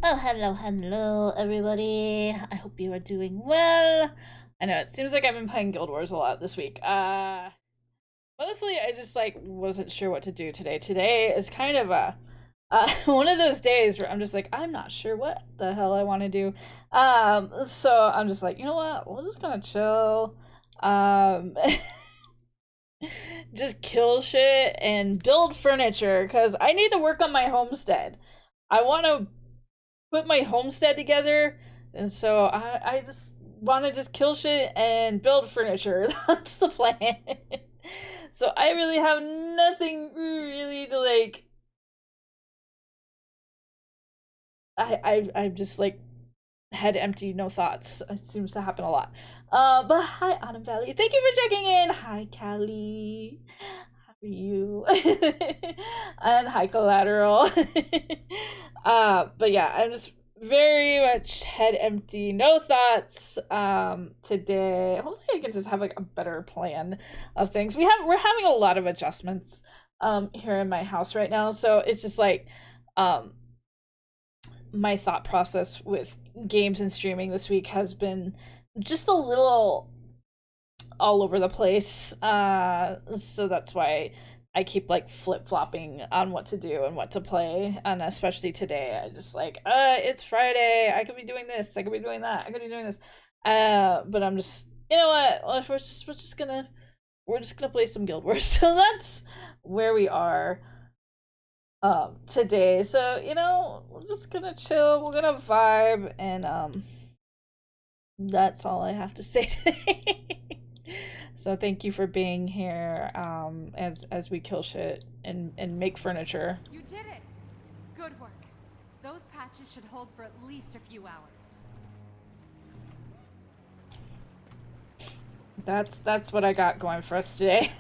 Oh, hello, everybody. I hope you are doing well. I know it seems like I've been playing Guild Wars a lot this week. Mostly I just like wasn't sure what to do today. Today is kind of a one of those days where I'm just like I'm not sure what the hell I want to do. So I'm just like, you know what? We're just gonna chill. Um, just kill shit and build furniture because I need to work on my homestead. I want to put my homestead together, and so I just want to just kill shit and build furniture. That's the plan. So I really have nothing really to like. I'm just like head empty, no thoughts. It seems to happen a lot. But hi, Autumn Valley. Thank you for checking in. Hi, Callie. How are you? And hi, Collateral. But yeah, I'm just very much head empty, no thoughts. Today, hopefully, I can just have like a better plan of things. We're having a lot of adjustments here in my house right now, so it's just like um my thought process with games and streaming this week has been just a little all over the place. So that's why I keep like flip flopping on what to do and what to play. And especially today, I just like, it's Friday. I could be doing this. I could be doing that. I could be doing this. But I'm just, you know what? We're just gonna play some Guild Wars. So that's where we are today. So you know, we're just gonna chill, we're gonna vibe, and that's all I have to say today. So thank you for being here as we kill shit and make furniture. You did it. Good work. Those patches should hold for at least a few hours. That's what I got going for us today.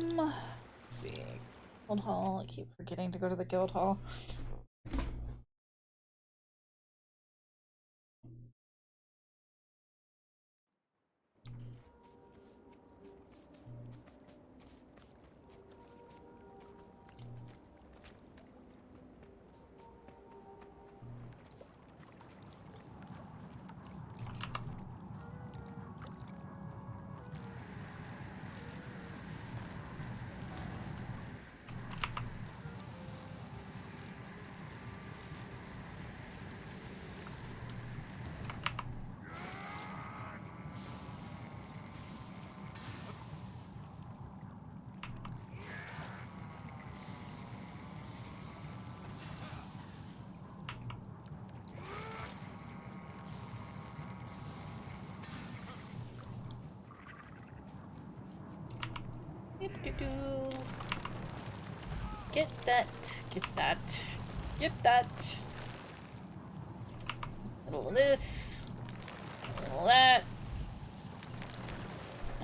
Let's see. Guild Hall. I keep forgetting to go to the Guild Hall. Get that, get that, get that. A little of this, a little of that.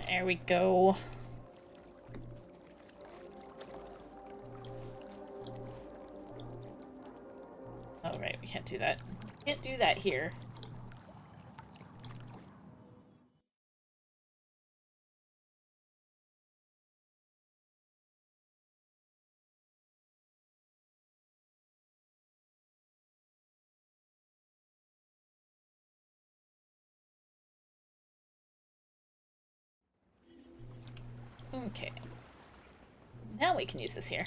There we go. Oh, right, we can't do that. Can't do that here. Okay. Now we can use this here.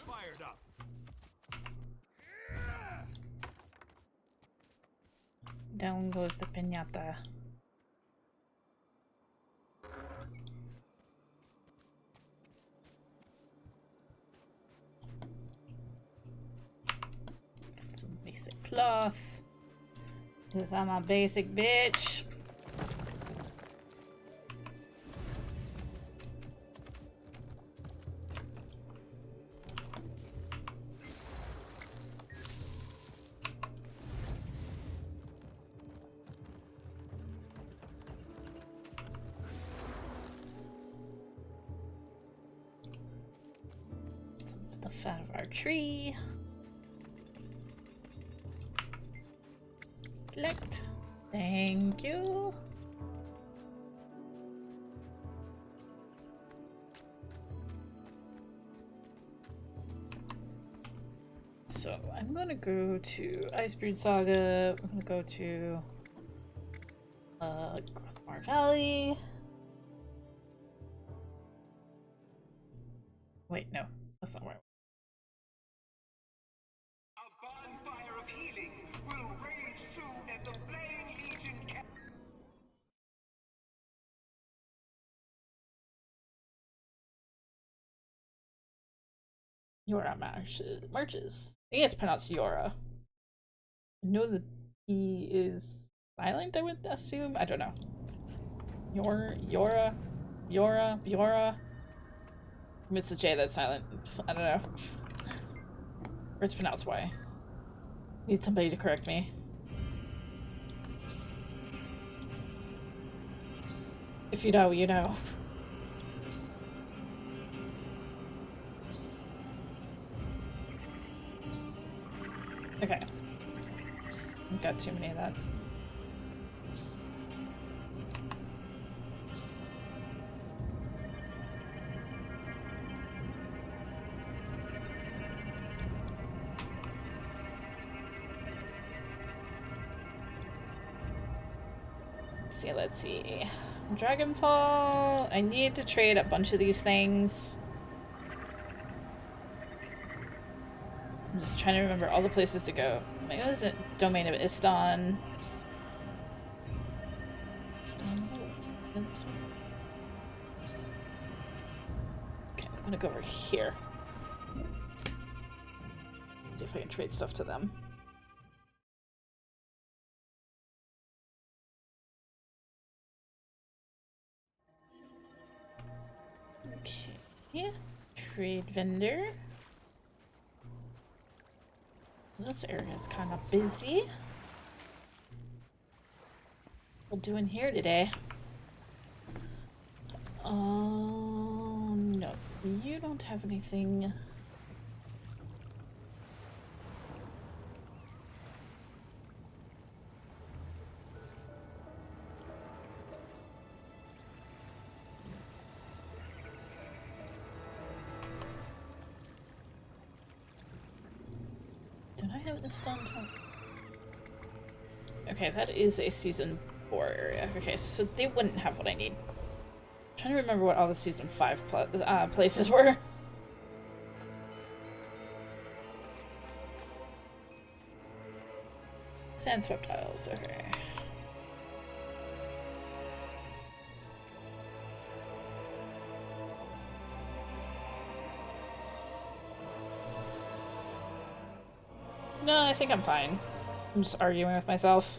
Fired up. Down goes the piñata. Get some basic cloth. Cause I'm a basic bitch. Some stuff out of our tree. Collect. Thank you. So I'm gonna go to Icebreed Saga. I'm gonna go to Grothmar Valley. Wait, no, that's not where A bonfire of healing will rage soon at the Flame Legion camp. Yora marches. I think it's pronounced Yora. I know that he is silent, I would assume. I don't know. Yora. It's the J that's silent. I don't know. Or it's pronounced Y. Need somebody to correct me. If you know, you know. Okay. I've got too many of that. Let's see. Dragonfall. I need to trade a bunch of these things. I'm just trying to remember all the places to go. Maybe it was a domain of Istan. Okay, I'm gonna go over here. See if I can trade stuff to them. Okay. Trade vendor. This area is kind of busy. What we doing here today? No. You don't have anything. Did I have this done? Okay, that is a season 4 area. Okay, so they wouldn't have what I need. I'm trying to remember what all the season 5 places were. Sandswept Isles, okay. No, I think I'm fine. I'm just arguing with myself.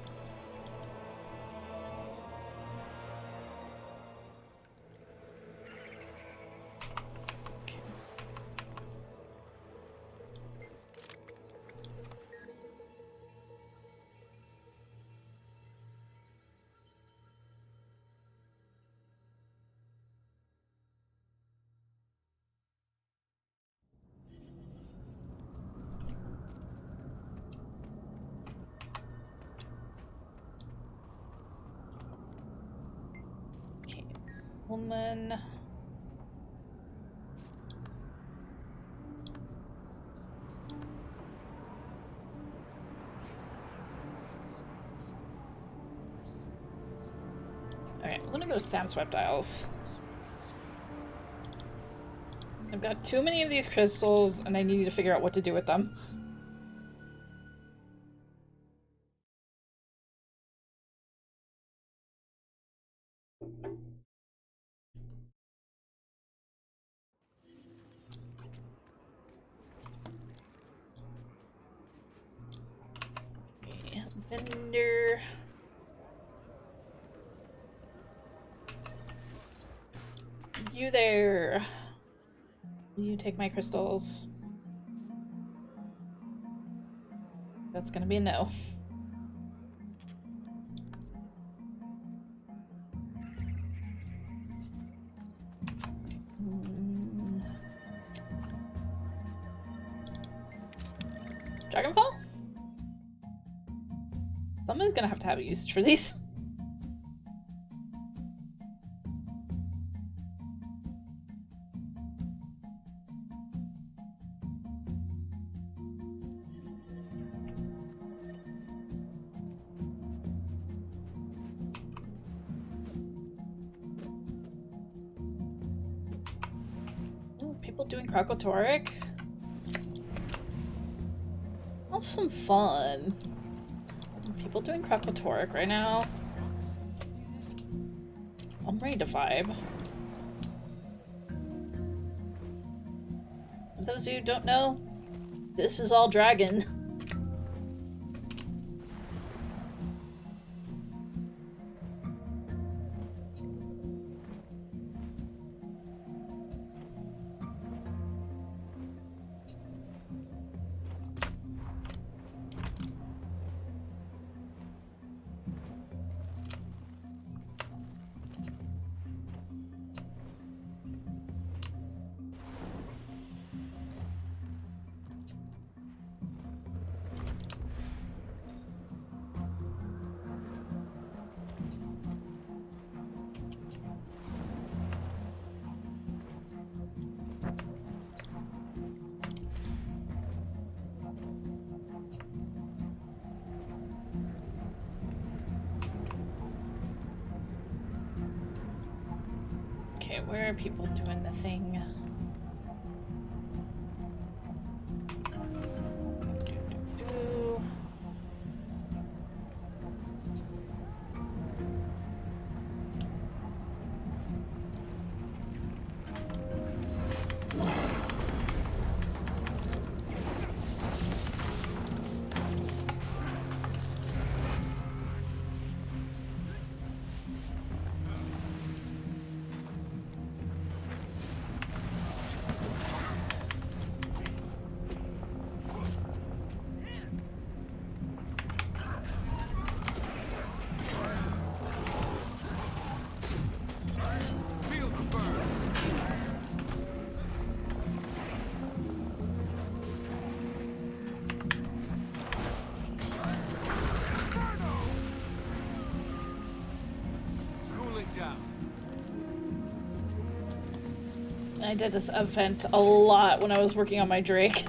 Okay. Woman. Okay, I'm gonna go to Sandswept Isles. I've got too many of these crystals, and I need to figure out what to do with them. Okay, vendor. You there. Will you take my crystals? That's gonna be a no. Dragonfall? Somebody's gonna have to have a usage for these. Oh, people doing Krakotoric? Have some fun. People doing Krakotoric right now. I'm ready to vibe. For those of you who don't know, this is all dragon. Okay, where are people doing the thing? I did this event a lot when I was working on my Drake.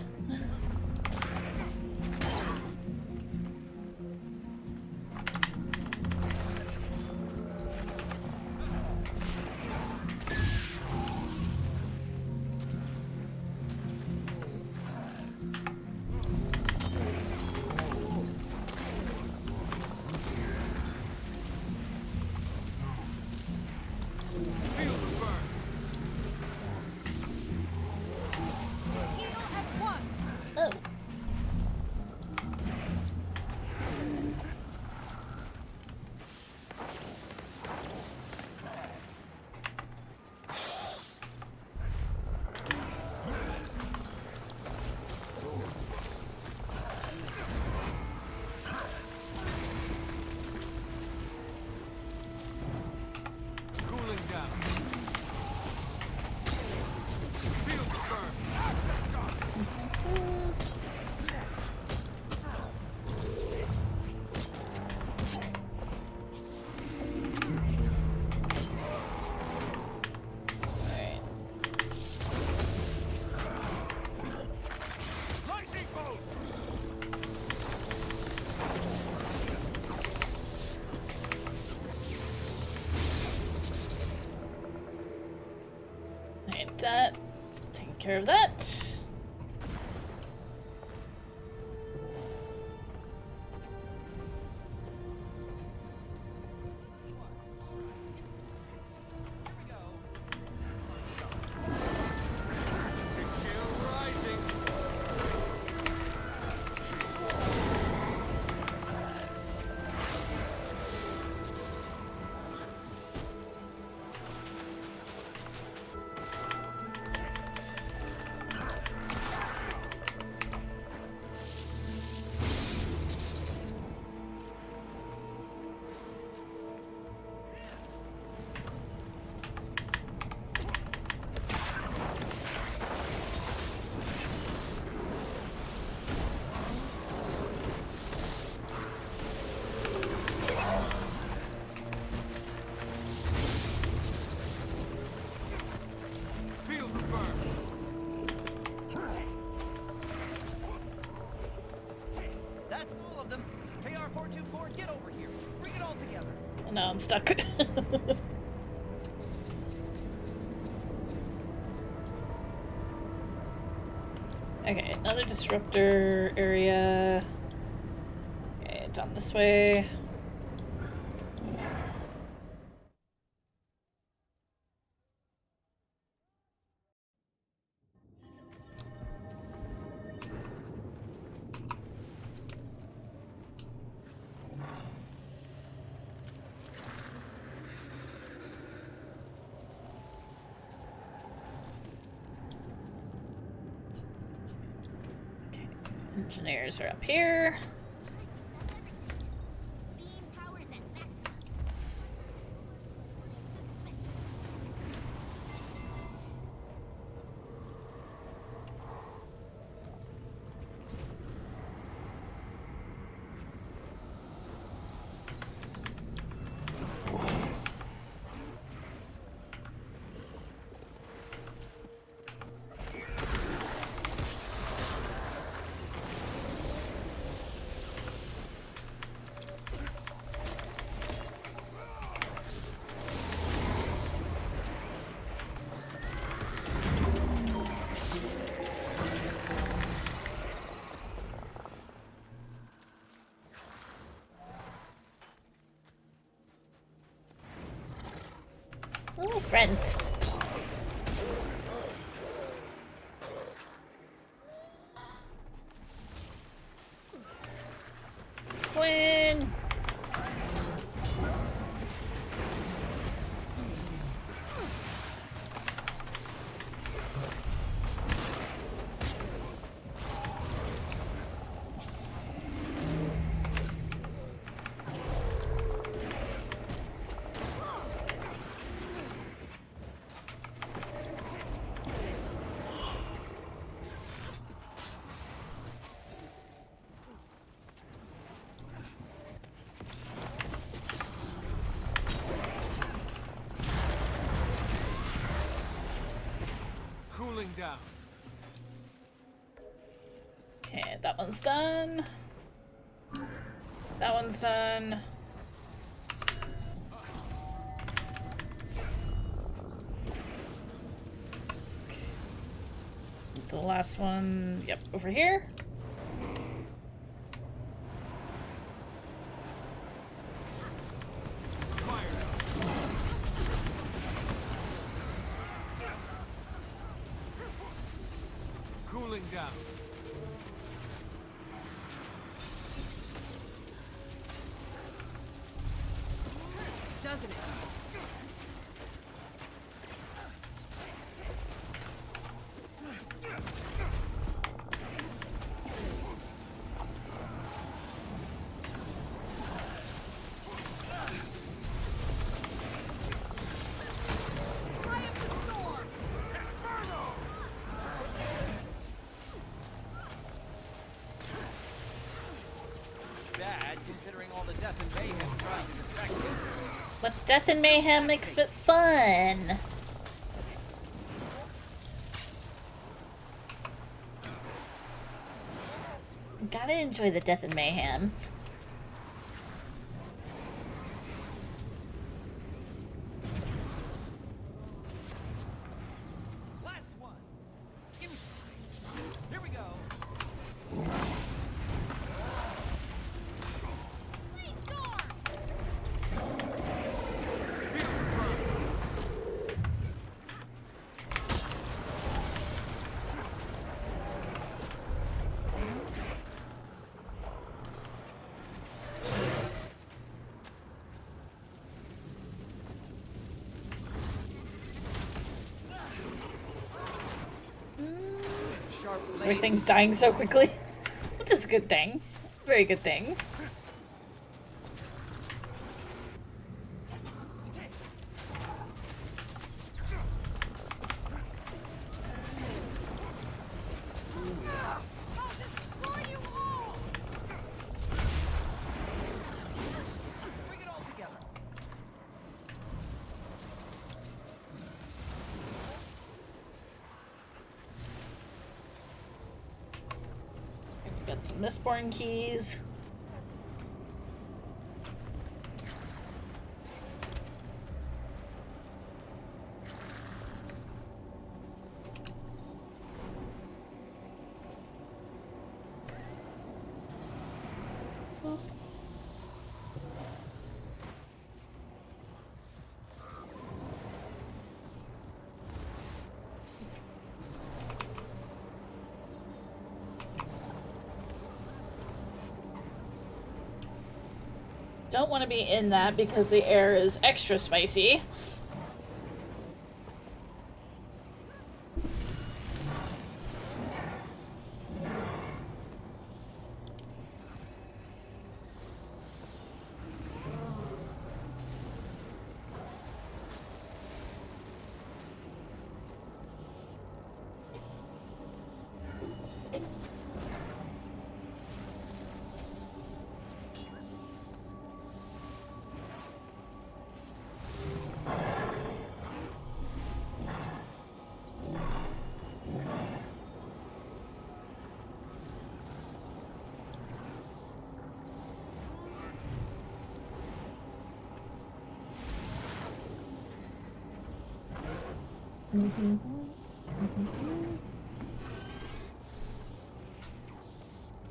That. Taking care of that. 424, get over here. Bring it all together. Oh, no, I'm stuck. Okay, another disruptor area. Okay, down this way. Engineers are up here. Oh, friends. Quinn. Cooling down. Okay, that one's done. That one's done. The last one, yep, over here. Cooling down. Doesn't it? Bad, considering all the death and mayhem trying to distract you. But death and mayhem makes it fun. Gotta enjoy the death and mayhem. Last one. Give me some ice. Here we go. Everything's dying so quickly, which is a good thing. Very good thing. I'll destroy you all! Bring it all together. Got some Mistborn keys. Don't want to be in that because the air is extra spicy.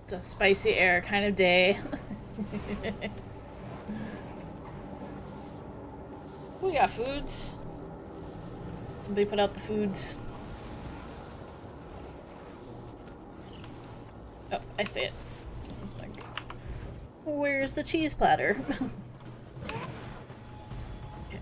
It's a spicy air kind of day. We got foods. Somebody put out the foods. Oh, I see it. It's like, where's the cheese platter? Okay.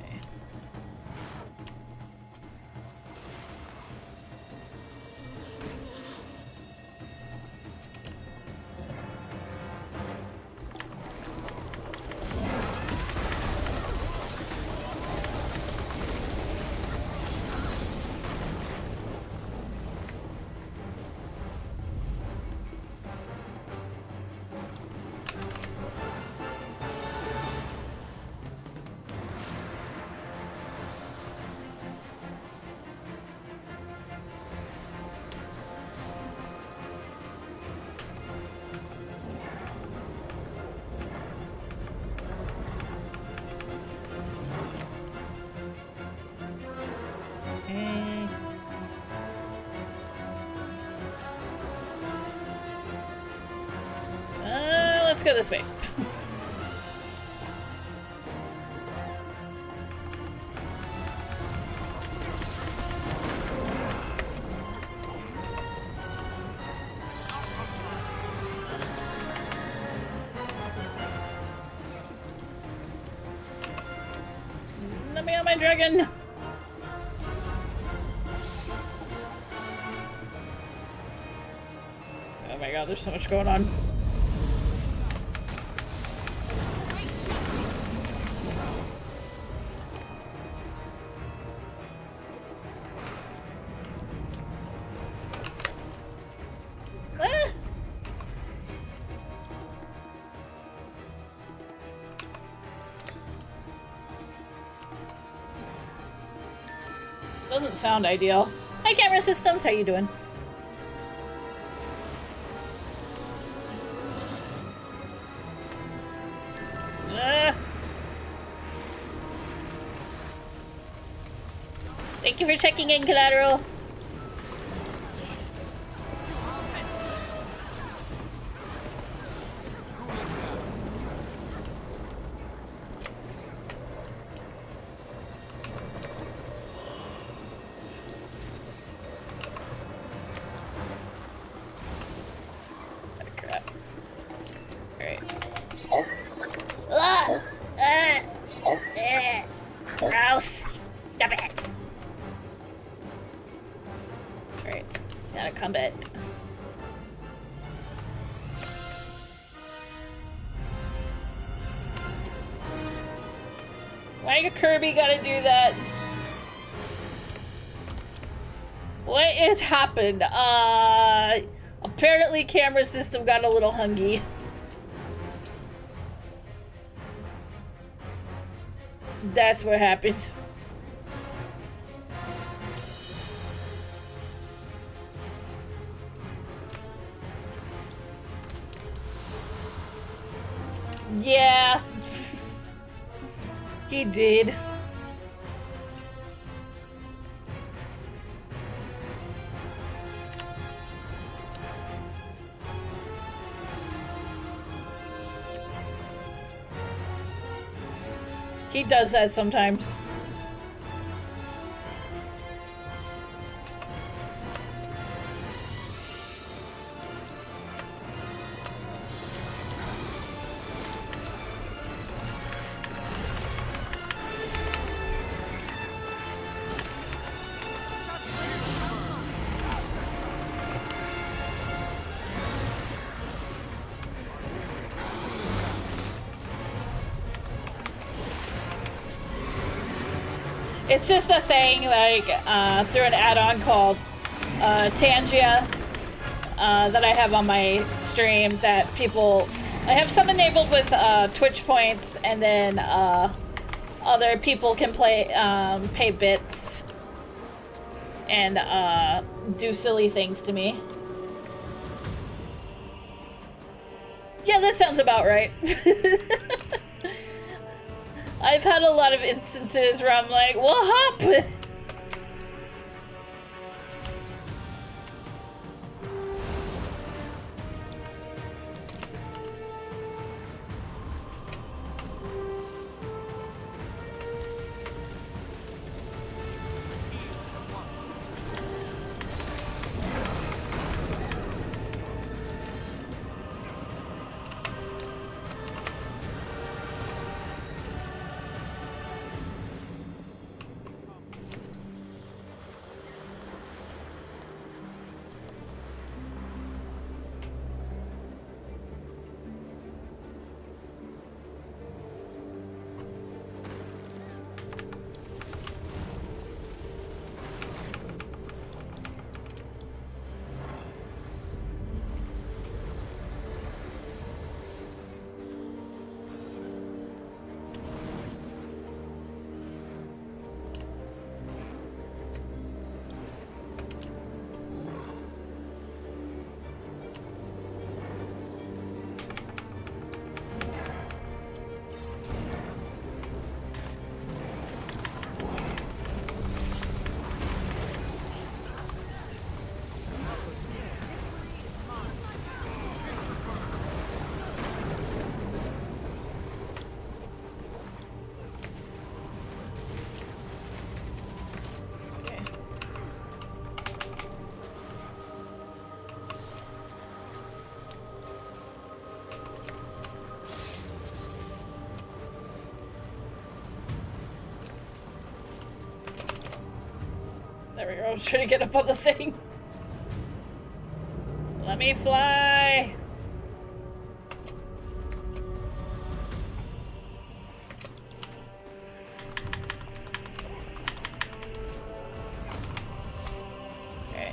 Let's go this way. Let me on my dragon. Oh my god, there's so much going on. Doesn't sound ideal. Hi, camera systems. How you doing? Thank you for checking in, Collateral. Gross. Stop it. Alright. Gotta combat. Why Kirby gotta do that? What has happened? Apparently camera system got a little hungry. That's what happened. Yeah. He did. He does that sometimes. It's just a thing, like, through an add-on called Tangia that I have on my stream that people... I have some enabled with Twitch points, and then other people can pay bits and do silly things to me. Yeah, that sounds about right. I've had a lot of instances where I'm like, what happened? There we go, I was trying to get up on the thing. Let me fly! Okay.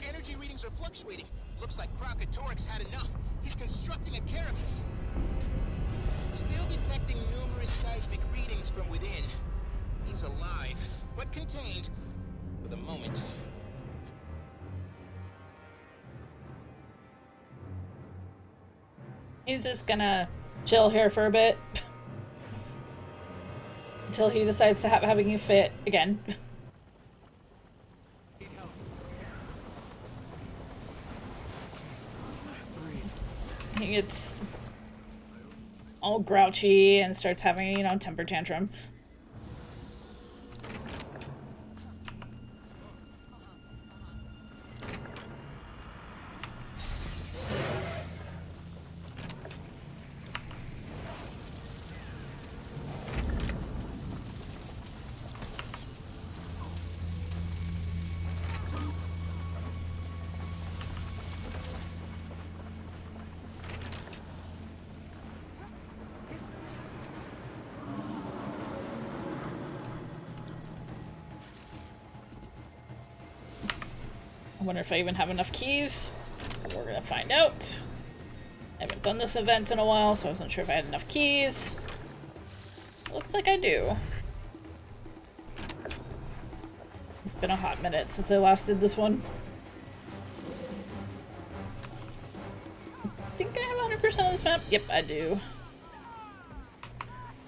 Energy readings are fluctuating. Looks like Krakatorak's had enough. He's constructing a carapace. Still detecting numerous seismic readings from within. He's alive, but contained for the moment. He's just gonna chill here for a bit. Until he decides to having you fit again. He gets all grouchy and starts having, you know, temper tantrum. I wonder if I even have enough keys. We're gonna find out. I haven't done this event in a while, so I wasn't sure if I had enough keys. Looks like I do. It's been a hot minute since I last did this one. I think I have 100% of this map. Yep, I do.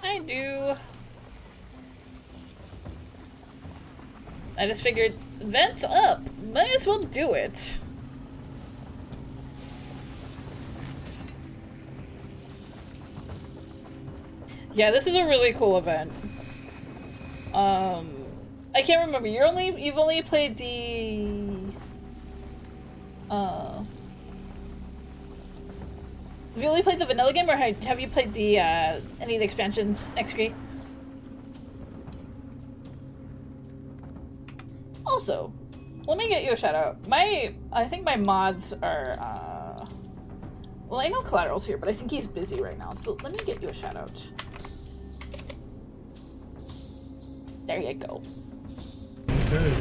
I do. I just figured, vent up. Might as well do it. Yeah, this is a really cool event. I can't remember. You've only played the have you only played the vanilla game, or have you played the any of the expansions, XP? Also, let me get you a shout out. I think my mods are well, I know Collateral's here, but I think he's busy right now, so let me get you a shout out. There you go. Hey.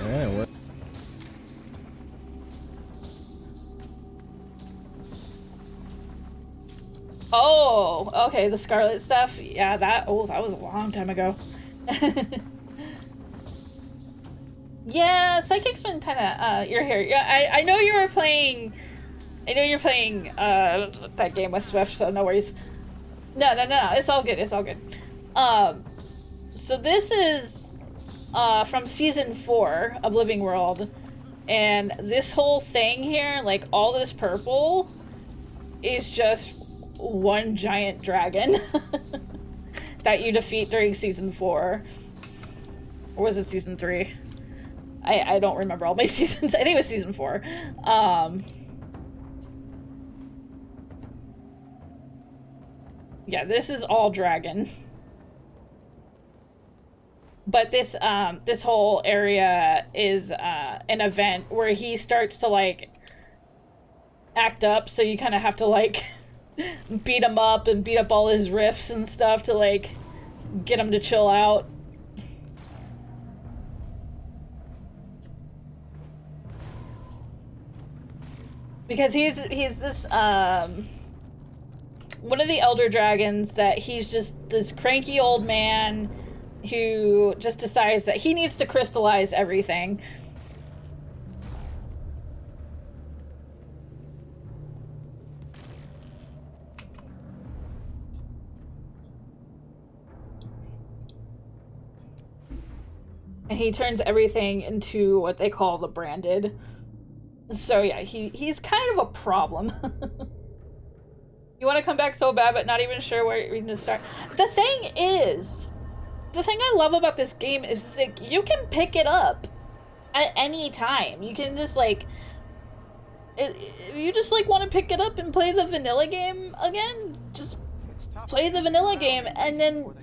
Yeah, what? Oh, okay, the Scarlet stuff. Yeah, that was a long time ago. Yeah, Psychic's been kind of, you're here. Yeah, I know you were playing, I know you're playing, that game with Swift, so no worries. No, it's all good, it's all good. So this is, from Season 4 of Living World, and this whole thing here, like, all this purple is just one giant dragon that you defeat during Season 4. Or was it Season 3? I don't remember all my seasons. I think it was Season 4. Yeah, this is all dragon. But this this whole area is an event where he starts to like act up, so you kind of have to like beat him up and beat up all his riffs and stuff to like get him to chill out. Because he's this one of the elder dragons that he's just this cranky old man who just decides that he needs to crystallize everything. And he turns everything into what they call the branded. So yeah, he's kind of a problem. You want to come back so bad, but not even sure where you're going to start. The thing I love about this game is like you can pick it up at any time. You can just like, if you just like want to pick it up and play the vanilla game again, just play the vanilla game, and then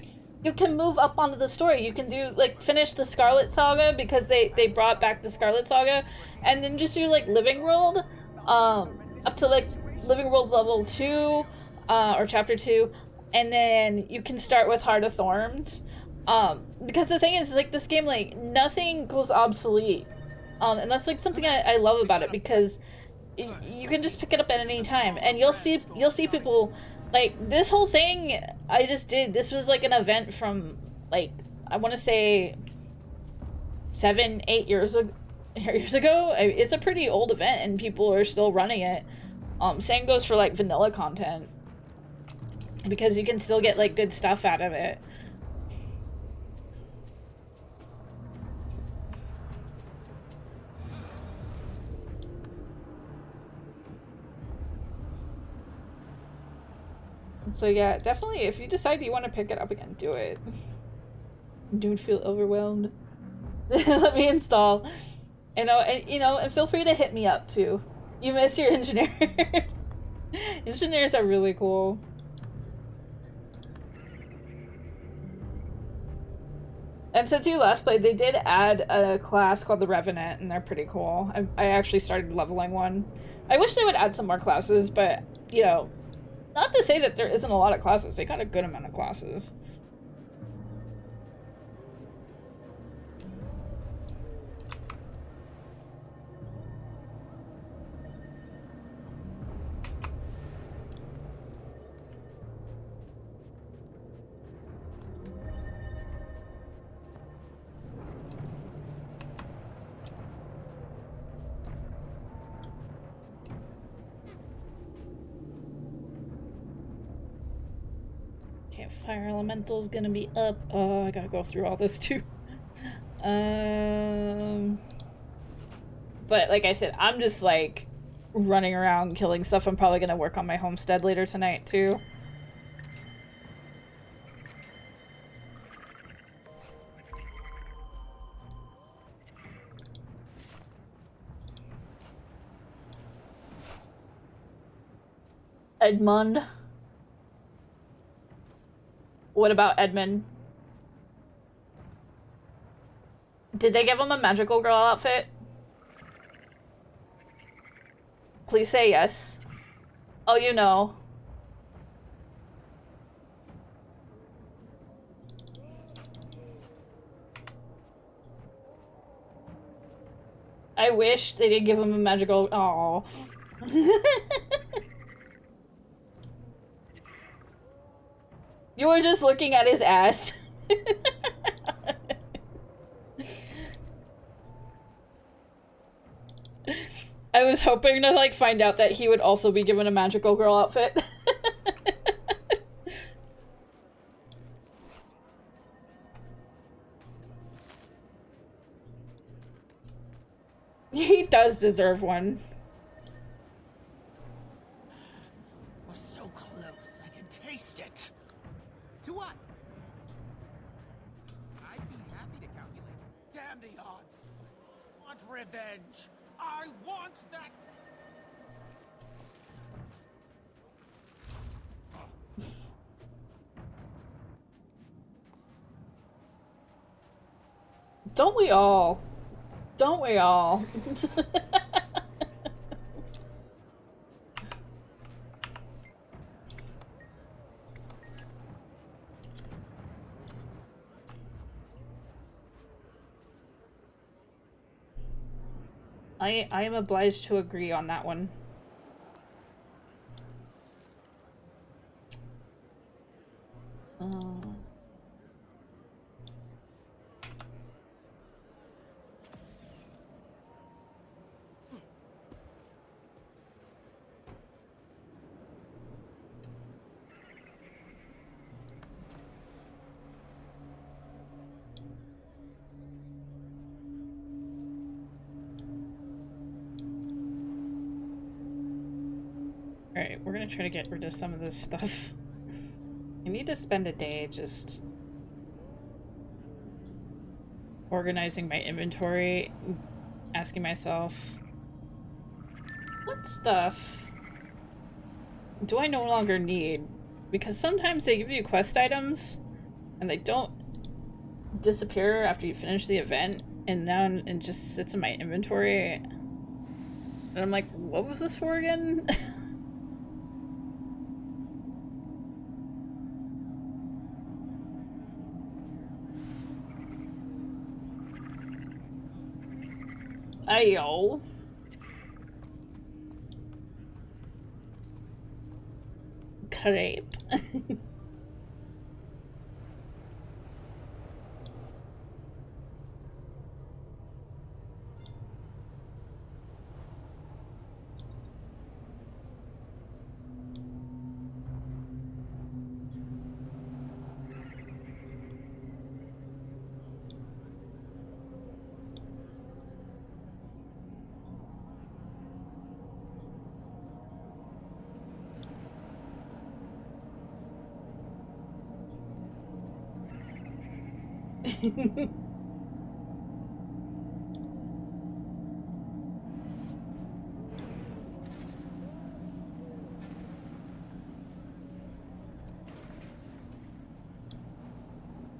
you can move up onto the story. You can do like finish the Scarlet Saga because they brought back the Scarlet Saga, and then just do like Living World, up to like Living World level 2, or chapter 2, and then you can start with Heart of Thorns. Because the thing is, like, this game, like, nothing goes obsolete. And that's like something I love about it, because you can just pick it up at any time, and you'll see people. Like, this whole thing I just did, this was, like, an event from, like, I want to say 7-8 years ago. It's a pretty old event, and people are still running it. Same goes for, like, vanilla content. Because you can still get, like, good stuff out of it. So yeah, definitely, if you decide you want to pick it up again, do it. Don't feel overwhelmed. Let me install. And feel free to hit me up too. You miss your engineer. Engineers are really cool. And since you last played, they did add a class called the Revenant, and they're pretty cool. I actually started leveling one. I wish they would add some more classes, but, you know, not to say that there isn't a lot of classes. They got a good amount of classes. Fire Elemental's gonna be up. Oh, I gotta go through all this too. But like I said, I'm just like running around killing stuff. I'm probably gonna work on my homestead later tonight too. Edmund. What about Edmund? Did they give him a magical girl outfit? Please say yes. Oh, you know. I wish they did give him a magical. Oh. You were just looking at his ass. I was hoping to like find out that he would also be given a magical girl outfit. He does deserve one. We're so close, I can taste it. To what? I'd be happy to calculate. Damn the odds. I want revenge. I want that. Don't we all? Don't we all? I am obliged to agree on that one. Alright, we're gonna try to get rid of some of this stuff. I need to spend a day just organizing my inventory, asking myself, what stuff do I no longer need? Because sometimes they give you quest items and they don't disappear after you finish the event, and then it just sits in my inventory. And I'm like, what was this for again? Ayo. Crepe.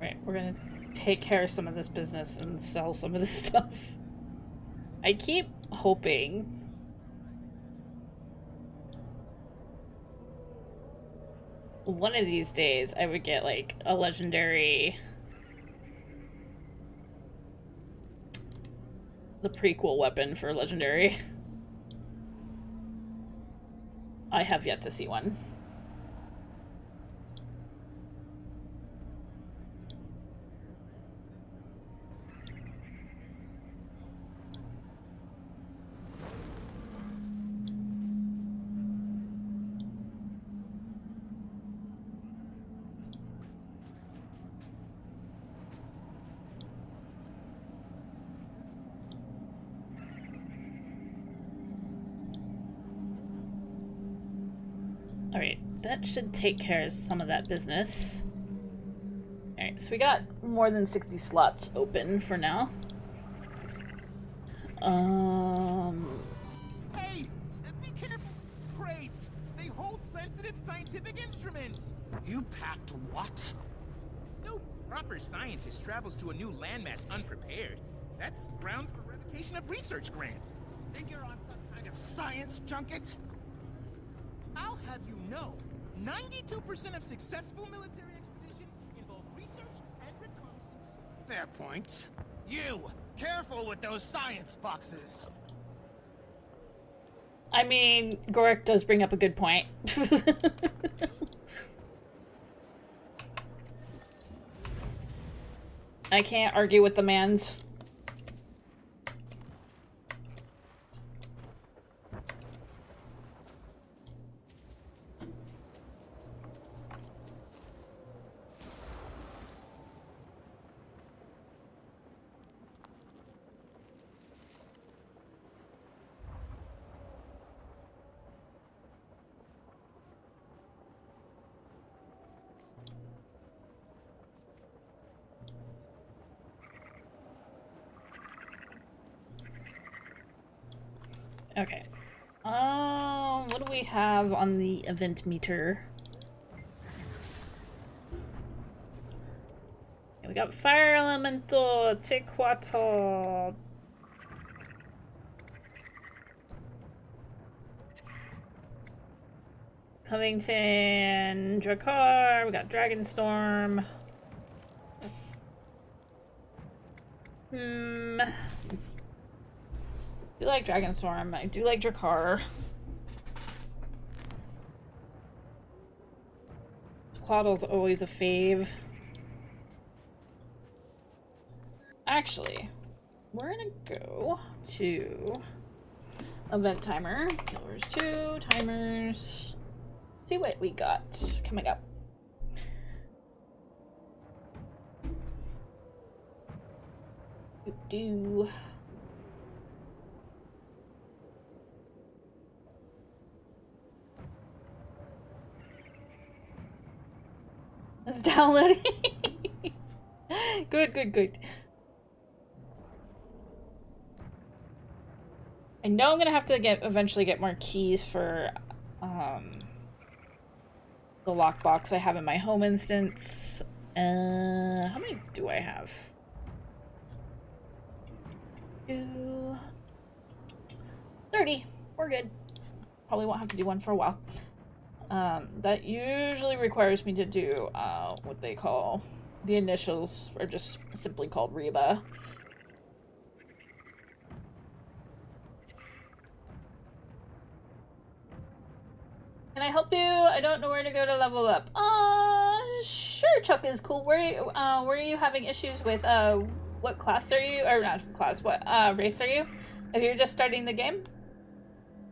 Right, we're gonna take care of some of this business and sell some of this stuff. I keep hoping one of these days I would get like a legendary, the prequel weapon for legendary. I have yet to see one. Alright, that should take care of some of that business. Alright, so we got more than 60 slots open for now. Hey! Be careful! Crates! They hold sensitive scientific instruments. You packed what? No proper scientist travels to a new landmass unprepared. That's grounds for revocation of research grant. Think you're on some kind of science junket? I'll have you know, 92% of successful military expeditions involve research and reconnaissance. Fair point. You, careful with those science boxes. I mean, Gorik does bring up a good point. I can't argue with the man's. Okay. What do we have on the event meter? We got Fire Elemental, Tequatl. Covington, Drakkar, we got Dragonstorm. I do like Dragonstorm. I do like Drakkar. Quaddle's always a fave. Actually, we're gonna go to event timer. Killers 2, timers. See what we got coming up. Do. It's downloading. Good, good, good. I know I'm gonna have to eventually get more keys for the lockbox I have in my home instance. How many do I have? 30. We're good. Probably won't have to do one for a while. That usually requires me to do what they call the initials, or just simply called Reba. Can I help you? I don't know where to go to level up. Sure, Chuck is cool. Where are you having issues with? What class are you? Or not class, what race are you? If you're just starting the game,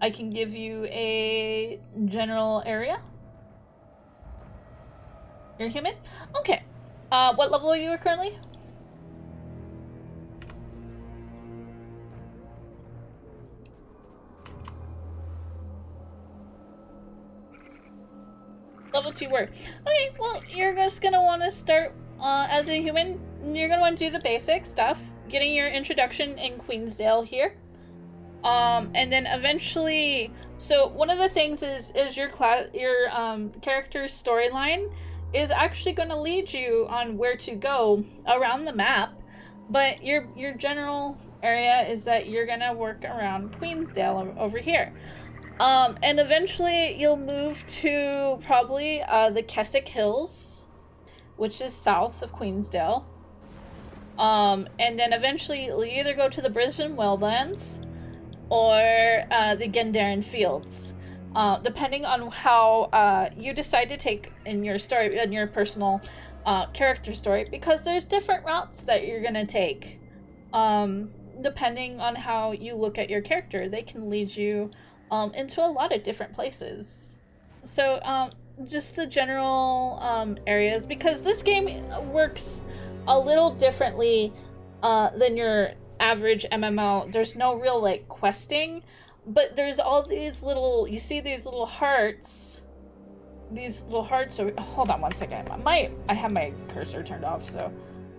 I can give you a general area. You're human? Okay. What level are you currently? Level 2 where? Okay, well, you're just gonna want to start as a human. You're gonna want to do the basic stuff, getting your introduction in Queensdale here. And then eventually, so one of the things is your character's storyline is actually going to lead you on where to go around the map, but your general area is that you're going to work around Queensdale over here. And eventually you'll move to probably the Keswick Hills, which is south of Queensdale. And then eventually you'll either go to the Brisbane Wildlands or the Gendarin Fields, depending on how you decide to take in your story, in your personal character story, because there's different routes that you're gonna take. Depending on how you look at your character, they can lead you into a lot of different places. So just the general areas, because this game works a little differently than your average MMO. There's no real like questing, but there's all these little, you see these little hearts. These little hearts are, hold on one second. I have my cursor turned off, so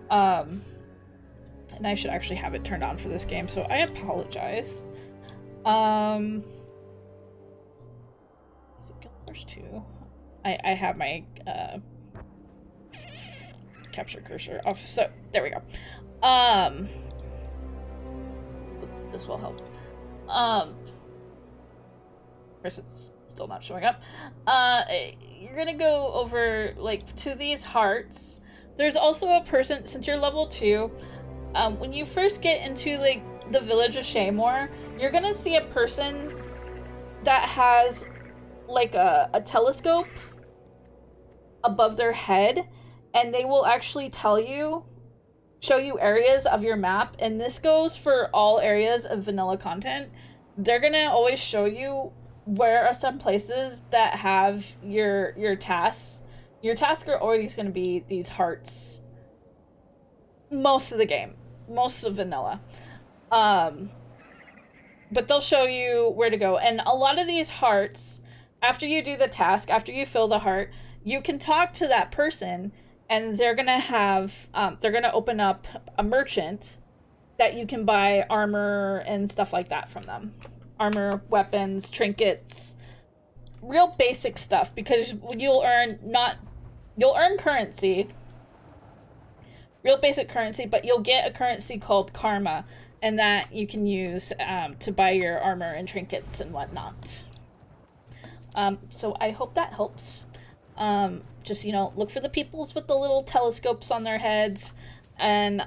and I should actually have it turned on for this game, so I apologize. There's 2. I have my capture cursor off, so there we go. This will help. Of course, it's still not showing up. You're gonna go over, like, to these hearts. There's also a person, since you're level 2, when you first get into, like, the village of Shaymore, you're gonna see a person that has, like, a telescope above their head, and they will actually show you areas of your map, and this goes for all areas of vanilla content. They're gonna always show you where are some places that have your tasks. Your tasks are always gonna be these hearts. Most of the game. Most of vanilla. But they'll show you where to go. And a lot of these hearts, after you do the task, after you fill the heart, you can talk to that person, and they're gonna have, they're gonna open up a merchant that you can buy armor and stuff like that from them. Armor, weapons, trinkets, real basic stuff, because you'll earn currency, real basic currency, but you'll get a currency called karma, and that you can use to buy your armor and trinkets and whatnot. So I hope that helps. Just, you know, look for the peoples with the little telescopes on their heads, and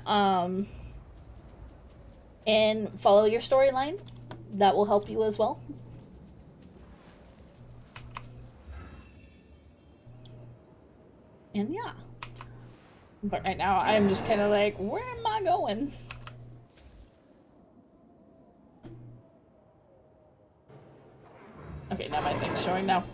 follow your storyline. That will help you as well. And yeah. But right now, I'm just kind of like, where am I going? Okay, now my thing's showing now.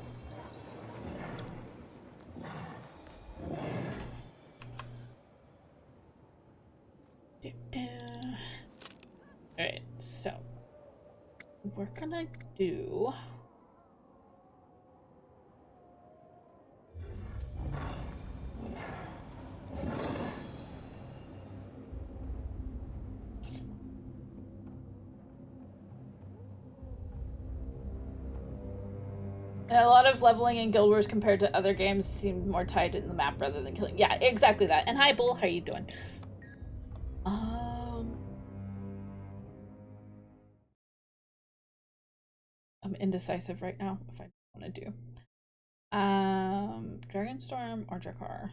Alright, so we're gonna do and a lot of leveling in Guild Wars compared to other games seemed more tied in the map rather than killing. Yeah, exactly that. And hi, Bull, how you doing? I'm indecisive right now if I want to do. Dragonstorm or Drakkar?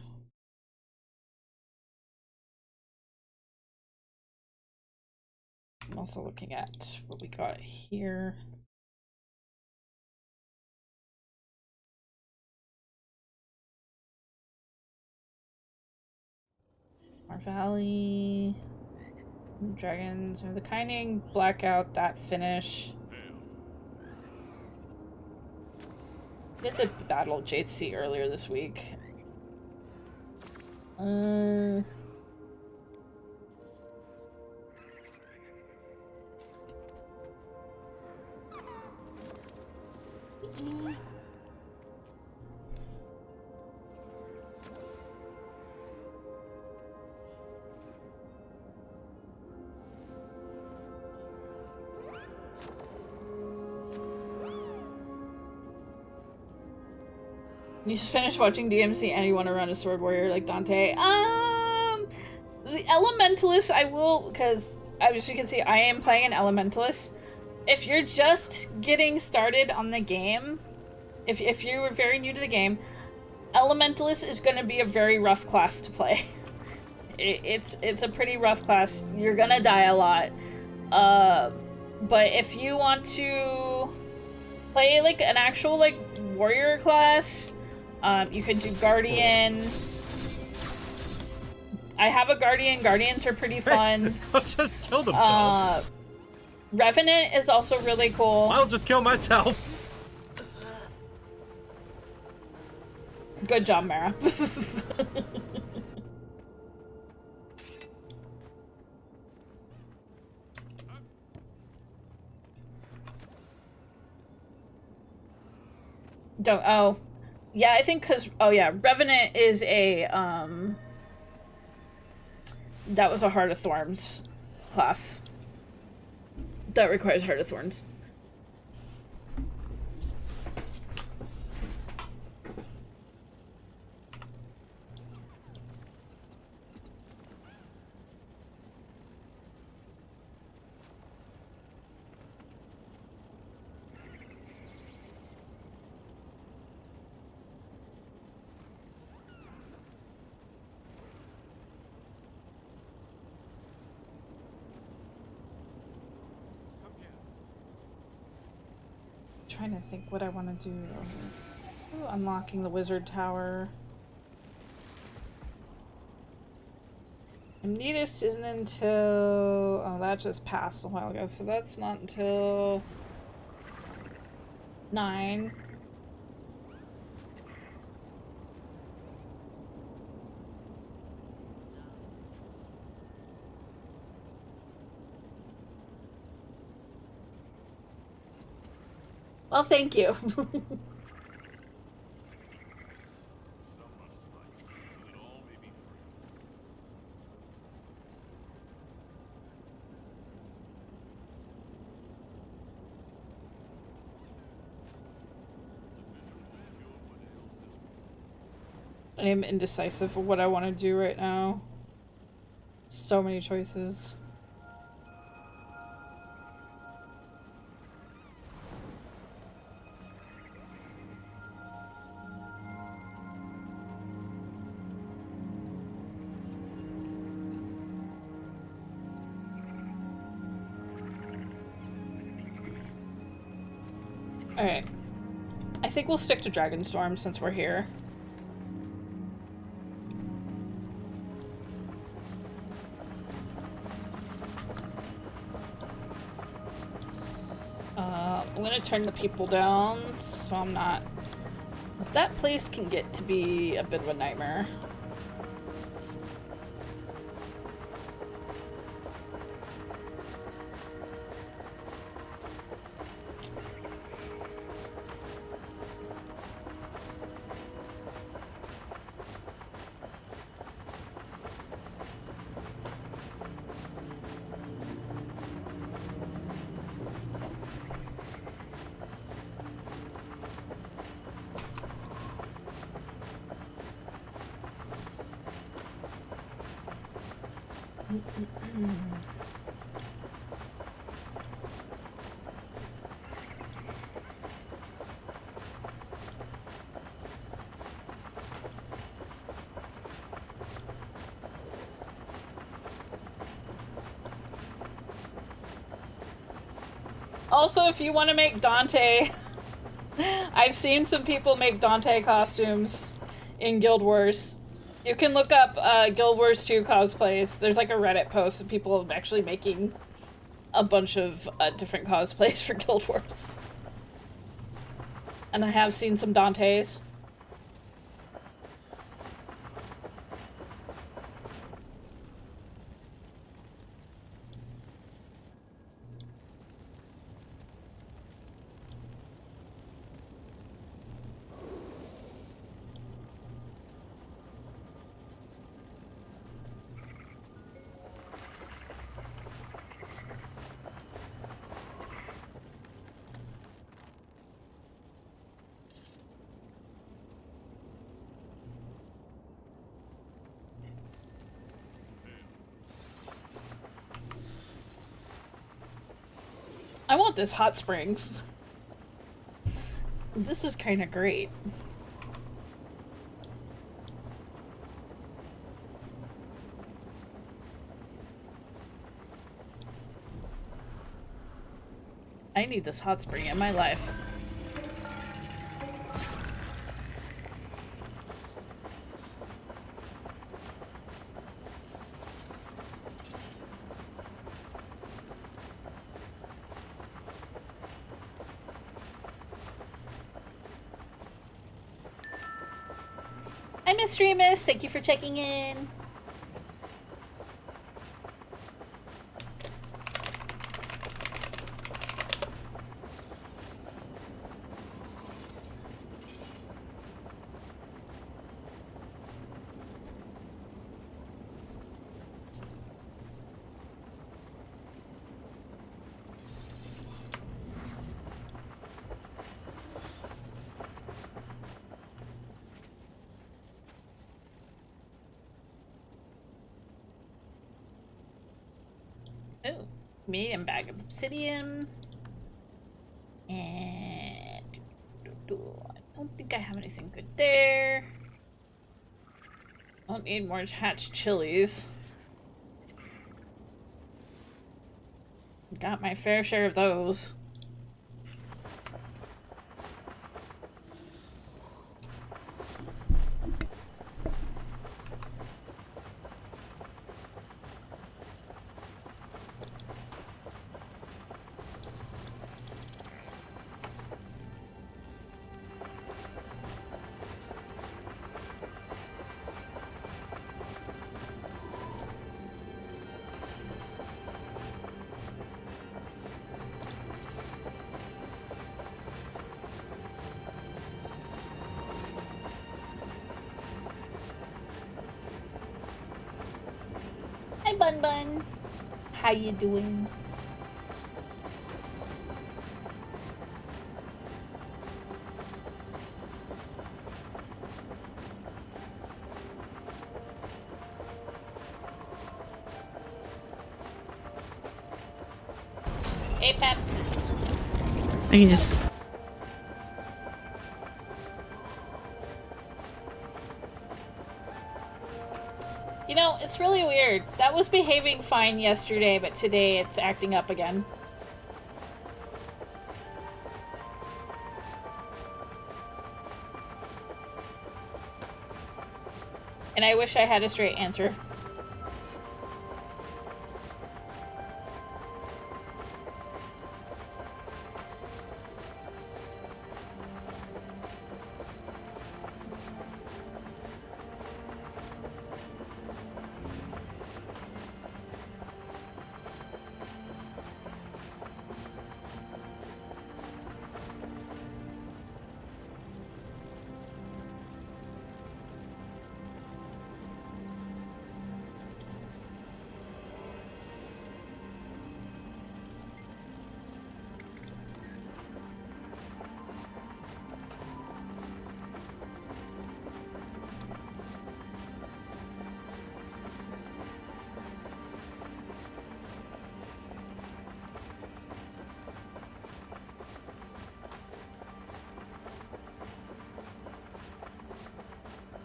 I'm also looking at what we got here. Our Valley, Dragons, or the Kinding, Blackout, that finish. Did the Battle of Jade earlier this week. You just finished watching DMC and you want to run a sword warrior like Dante. The Elementalist, I will, because as you can see, I am playing an Elementalist. If you're just getting started on the game, if you were very new to the game, Elementalist is going to be a very rough class to play. It's a pretty rough class. You're gonna die a lot. But if you want to play like an actual like warrior class, you could do Guardian. I have a Guardian. Guardians are pretty fun. I'll just kill themselves. Revenant is also really cool. I'll just kill myself. Good job, Mara. Oh. Yeah, I think because, oh yeah, Revenant is a, that was a Heart of Thorns class. That requires Heart of Thorns. trying to think what I want to do. Ooh, unlocking the wizard tower. Amnetis isn't until... Oh, that just passed a while ago, so that's not until... 9. Well, thank you. I am indecisive of what I want to do right now. So many choices. Alright. I think we'll stick to Dragonstorm since we're here. I'm gonna turn the people down so I'm not... 'cause that place can get to be a bit of a nightmare. Also, if you want to make Dante, I've seen some people make Dante costumes in Guild Wars. You can look up Guild Wars 2 cosplays. There's like a Reddit post of people actually making a bunch of different cosplays for Guild Wars. And I have seen some Dantes. I want this hot spring. This is kind of great. I need this hot spring in my life. Hi, Miss Remus. Thank you for checking in. Oh, medium bag of obsidian. And I don't think I have anything good there. Don't need more hatched chilies. Got my fair share of those. Hi, Bun Bun. How you doing? Hey, Pep. I can just... You know, it's really weird. That was behaving fine yesterday, but today it's acting up again. And I wish I had a straight answer.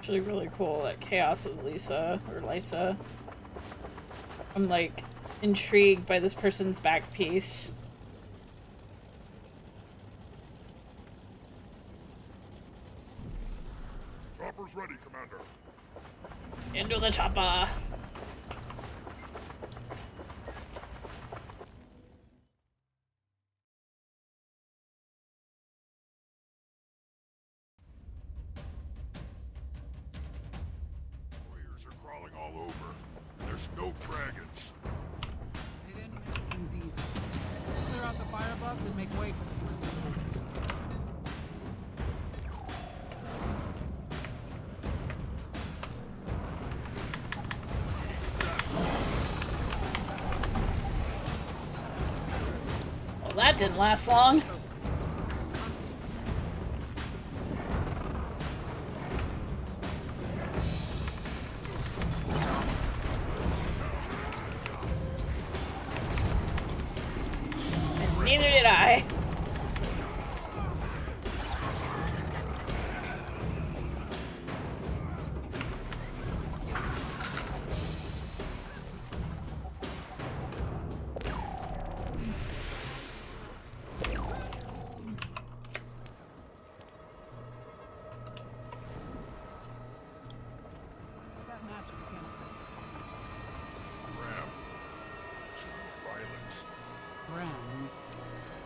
Actually really cool that Chaos is Lisa, or Lysa. I'm like intrigued by this person's back piece. Chopper's ready, Commander. Into the chopper. Warriors are crawling all over. There's no dragons. They didn't make things easy. Clear out the fire buffs and make way for the Well, that didn't last long. And neither did I. that magic against them. Ram. Too violent. Grand beasts.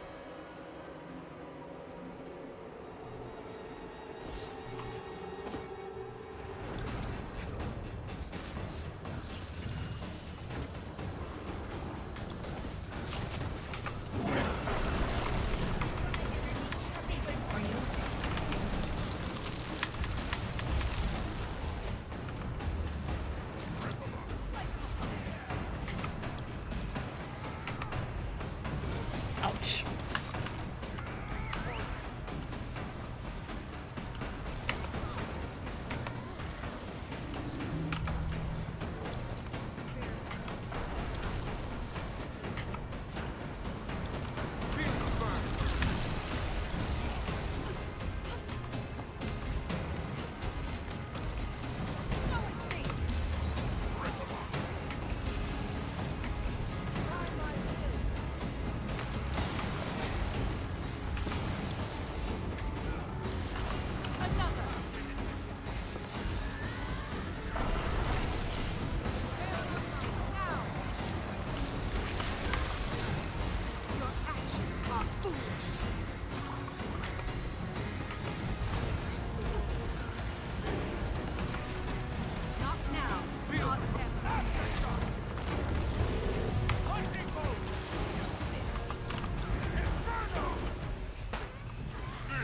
Ouch.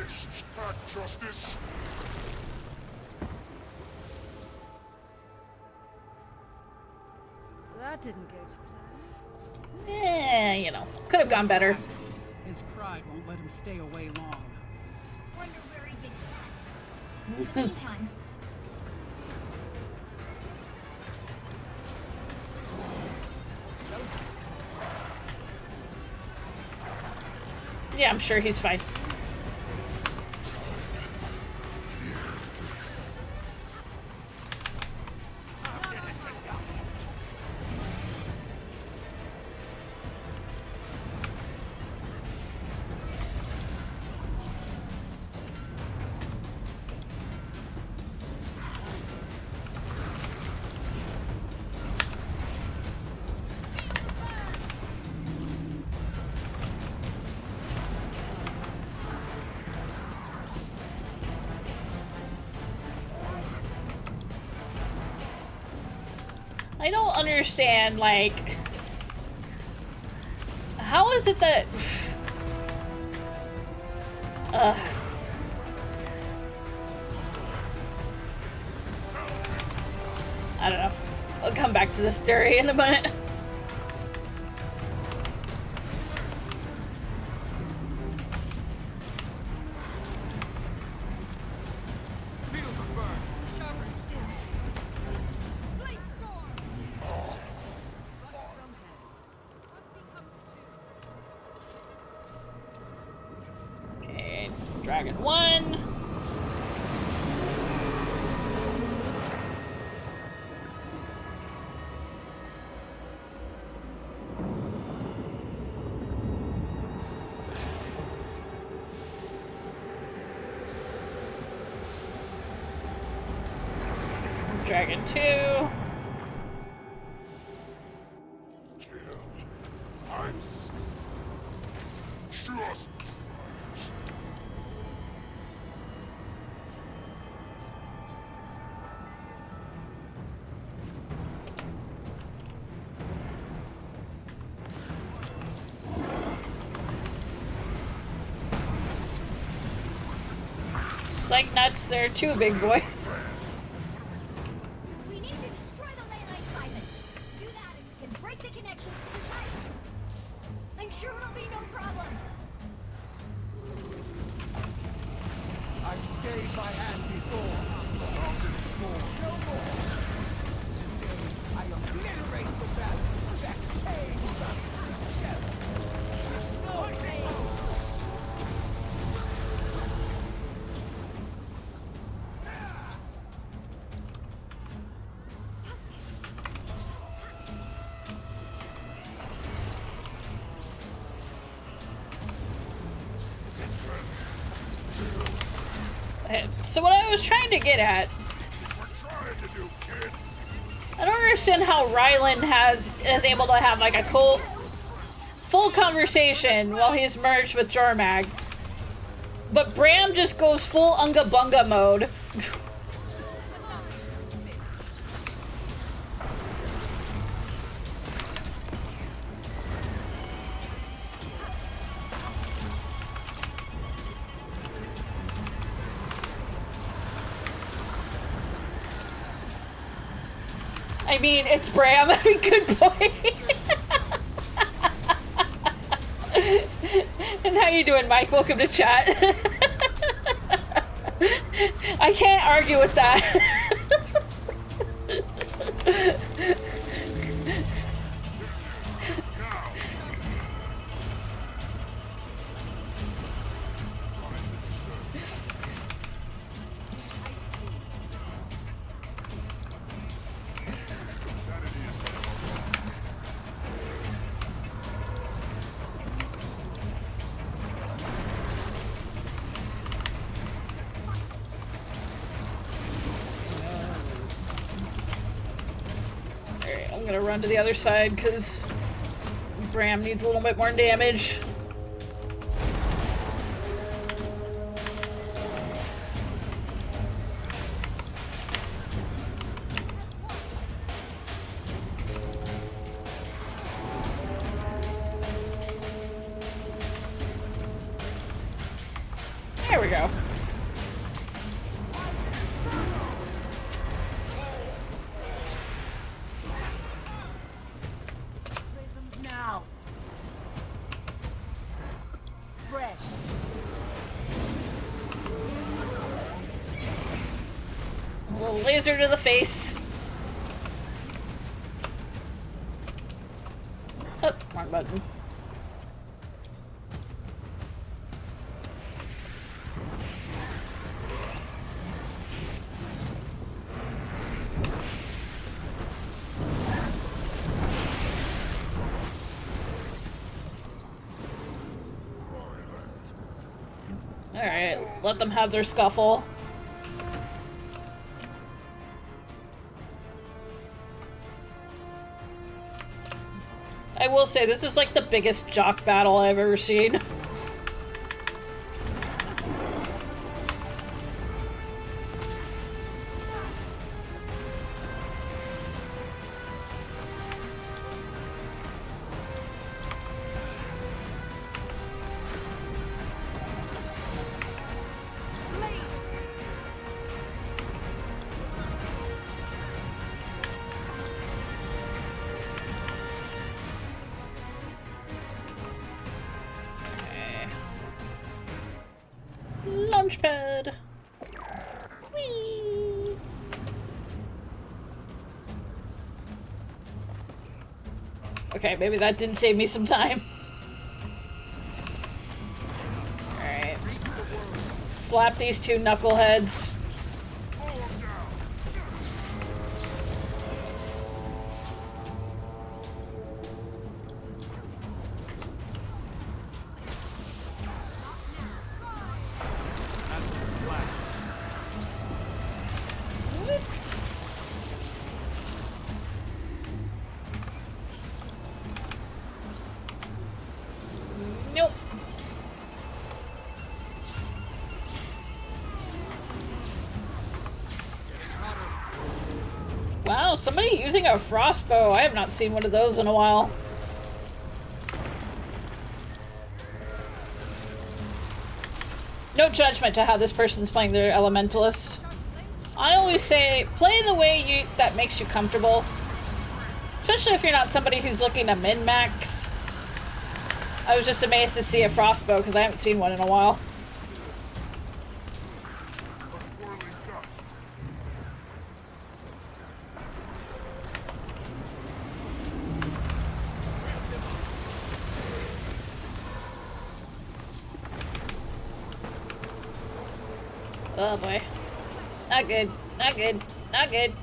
This is pack justice. That didn't go to plan. Yeah, you know, could have gone better. His pride won't let him stay away long. Wonder where he gets that. In the meantime, Yeah, I'm sure he's fine. I don't understand, like, how is it that, I don't know. I'll come back to this theory in a minute. Okay, Dragon 1. Dragon 2. Ice. Just. Psych nuts, there are 2 big boys. we need to destroy the ley line siphons. Do that and we can break the connections to the titans. I'm sure it'll be no problem. I've stayed my hand before. No more. Today, I obliterate the balance that pains us. So what I was trying to get at, I don't understand how Rylan is able to have like a full conversation while he's merged with Jormag, but Bram just goes full Unga Bunga mode. I mean, it's Bram. I mean, good point. And how you doing, Mike? Welcome to chat. I can't argue with that. I'm gonna run to the other side because Bram needs a little bit more damage. There we go. laser to the face. Oh, wrong button. Alright, let them have their scuffle. I will say, this is like the biggest jock battle I've ever seen. Launchpad. Whee! Okay, maybe that didn't save me some time. Alright. Slap these two knuckleheads. Nope. Wow, somebody using a frostbow. I have not seen one of those in a while. No judgment to how this person's playing their elementalist. I always say, play the way that makes you comfortable. Especially if you're not somebody who's looking to min-max. I was just amazed to see a frostbow because I haven't seen one in a while. Oh boy. Not good. Not good. Not good.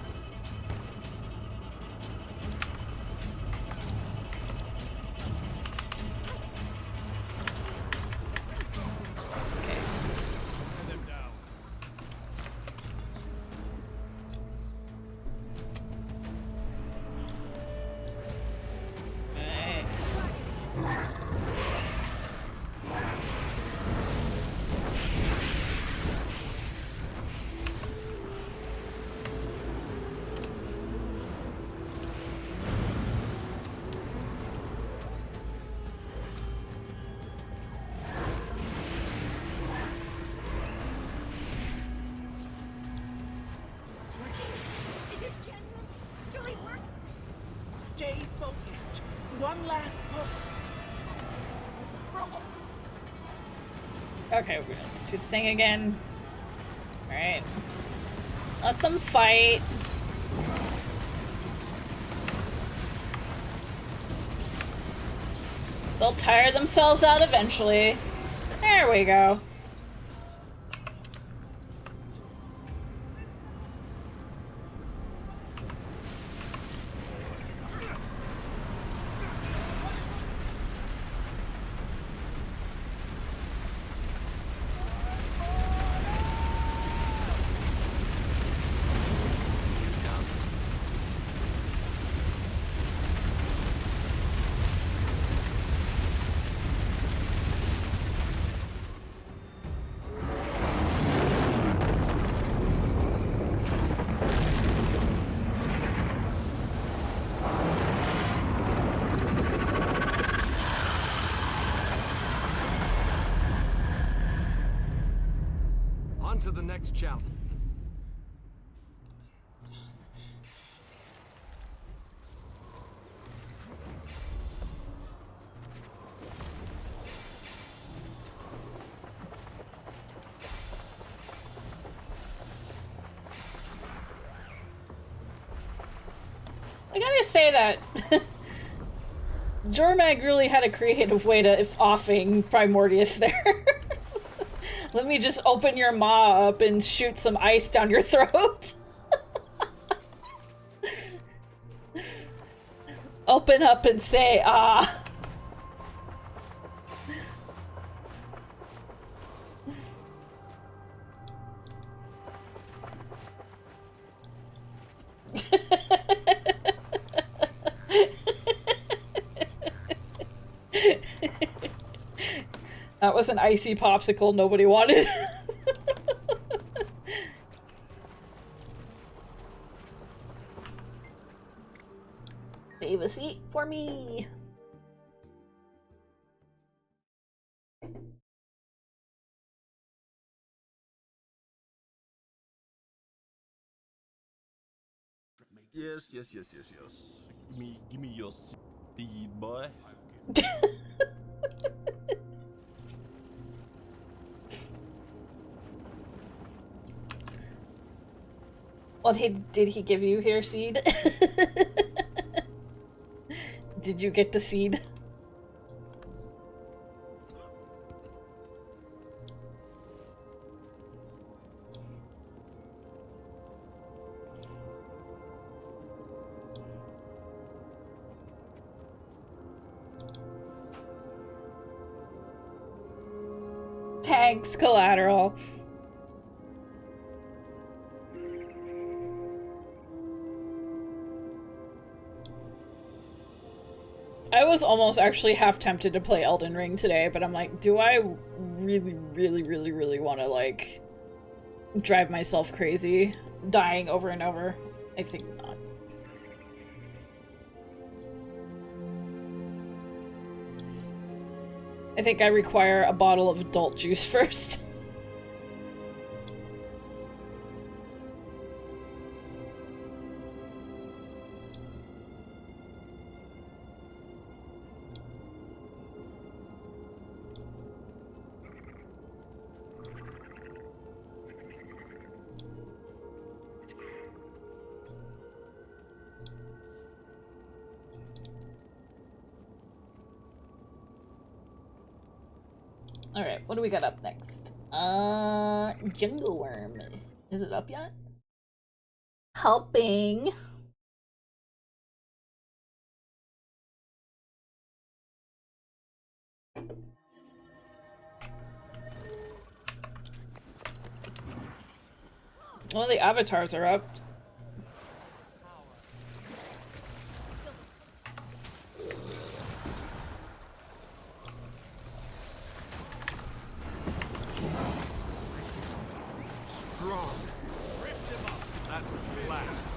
Is this general? Truly work? Stay focused. One last push. Okay, we're gonna do the thing again. Alright. Let them fight. They'll tire themselves out eventually. There we go. On to the next challenge. I gotta say that Jormag really had a creative way to offing Primordius there. Let me just open your maw up and shoot some ice down your throat. Open up and say, ah. That was an icy popsicle nobody wanted. Save a seat for me. Yes. Give me your seed, boy. What did he give you here, seed? Did you get the seed? Thanks, Collateral. I was almost actually half tempted to play Elden Ring today, but I'm like, do I really want to, like, drive myself crazy, dying over and over? I think not. I think I require a bottle of adult juice first. Alright, what do we got up next? Jungle Worm. Is it up yet? Helping. Well, the avatars are up. Strong. Ripped him up. That was a blast.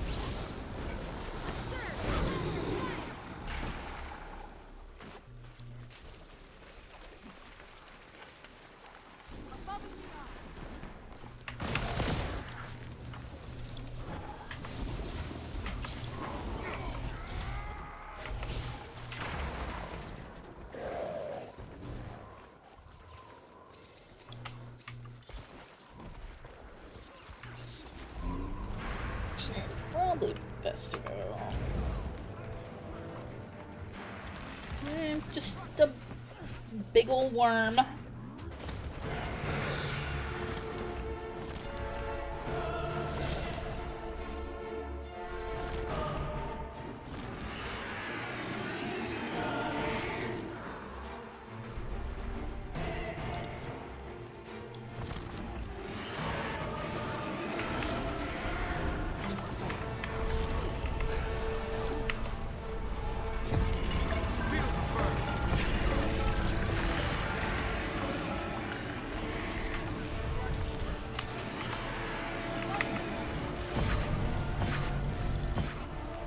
Probably best to go. Just a big ol' worm.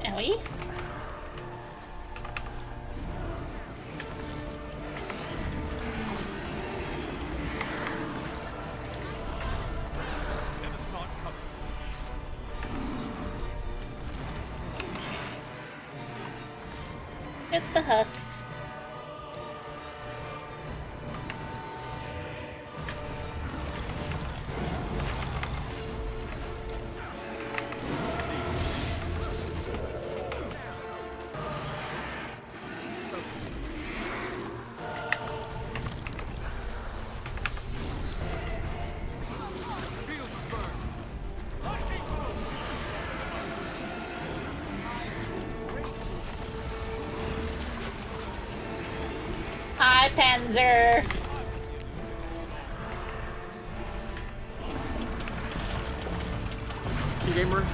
Owie. And the sword coming. Hit the huss. Hi, Panzer. Gamer.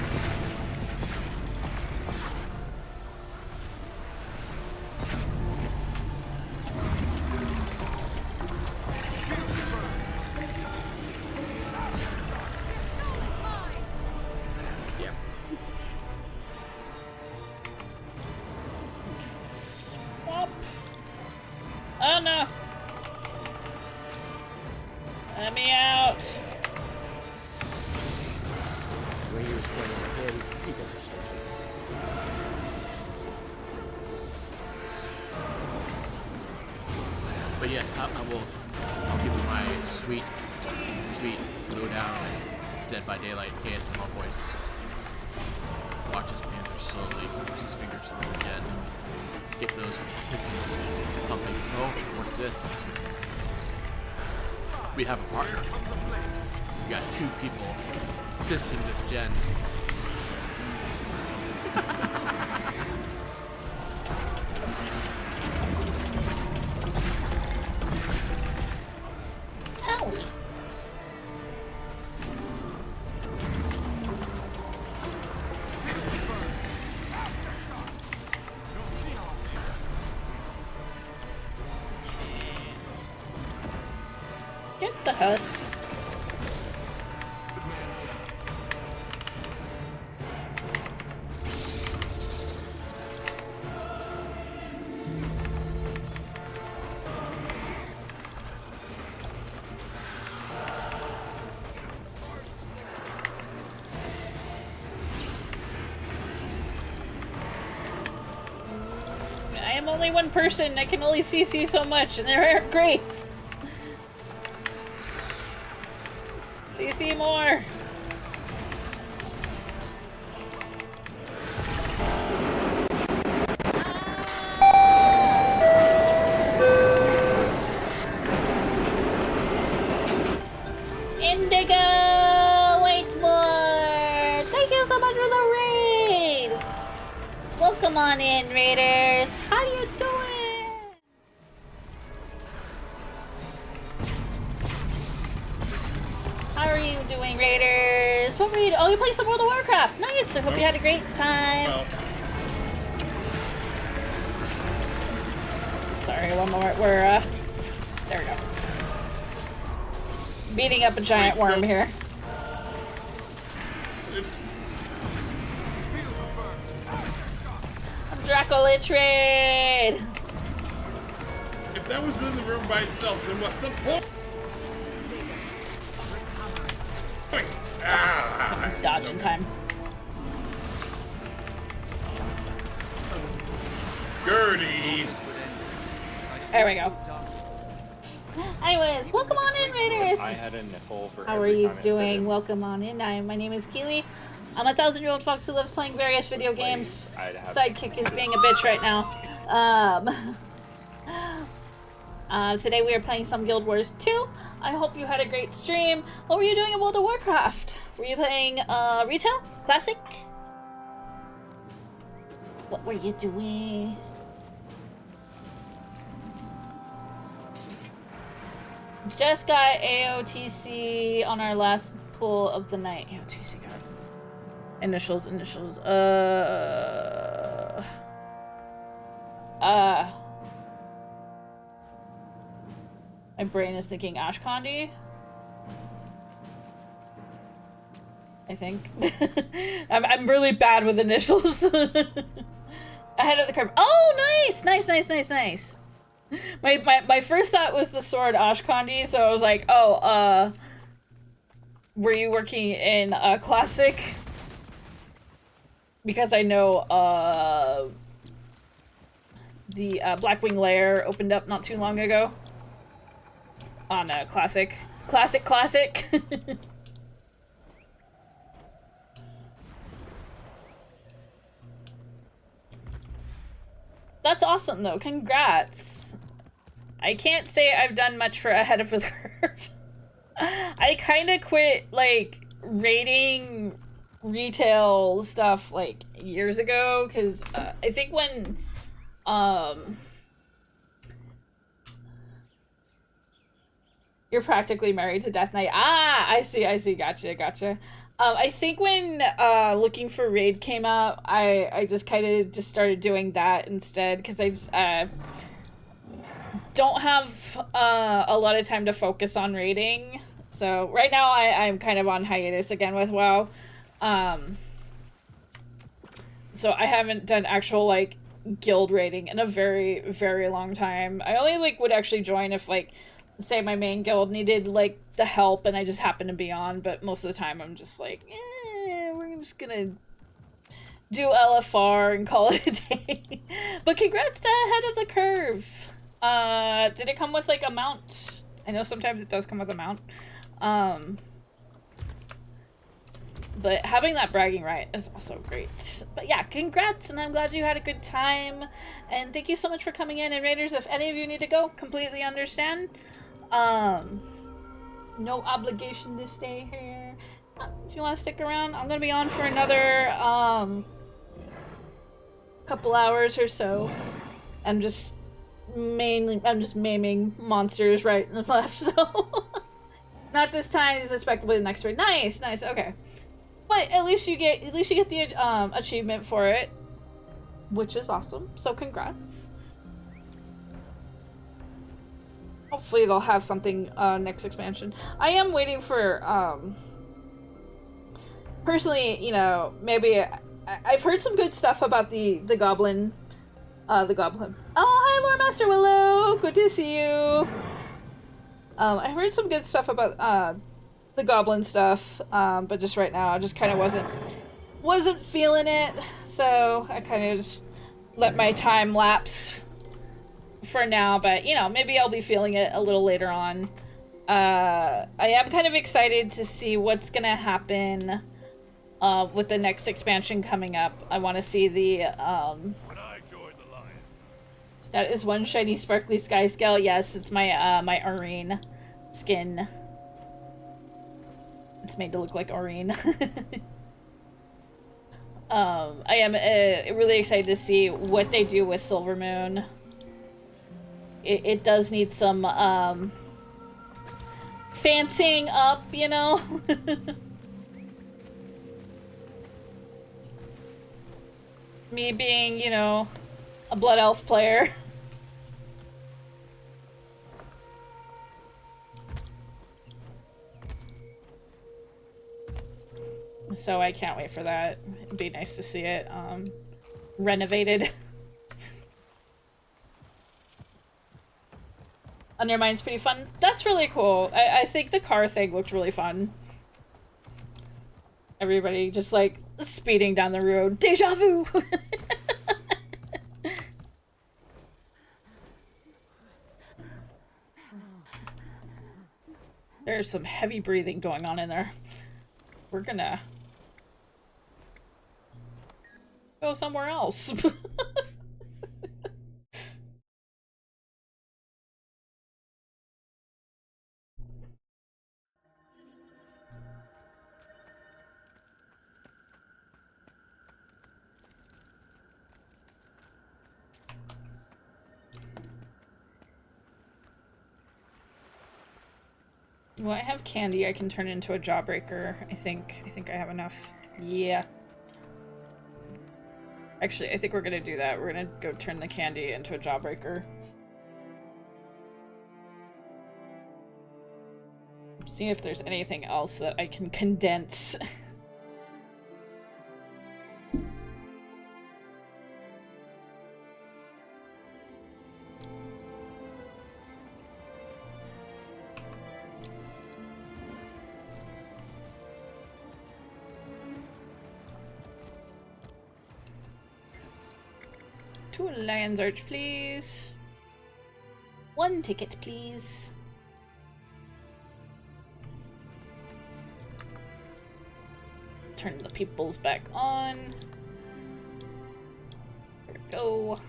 Yeah. Swap. Oh no. Let me out. When he was pointing at his penis. But yes, I'll give you my sweet lowdown Dead by Daylight ASMR voice. Watch his Panzer slowly moves his fingers through again. Get those pistons pumping. Oh, what's this? We have a partner. We got 2 people pissing this gen. Owie. Get the house. I am only one person. I can only CC so much, and they're great. CC more. Indigo! Wait more! Thank you so much for the raid! Welcome on in, raiders! How you doing? How are you doing, raiders? What were you? Oh, you played some World of Warcraft. Nice. I hope you had a great time. Well, Sorry, one moment. We're there we go. Beating up a giant worm here. Dracolich raid. if that was in the room by itself, then what's the point? Ah, Dodge in time. Gertie. There we go. Anyways, welcome on in, raiders. I had a nickel for How are every you time it said doing? it. Welcome on in. My name is Keelie. I'm a 1,000-year-old fox who loves playing various video games. Sidekick is being a bitch right now. Today we are playing some Guild Wars 2. I hope you had a great stream. What were you doing in World of Warcraft? Were you playing retail? Classic? What were you doing? Just got AOTC on our last pull of the night. AOTC, God. Initials. My brain is thinking Ash Condi. I think. I'm really bad with initials. Ahead of the curve. Oh, nice! Nice. My first thought was the sword Ashkandi, so I was like, oh, were you working in Classic? Because I know, the Blackwing Lair opened up not too long ago. On Classic. Classic! That's awesome, though. Congrats. I can't say I've done much for Ahead of the Curve. I kind of quit, like, rating retail stuff, like, years ago, because I think when, You're practically married to Death Knight. Ah, I see, gotcha. I think when looking for raid came out, I just kind of just started doing that instead because I just don't have a lot of time to focus on raiding. So right now I'm kind of on hiatus again with WoW. So I haven't done actual like guild raiding in a very, very long time. I only like would actually join if like say my main guild needed like the help and I just happened to be on, but most of the time I'm just like, we're just gonna do LFR and call it a day. But congrats to Head of the Curve. Did it come with like a mount? I know sometimes it does come with a mount. But having that bragging right is also great. But yeah, congrats, and I'm glad you had a good time. And thank you so much for coming in. And Raiders, if any of you need to go, completely understand. No obligation to stay here. If you want to stick around, I'm gonna be on for another couple hours or so. I'm just maiming monsters right and left, so not this time, it's expectedly the next raid. Nice, okay. But at least you get the achievement for it, which is awesome. So congrats. Hopefully they'll have something next expansion. I am waiting for personally, you know, maybe I've heard some good stuff about the goblin. The goblin. Oh, hi, Lord Master Willow. Good to see you. I heard some good stuff about the goblin stuff, but just right now I just kind of wasn't feeling it, so I kind of just let my time lapse for now. But you know, maybe I'll be feeling it a little later on. I am kind of excited to see what's gonna happen with the next expansion coming up. I want to see the that is one shiny sparkly sky scale. Yes, it's my my Aurene skin. It's made to look like Aurene. I am really excited to see what they do with Silver Moon. It does need some fancying up, you know. Me being, you know, a Blood Elf player. So I can't wait for that. It'd be nice to see it renovated. Undermine's pretty fun. That's really cool. I think the car thing looked really fun. Everybody just like speeding down the road. Deja vu! There's some heavy breathing going on in there. We're gonna go somewhere else. Well, I have candy I can turn into a jawbreaker. I think I have enough. Yeah. Actually, I think we're gonna do that. We're gonna go turn the candy into a jawbreaker. See if there's anything else that I can condense. Two Lion's Arch, please. One ticket, please. Turn the peoples back on. There we go.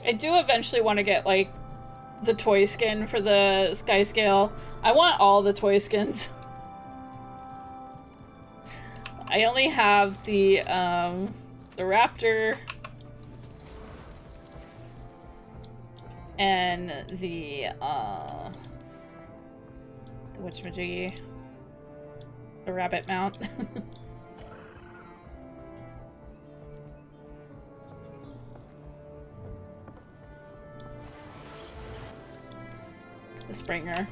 I do eventually want to get, like, the toy skin for the Sky Scale. I want all the toy skins. I only have the raptor and the whatchamajiggy, the rabbit mount. The Springer.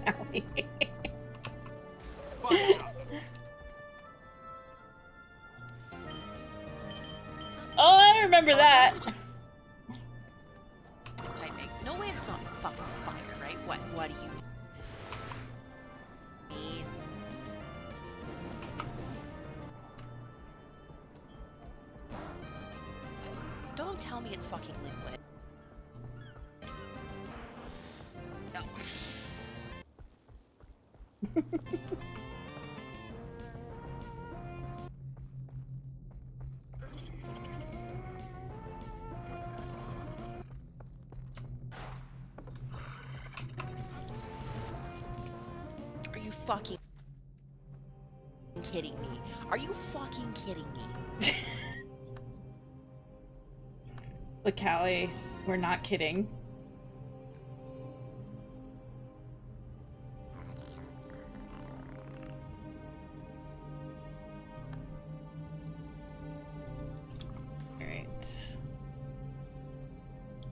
Callie. Oh, I remember that. Typing. No way it's not fucking fire, right? What do you mean? Don't tell me it's fucking liquid. No. Are you fucking kidding me? Are you fucking kidding me? But Callie, we're not kidding. Alright.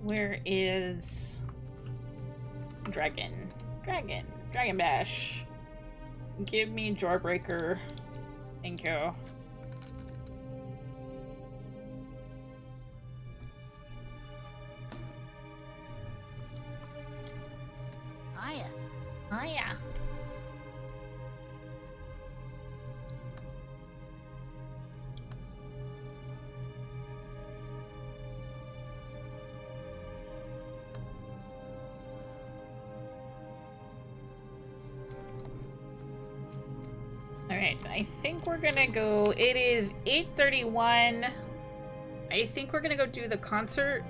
Where is Dragon? Dragon Bash. Give me Jawbreaker. Thank you. Hiya. Hiya. Alright, I think we're gonna go. It is 8:31. I think we're gonna go do the concert.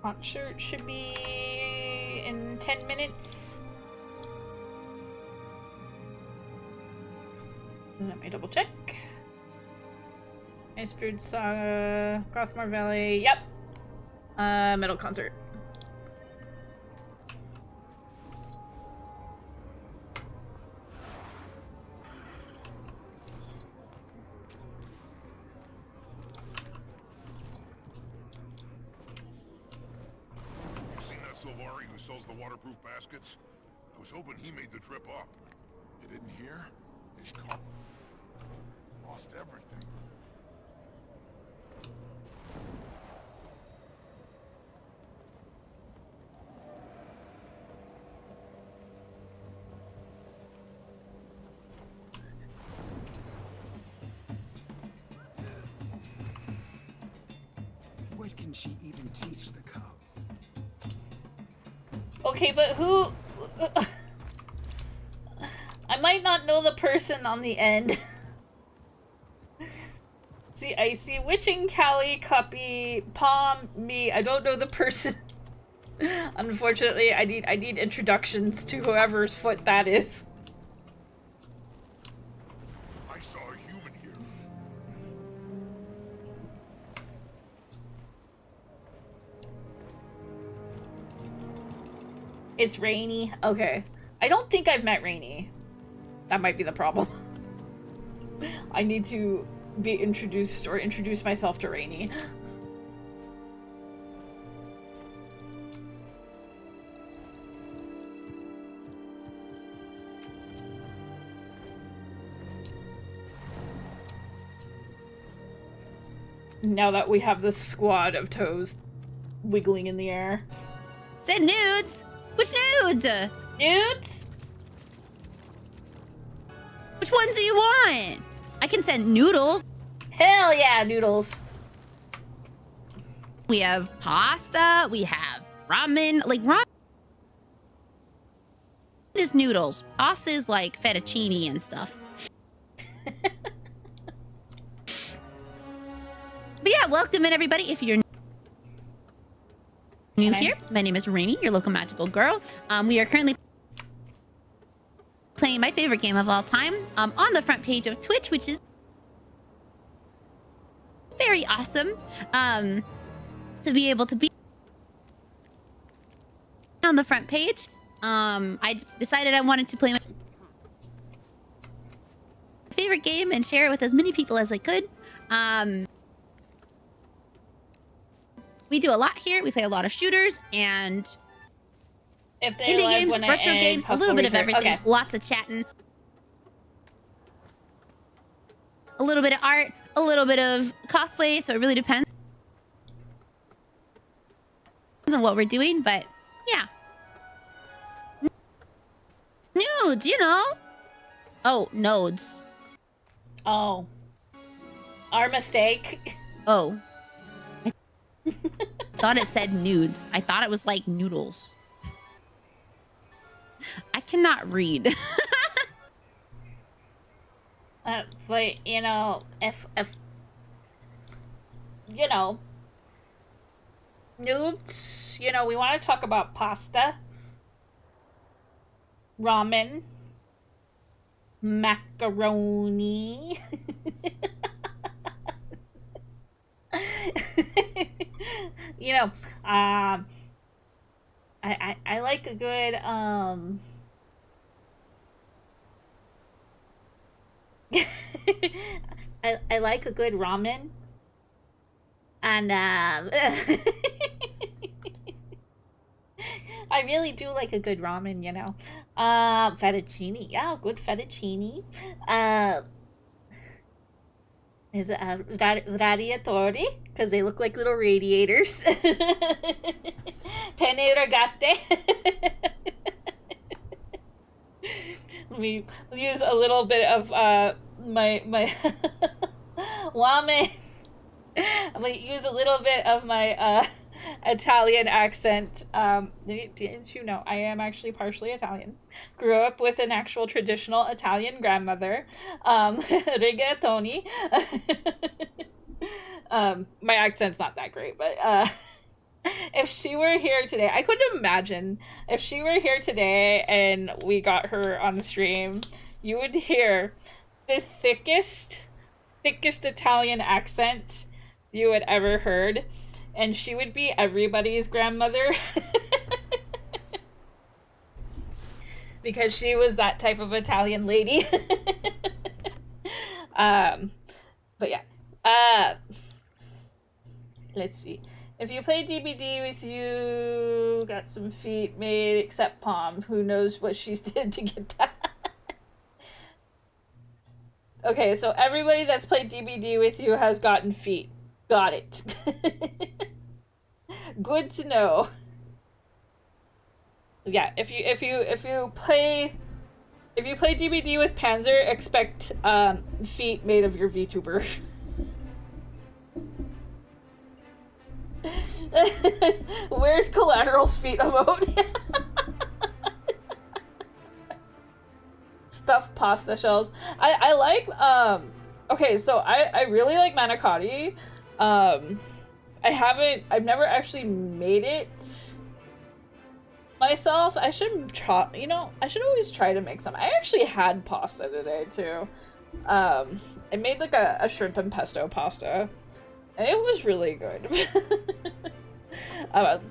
Concert should be in 10 minutes. Let me double check. Icebeard Saga, Gothmore Valley. Yep. Metal concert. Sells the waterproof baskets. I was hoping he made the trip up. You didn't hear? His car lost everything. What can she even teach the cubs? Okay, but who... I might not know the person on the end. See, I see Witching, Callie, Cuppy, Palm, me. I don't know the person. Unfortunately, I need introductions to whoever's foot that is. I saw a human here. It's Rainy. Okay. I don't think I've met Rainy. That might be the problem. I need to be introduced or introduce myself to Rainy. Now that we have this squad of toes wiggling in the air. Send nudes! Which nudes? Nudes? Which ones do you want? I can send noodles. Hell yeah, noodles. We have pasta. We have ramen. Like ramen is noodles. Pasta is like fettuccine and stuff. But yeah, welcome in everybody. If you're new here, my name is Rainy, your local magical girl. We are currently playing my favorite game of all time on the front page of Twitch, which is very awesome to be able to be on the front page. I decided I wanted to play my favorite game and share it with as many people as I could. We do a lot here. We play a lot of shooters and If they indie games, retro games, a little bit of everything. Okay. Lots of chatting. A little bit of art, a little bit of cosplay, so it really depends on what we're doing, but yeah. Nudes, you know. Oh, nodes. Oh. Our mistake. Oh. I thought it said nudes. I thought it was like noodles. I cannot read. But, you know, if you know, nudes, you know, we want to talk about pasta, ramen, macaroni. You know, I like a good, I like a good ramen. And, I really do like a good ramen, you know. Fettuccine. Yeah, good fettuccine. Is it radiatori? Because they look like little radiators. Penne regate. We use a little bit of my ramen. I'm gonna use a little bit of my Italian accent. Didn't you know I am actually partially Italian? Grew up with an actual traditional Italian grandmother. Rigatoni. My accent's not that great, but if she were here today, I couldn't imagine if she were here today and we got her on the stream, you would hear the thickest Italian accent you had ever heard, and she would be everybody's grandmother. Because she was that type of Italian lady. But yeah. Let's see. If you play DBD with you, got some feet made, except Palm. Who knows what she did to get that? Okay, so everybody that's played DBD with you has gotten feet. Got it. Good to know. Yeah, if you play DBD with Panzer, expect feet made of your VTuber. Where's Collateral's feet emote? Stuffed pasta shells. I like okay, so I really like manicotti. I've never actually made it myself. I should try, you know, I should always try to make some. I actually had pasta today too. I made like a shrimp and pesto pasta, and it was really good.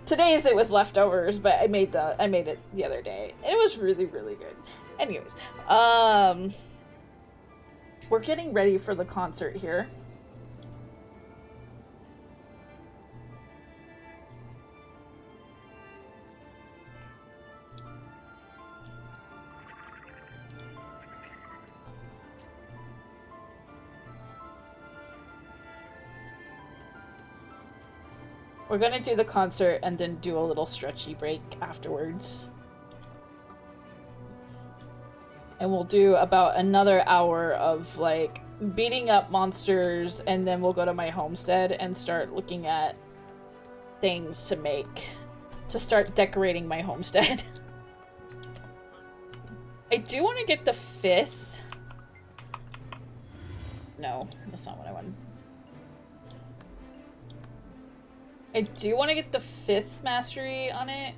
Today's it was leftovers, but I made it the other day, and it was really, really good. Anyways, we're getting ready for the concert here. We're gonna do the concert and then do a little stretchy break afterwards. And we'll do about another hour of like beating up monsters, and then we'll go to my homestead and start looking at things to make to start decorating my homestead. I do want to get the 5th. No, that's not what I want. I do want to get the 5th mastery on it.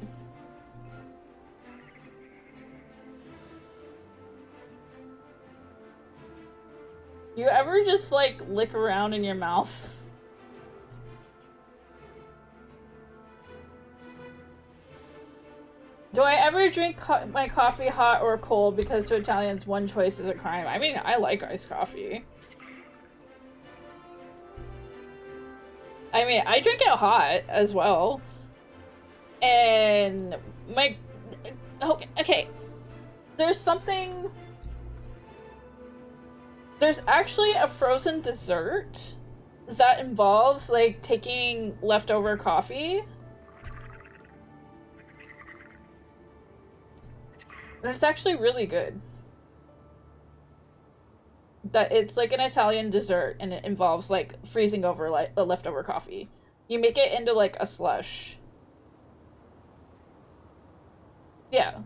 You ever just like lick around in your mouth? Do I ever drink my coffee hot or cold? Because to Italians, one choice is a crime. I mean, I like iced coffee. I mean, I drink it hot as well. And my... Okay. There's something... There's actually a frozen dessert that involves, like, taking leftover coffee. And it's actually really good. That it's like an Italian dessert, and it involves, like, freezing over, like, a leftover coffee. You make it into, like, a slush. Yeah.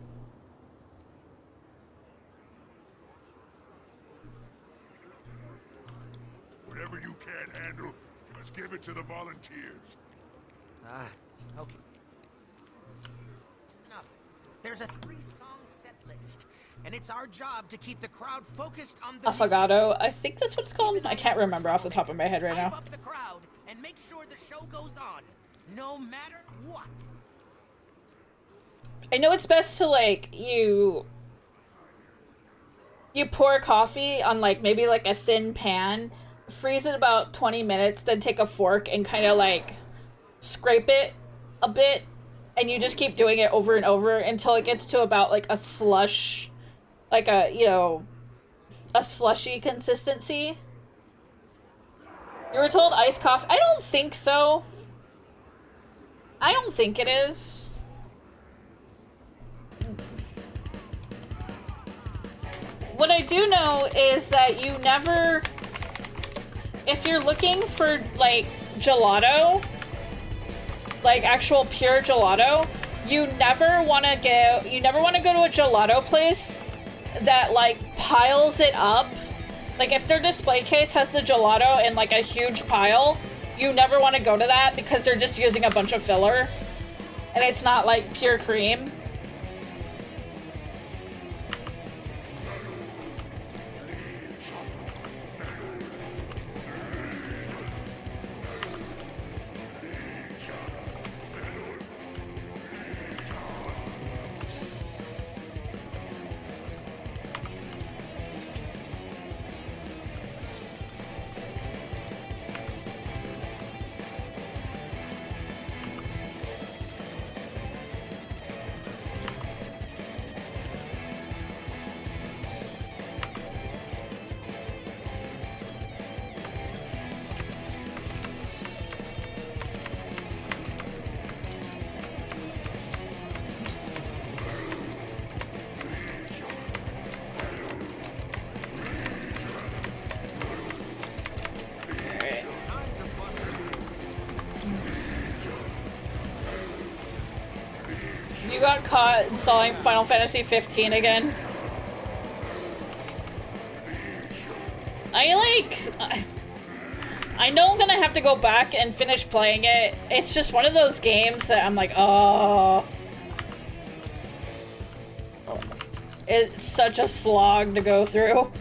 Whatever you can't handle, just give it to the volunteers. Okay. Now, there's a 3-song set list, and it's our job to keep the crowd focused on the Affogato. I think that's what it's called. I can't remember off the top of my head right now. Up the crowd and make sure the show goes on, no matter what. I know it's best to, like, you pour coffee on, like, maybe, like, a thin pan, freeze it about 20 minutes, then take a fork and kind of, like, scrape it a bit, and you just keep doing it over and over until it gets to about, like, a slush, like a, you know, a slushy consistency. You were told iced coffee? I don't think so. I don't think it is. What I do know is that you never, if you're looking for, like, gelato, like actual pure gelato, you never want to go to a gelato place that, like, piles it up. Like, if their display case has the gelato in, like, a huge pile, you never want to go to that because they're just using a bunch of filler and it's not, like, pure cream. You got caught installing Final Fantasy 15 again. I know I'm gonna have to go back and finish playing it. It's just one of those games that I'm like, oh. It's such a slog to go through.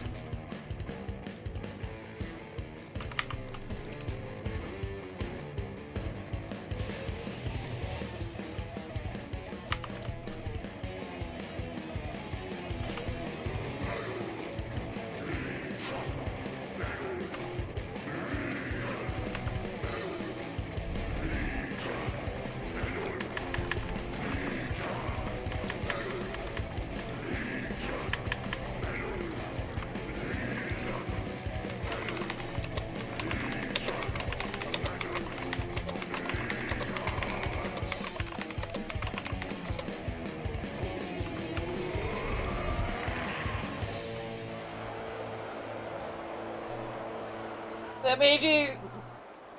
That made you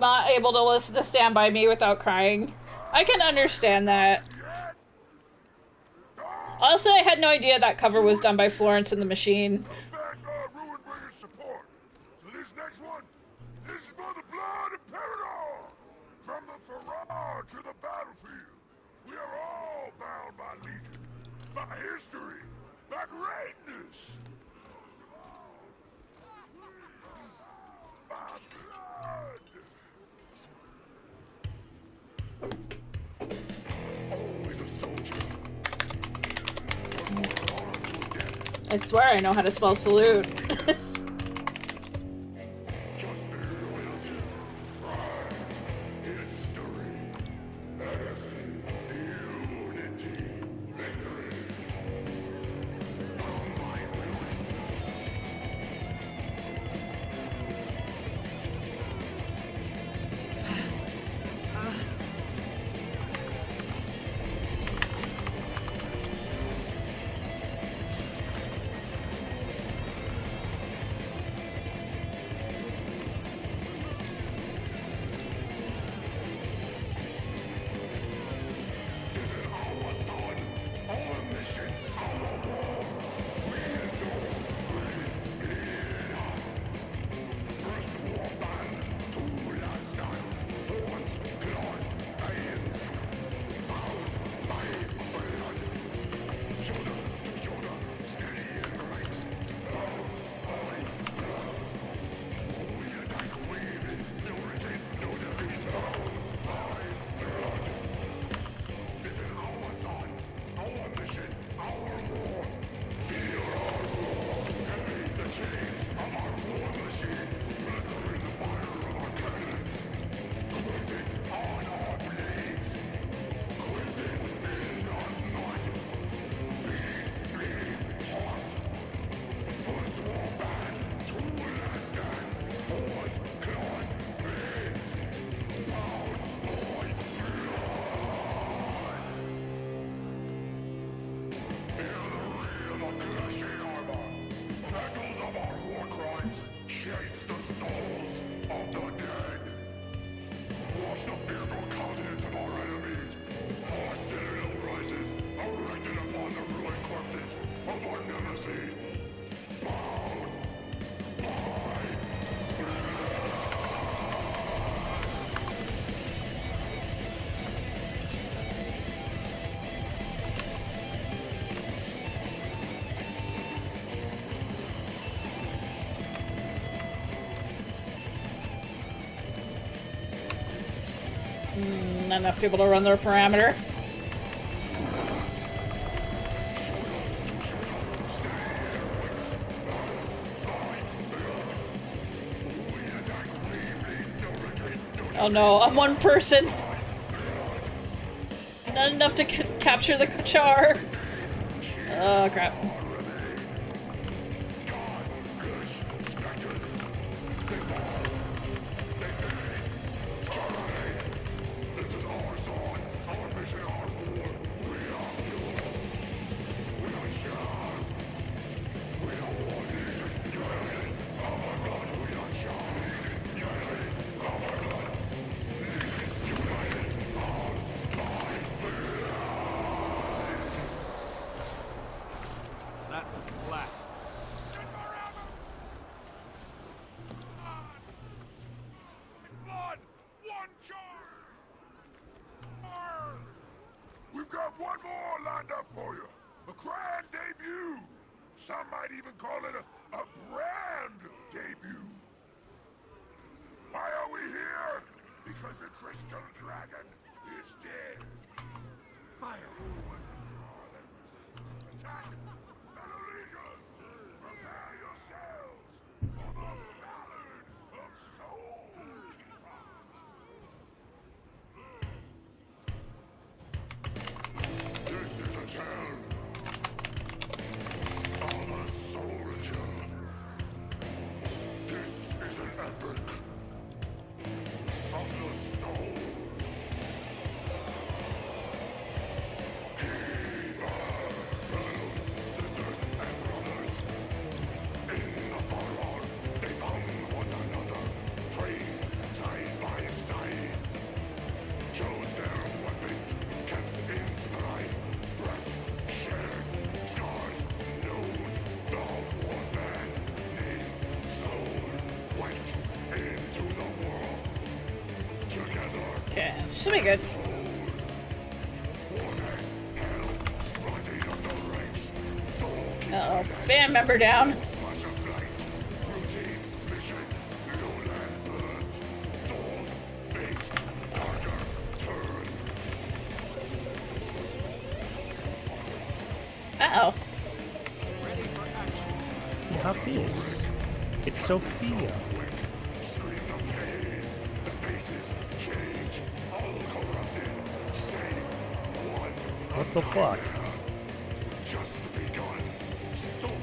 not able to listen to Stand By Me without crying. I can understand that. Also, I had no idea that cover was done by Florence and the Machine. Support. So this next one, this is for the blood of Parador. From the Farrar to the battlefield, we are all bound by Legion, by history, by greatness. By blood. Always a soldier. I swear I know how to spell salute. Not enough people to run their parameter. Oh no, I'm one person. Not enough to capture the char. Oh crap. Should be good. Uh-oh. Band member down. Uh-oh. Puppies. It's Sophia. What the fuck?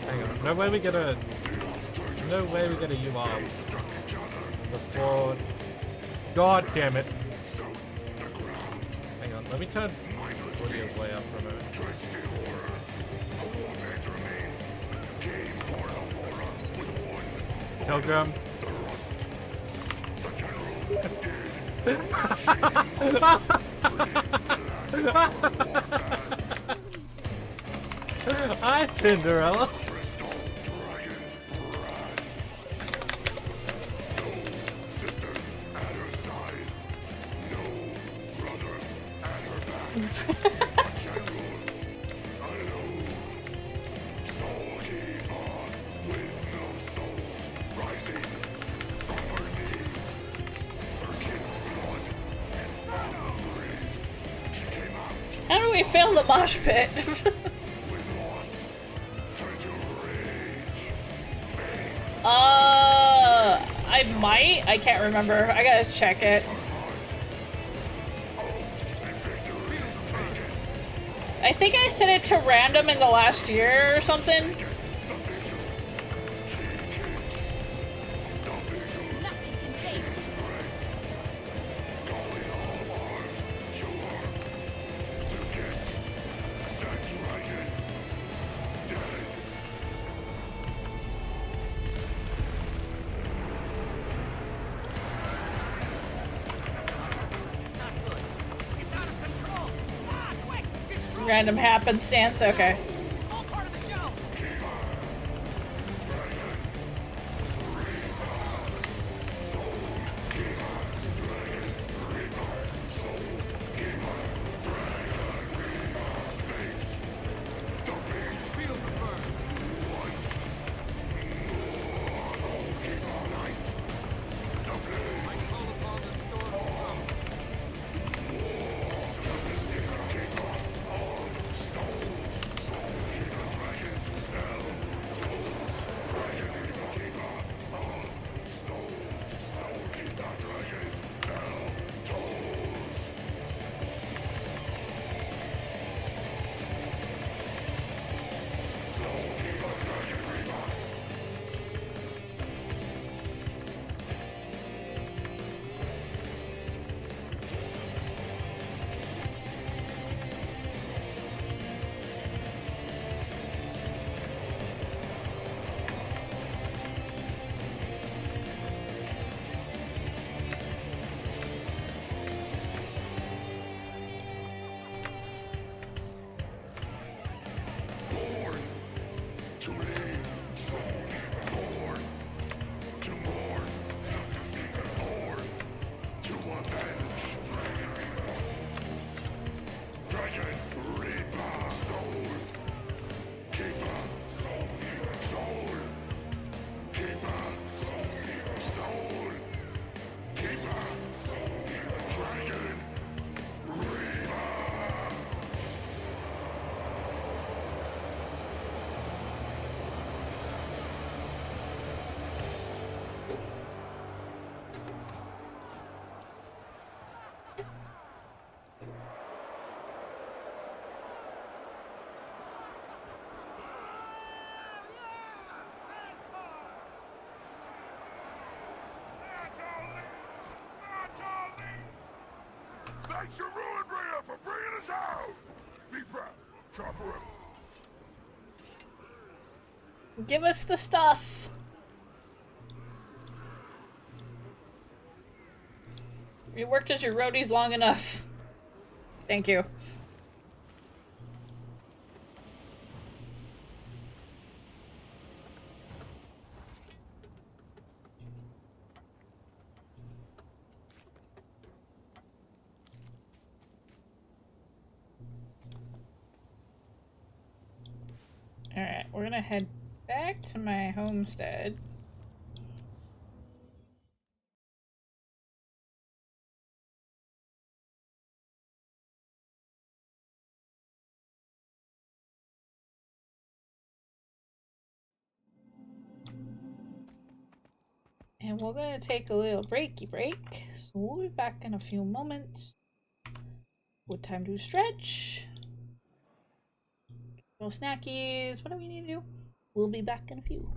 Hang on. No way we get a UR before. God damn it. Hang on, let me turn audio way up for a minute. Pilgrim. Hi, Cinderella. How do we fail the mosh pit? I might? I can't remember. I gotta check it. I think I set it to random in the last year or something. Random happenstance, okay. Thanks to Ruinbringer for bringing us out! Be proud. Try forever. Give us the stuff. You worked as your roadies long enough. Thank you. we're gonna head back to my homestead. And we're gonna take a little breaky break. So we'll be back in a few moments. What time to stretch? No snackies. What do we need to do? We'll be back in a few.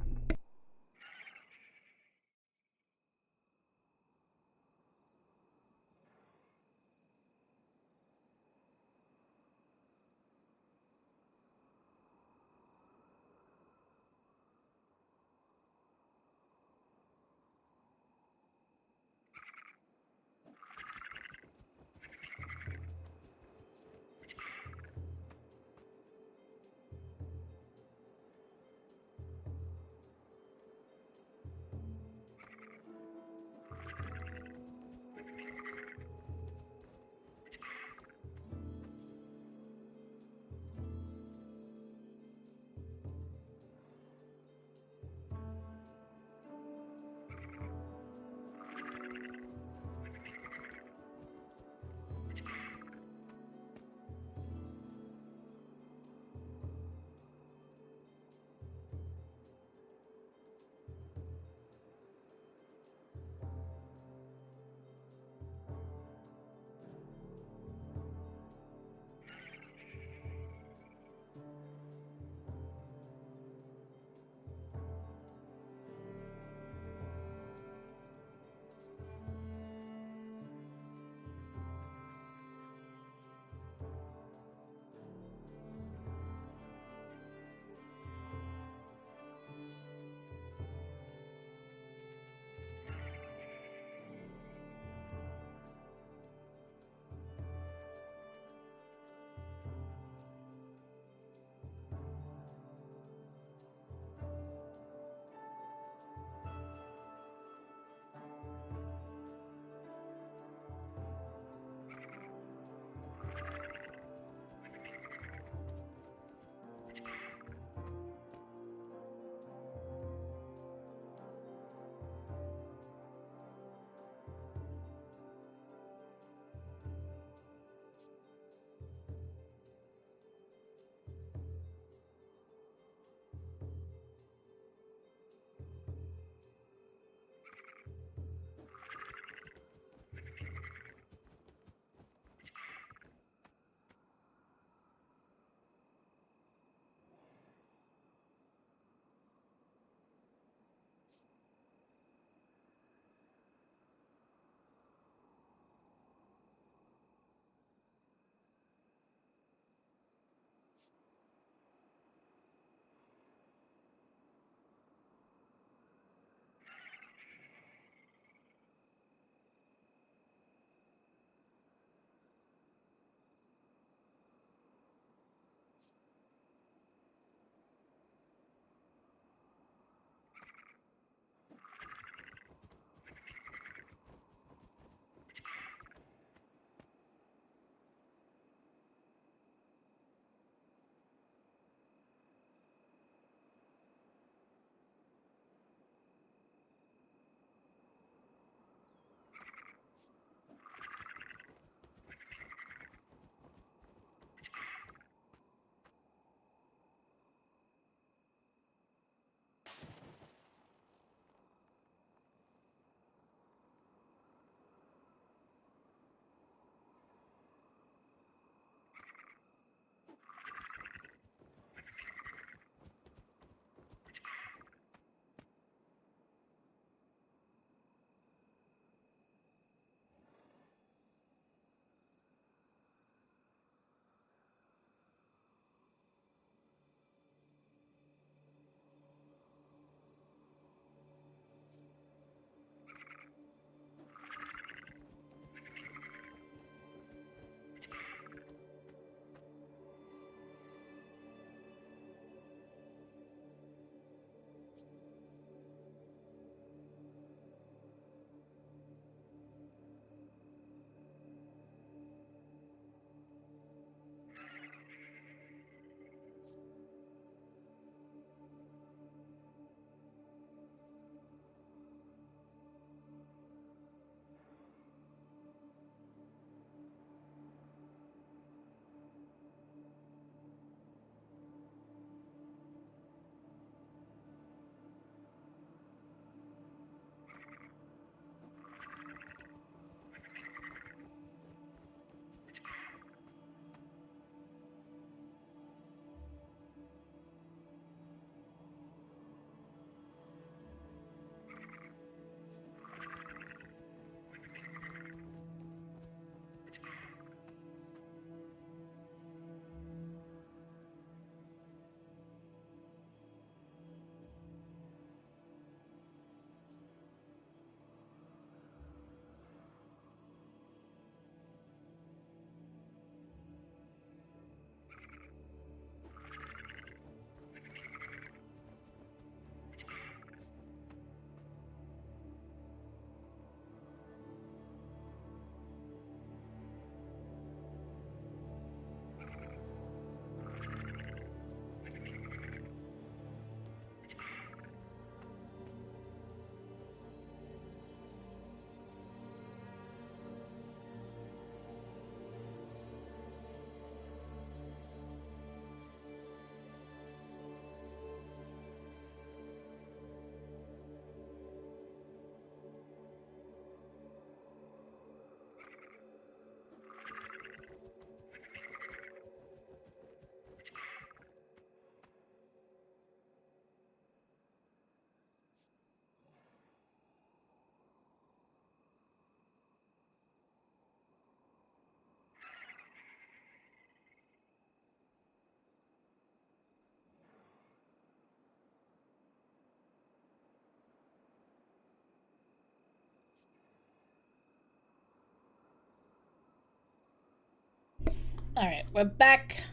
Alright, we're back.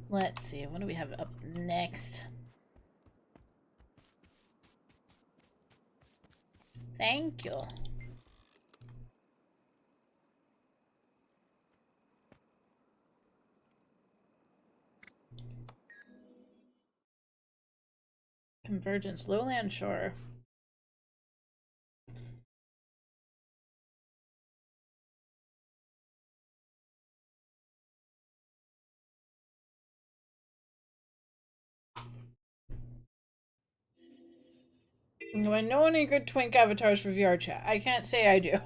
Let's see, what do we have up next? Thank you. Convergence, Lowland Shore. Do I know any good twink avatars for VR chat? I can't say I do.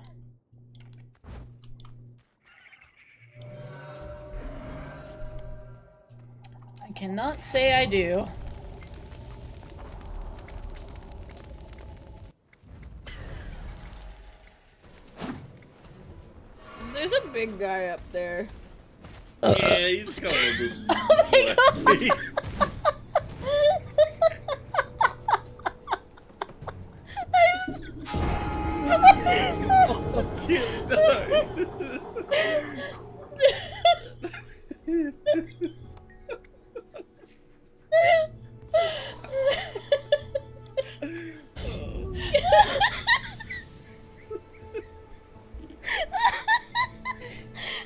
I cannot say I do. There's a big guy up there. Yeah, he's coming this Oh my way. God.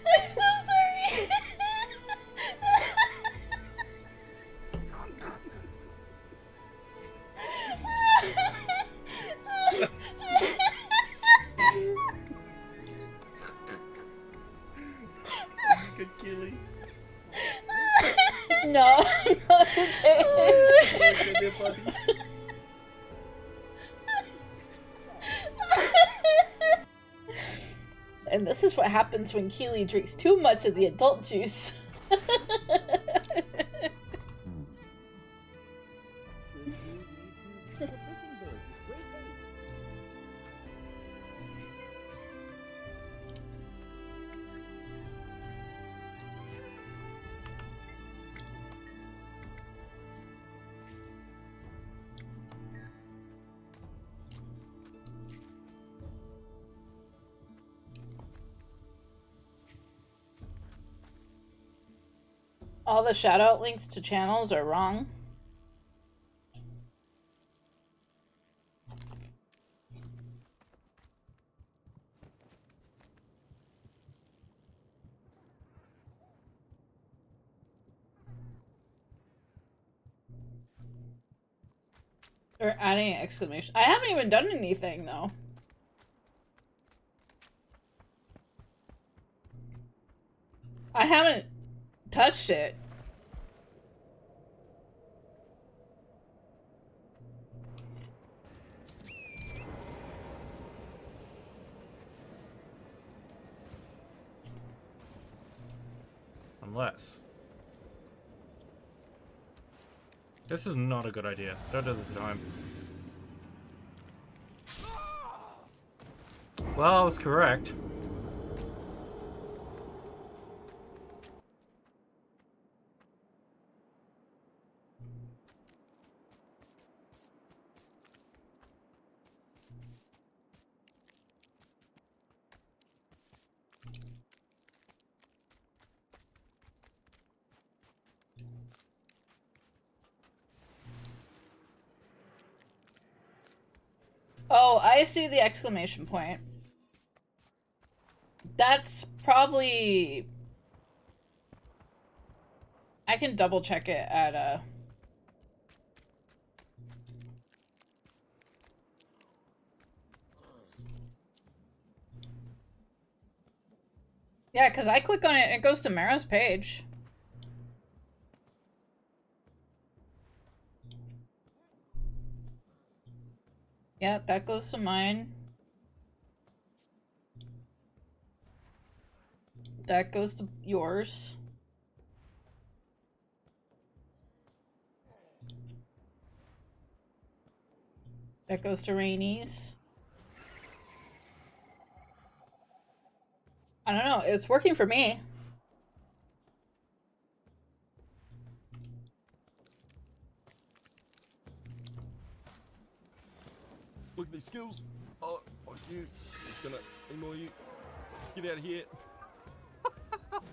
I'm so sorry. Good Keelie. No, I'm not okay. Good there, buddy. And this is what happens when Keelie drinks too much of the adult juice. All the shoutout links to channels are wrong. Or adding an exclamation. I haven't even done anything though. I haven't touched it. Unless. This is not a good idea. Don't do this time. Well, I was correct. Oh, I see the exclamation point. That's probably... I can double check it at Yeah, because I click on it and it goes to Mara's page. Yeah, that goes to mine. That goes to yours. That goes to Rainy's. I don't know, it's working for me. Look at these skills. Oh, fuck you. Just gonna ignore you. Get out of here. That's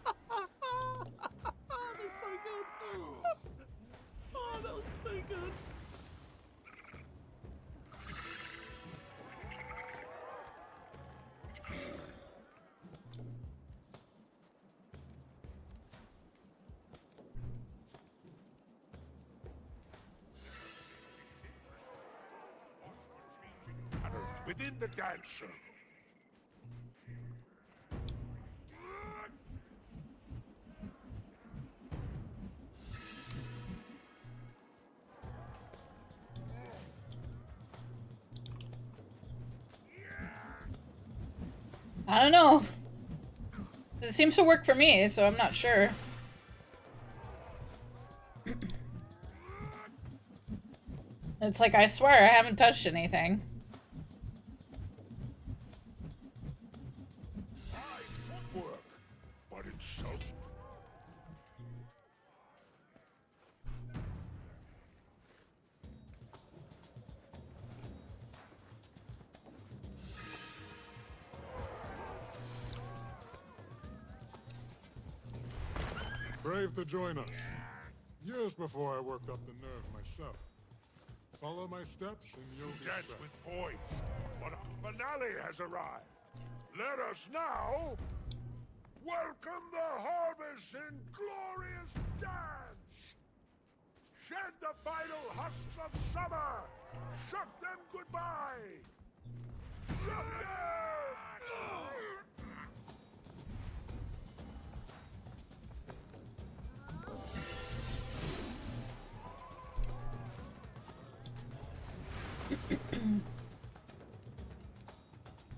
so good. Oh, that was so good. Within the dance circle. I don't know. It seems to work for me, so I'm not sure. It's like, I swear, I haven't touched anything. Work, but it's so. Brave to join us. Years before I worked up the nerve myself. Follow my steps and you'll be Dance set. with poise, but our finale has arrived. Let us now welcome the harvest in glorious dance. Shed the final husks of summer. Shuck them goodbye. Shuck them.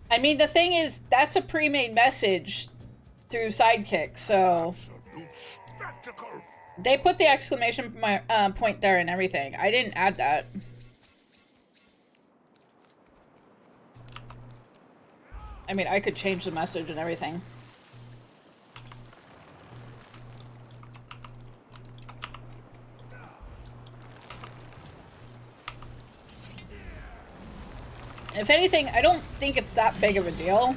I mean, the thing is, that's a pre-made message through Sidekick, so they put the exclamation point there and everything. I didn't add that. I mean, I could change the message and everything. If anything, I don't think it's that big of a deal.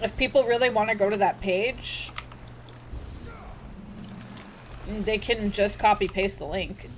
If people really want to go to that page, they can just copy paste the link.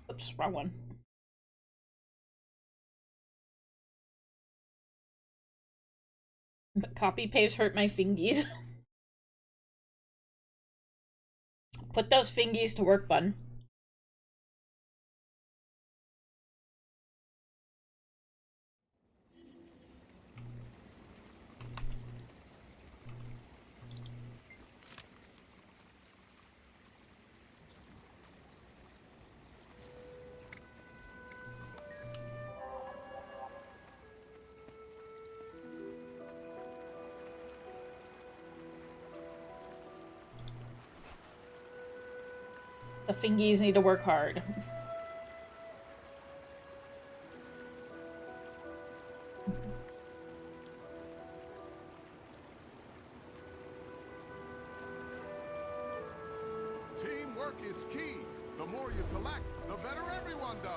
Oops, wrong one. But copy paste hurt my fingies. Put those fingies to work, bun. The fingies need to work hard. Teamwork is key. The more you collect, the better everyone does.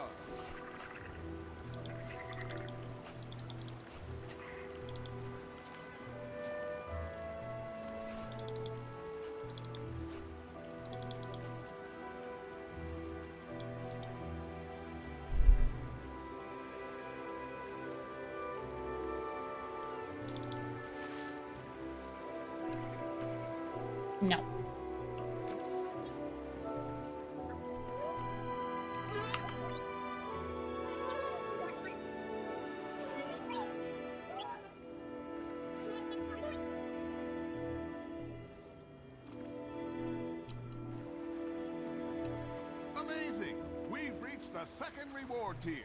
No. Amazing! We've reached the second reward tier.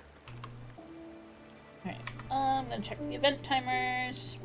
gonna check the event timers.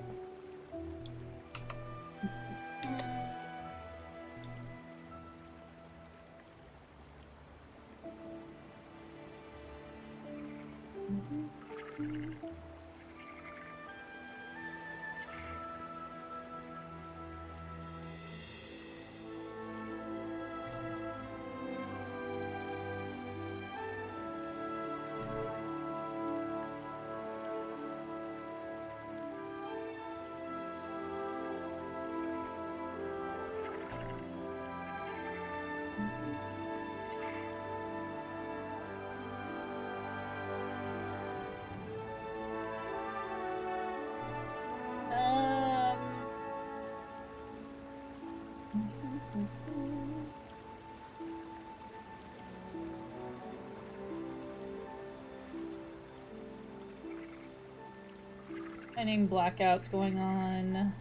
Finding blackouts going on.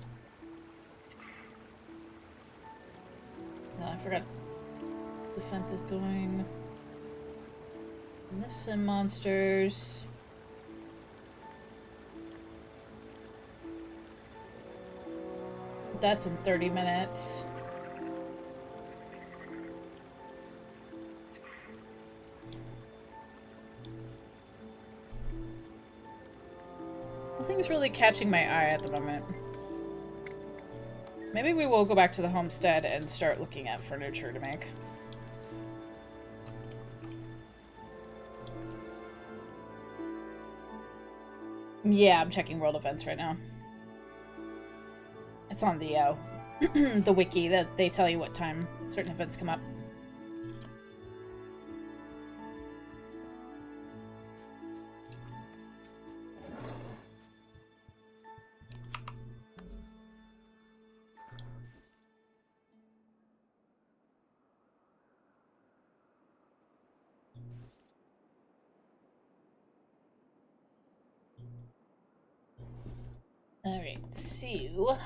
I forgot defense is going. Missing monsters. That's in 30 minutes. Nothing's really catching my eye at the moment. Maybe we will go back to the homestead and start looking at furniture to make. Yeah, I'm checking world events right now. It's on the the wiki that they tell you what time certain events come up. Alright, so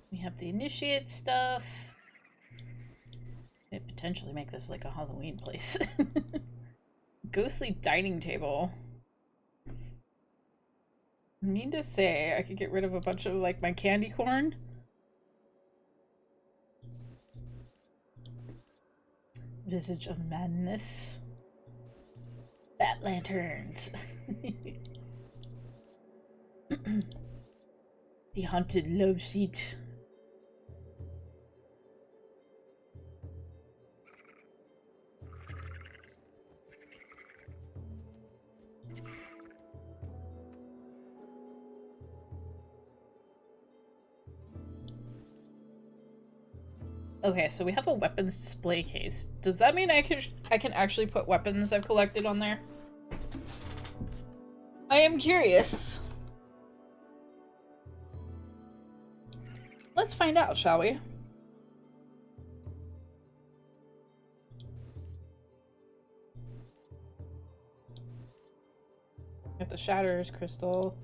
we have the initiate stuff. Could potentially make this like a Halloween place. Ghostly dining table. I mean to say, I could get rid of a bunch of like my candy corn. Visage of Madness. Bat lanterns. The haunted love seat. Okay, so we have a weapons display case. Does that mean I can actually put weapons I've collected on there? I am curious. Let's find out, shall we? Got the Shatters crystal.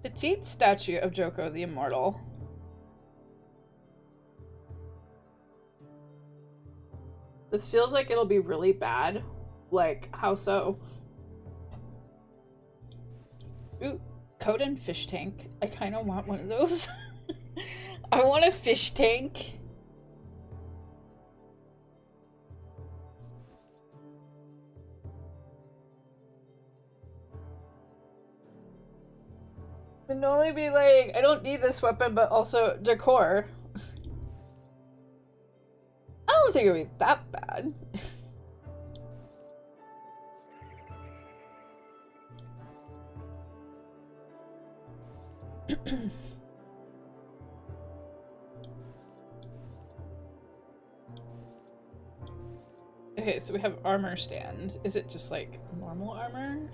Petite statue of Joko the Immortal. This feels like it'll be really bad. Like, how so? Ooh, Coden fish tank. I kind of want one of those. I want a fish tank. It'd only be like, I don't need this weapon, but also decor. I don't think it would be that bad. Okay, so we have armor stand. Is it just like normal armor?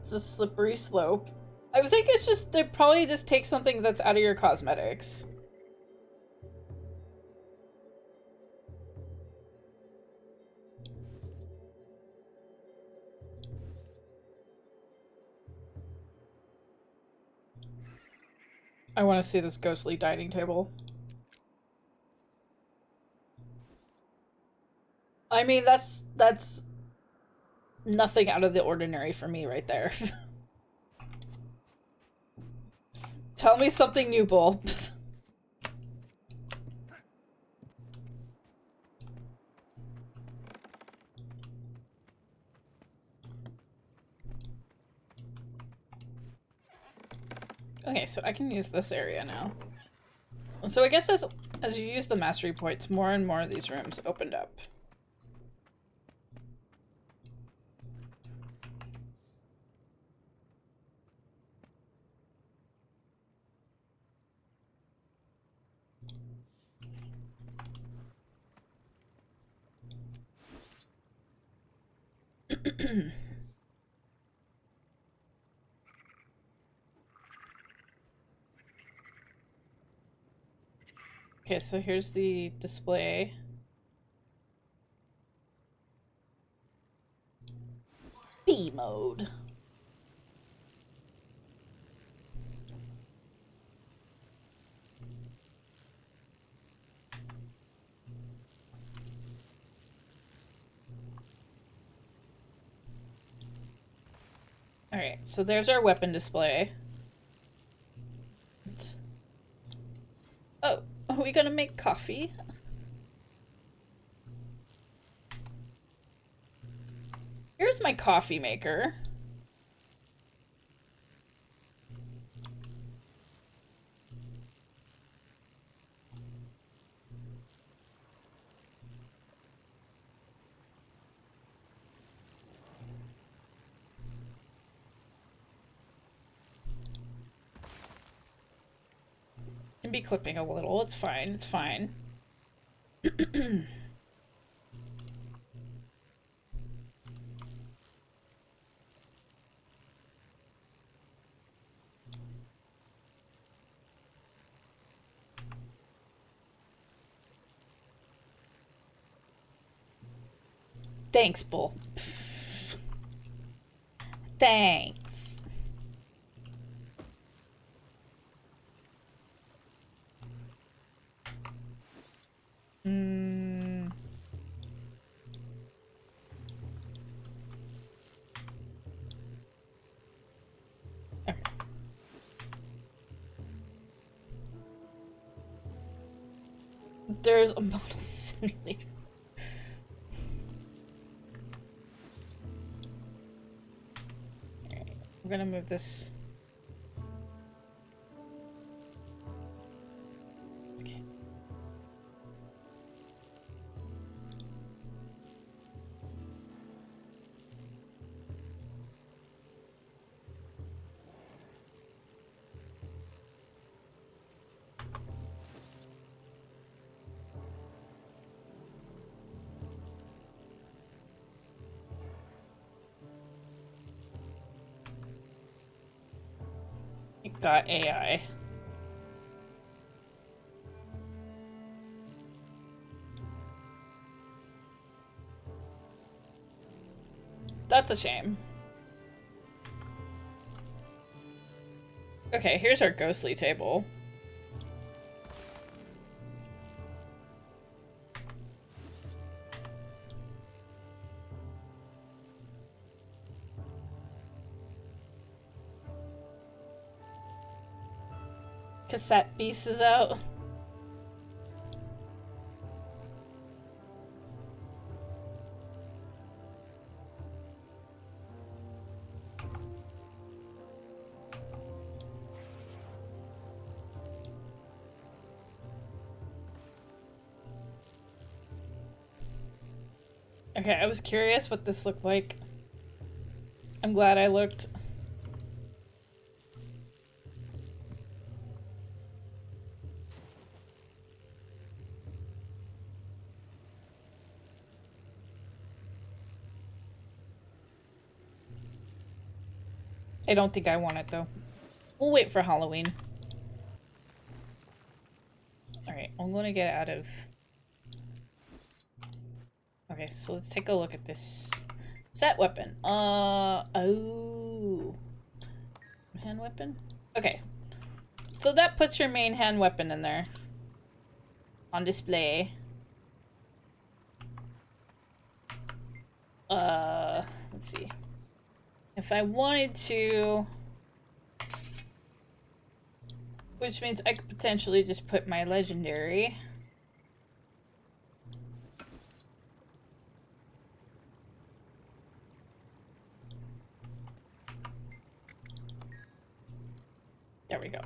It's a slippery slope. I would think it's just, they probably just take something that's out of your cosmetics. I want to see this ghostly dining table. I mean, that's nothing out of the ordinary for me right there. Tell me something new, Bull. Okay, so I can use this area now. So I guess as you use the mastery points, more and more of these rooms opened up. Okay, so here's the display. B mode. Alright, so there's our weapon display. Oh, are we gonna make coffee? Here's my coffee maker. Can be clipping a little, it's fine, it's fine. Thanks, Bull. Thanks. Okay. There's a model simulator. Alright, we're gonna move this. Okay. It got AI. That's a shame. Okay, here's our ghostly table. Cassette Beast is out. Okay, I was curious what this looked like. I'm glad I looked. I don't think I want it though. We'll wait for Halloween. Alright, I'm gonna get out of... Okay, so let's take a look at this set weapon. Oh. Hand weapon? Okay. So that puts your main hand weapon in there. On display. let's see. If I wanted to, which means I could potentially just put my legendary. There we go.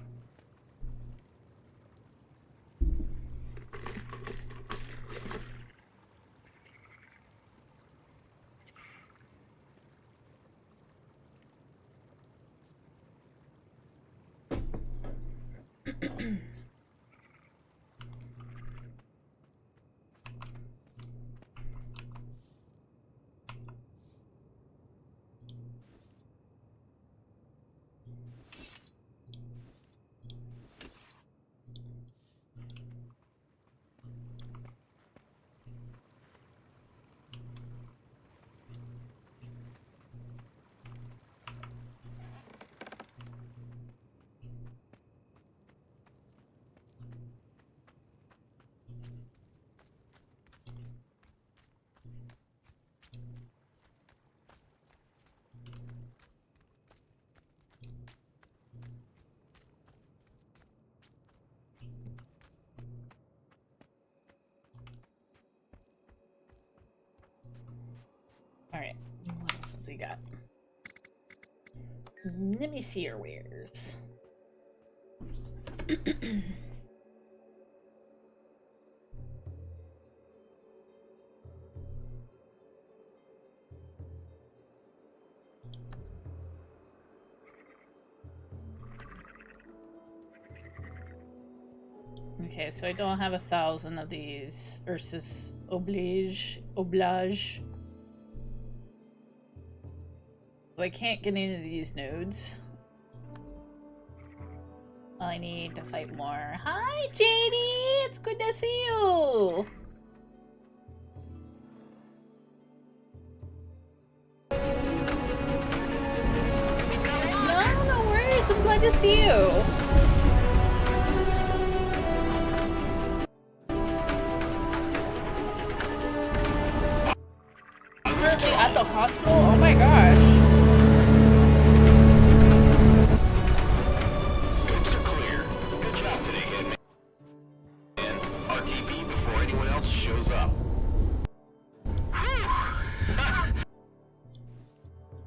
Alright, what else has he got? Let me see your wares. Okay, so I don't have 1,000 of these Ursus Oblage. So I can't get into these nodes. I need to fight more. Hi, JD! It's good to see you! No worries. I'm glad to see you. Currently at the hospital? Oh my gosh. Scopes are clear. Good job today, Hitman. And RTB before anyone else shows up.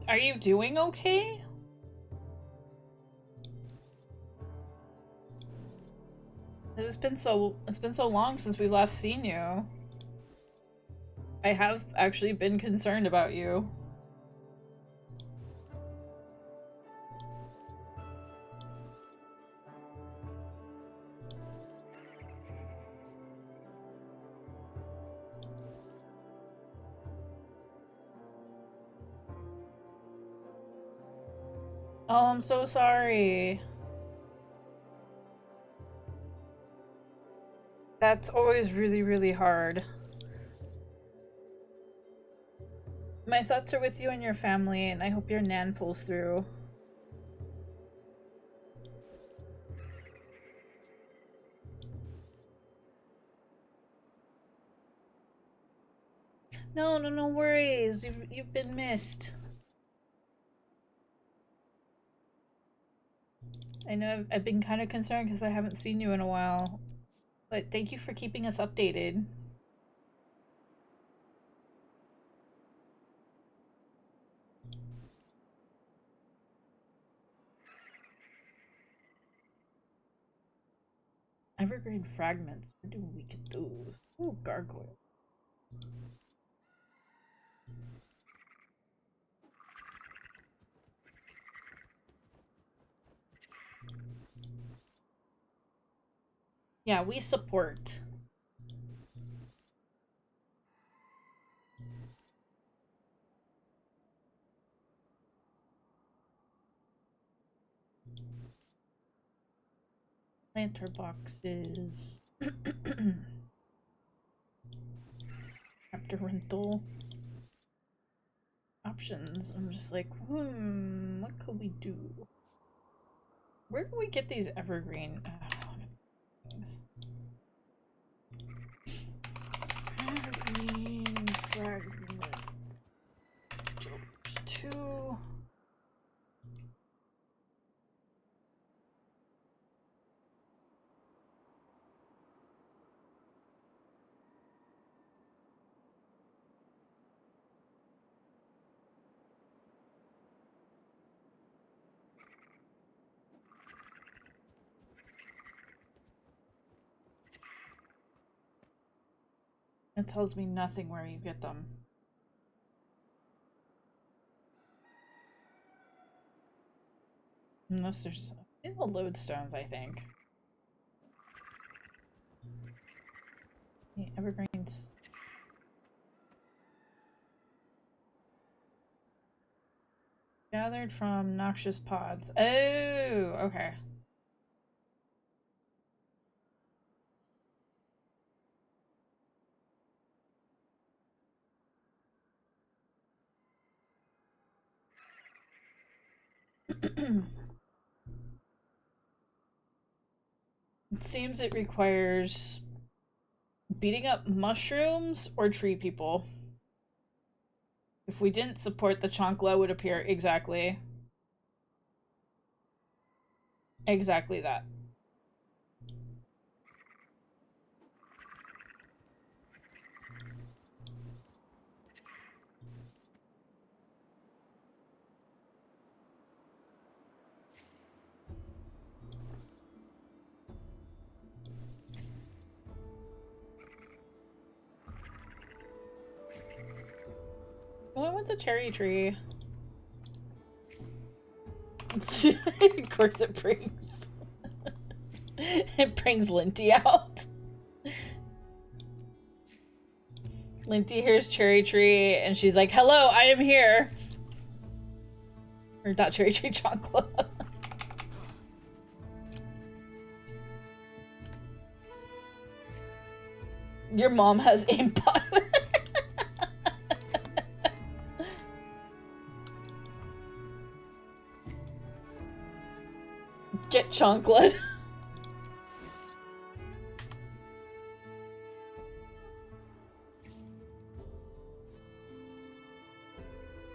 Are you doing okay? It's been so long since we last seen you. I have actually been concerned about you. Oh, I'm so sorry. That's always really, really hard. My thoughts are with you and your family, and I hope your nan pulls through. No worries. You've been missed. I know I've been kind of concerned because I haven't seen you in a while. But thank you for keeping us updated. Evergreen fragments. Where do we get those? Ooh, gargoyle. Yeah, we support. Planter boxes. After rental. Options. I'm just like, what could we do? Where do we get these evergreen? Evergreen fragment. It tells me nothing where you get them. Unless there's in the lodestones, I think. The evergreens. Gathered from noxious pods. Oh, okay. It seems it requires beating up mushrooms or tree people. If we didn't support, the chancla would appear exactly that. Well, I want the cherry tree. Of course it brings. It brings Linty out. Linty hears cherry tree and she's like, hello, I am here. Or not cherry tree, chancla. Your mom has aimbot. Get chocolate.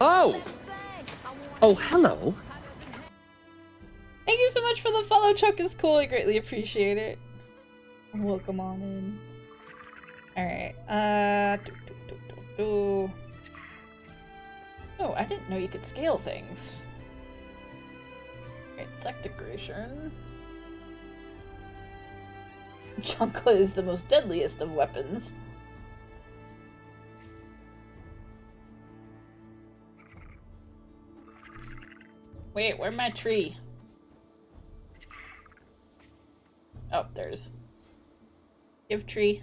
Oh! Oh, hello. Thank you so much for the follow. Chuck is cool. I greatly appreciate it. Welcome on in. Alright. Oh, I didn't know you could scale things. Alright, select decoration. Chancla is the most deadliest of weapons. Wait, where's my tree? Oh, there's. Give tree.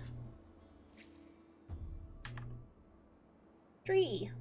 Tree.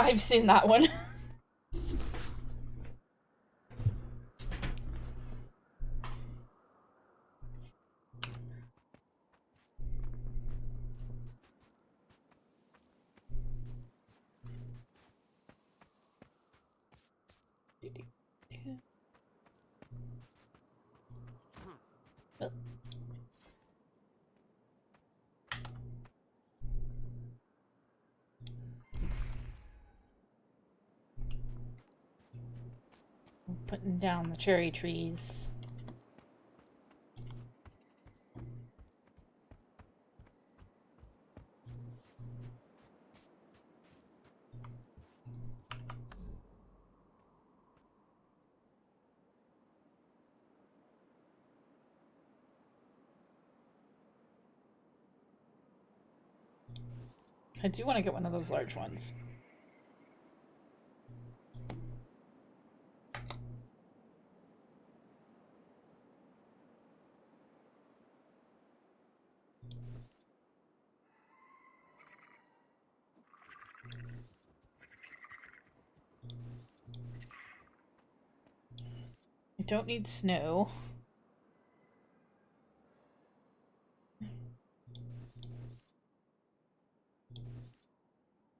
I've seen that one. Putting down the cherry trees. I do want to get one of those large ones. I don't need snow.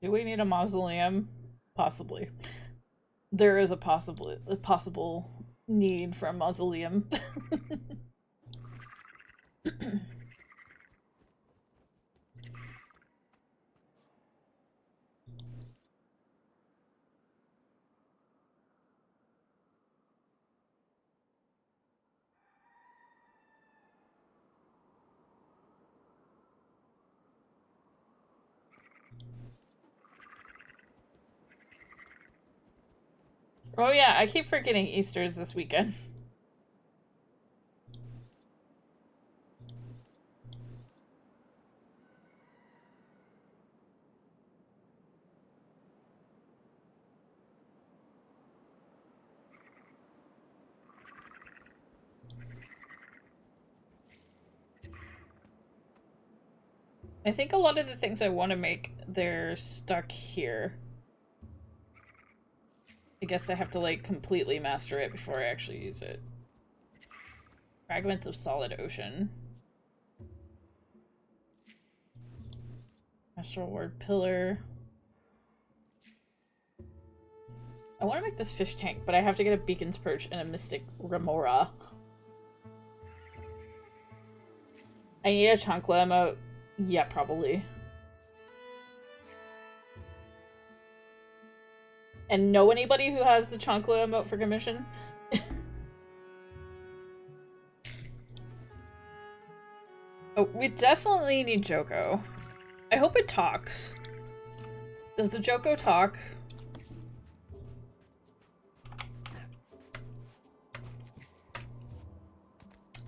Do we need a mausoleum? Possibly. There is a possible need for a mausoleum. Oh yeah, I keep forgetting Easter's this weekend. I think a lot of the things I want to make, they're stuck here. I guess I have to, like, completely master it before I actually use it. Fragments of solid ocean. Astral ward pillar. I want to make this fish tank, but I have to get a beacon's perch and a mystic remora. I need a chancla emote. Yeah, probably. And know anybody who has the chancla emote for commission? Oh, we definitely need Joko. I hope it talks. Does the Joko talk?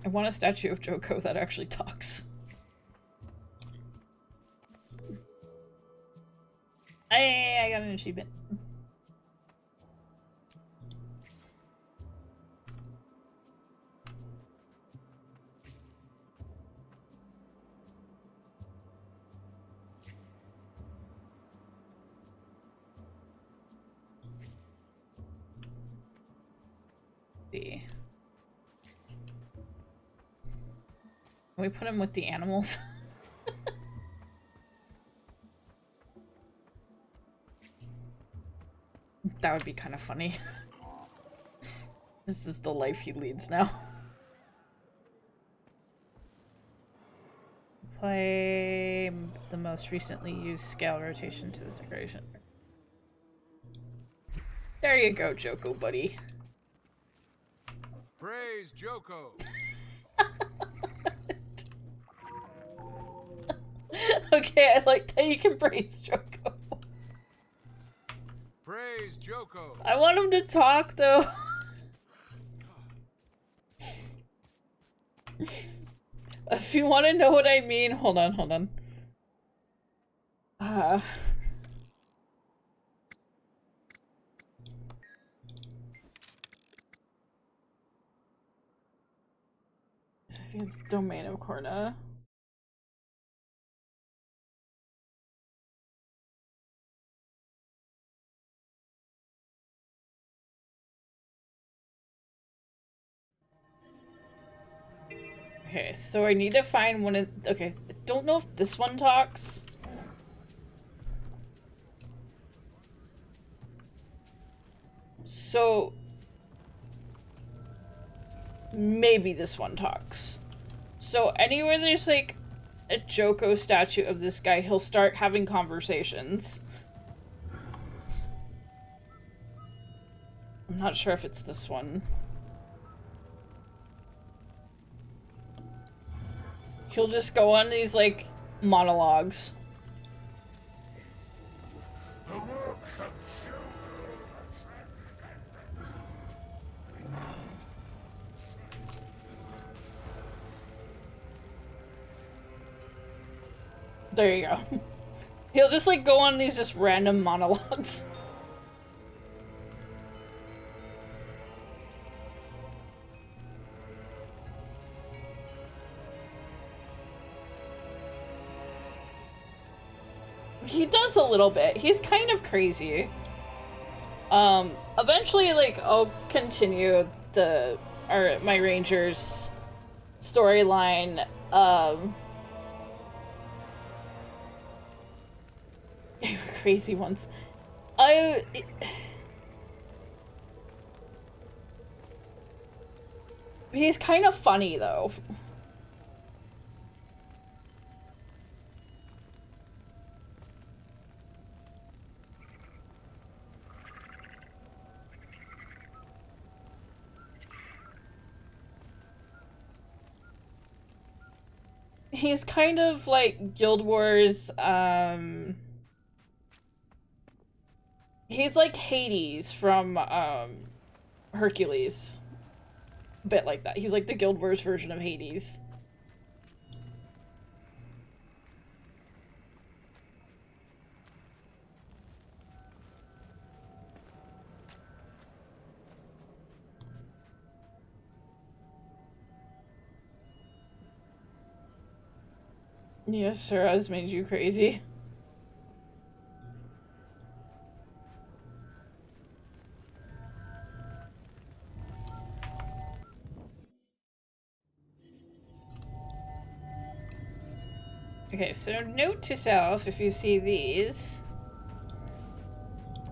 I want a statue of Joko that actually talks. I got an achievement. See. Can we put him with the animals? That would be kind of funny. This is the life he leads now. Play the most recently used scale rotation to this decoration. There you go, Joko buddy. Praise Joko. Okay, I like that you can praise Joko. Praise Joko. I want him to talk though. If you want to know what I mean, hold on. I think it's Domain of Corna. Okay, so I need to find one of... Okay, I don't know if this one talks. So... maybe this one talks. So anywhere there's like a Joko statue of this guy, he'll start having conversations. I'm not sure if it's this one. He'll just go on these, like, monologues. There you go. He'll just, like, go on these just random monologues. He does a little bit. He's kind of crazy. Eventually, like, I'll continue my Rangers storyline, crazy ones. He's kind of funny, though. He's kind of like Guild Wars, he's like Hades from, Hercules. A bit like that. He's like the Guild Wars version of Hades. Yes, sir, has made you crazy. Okay, so note to self, if you see these,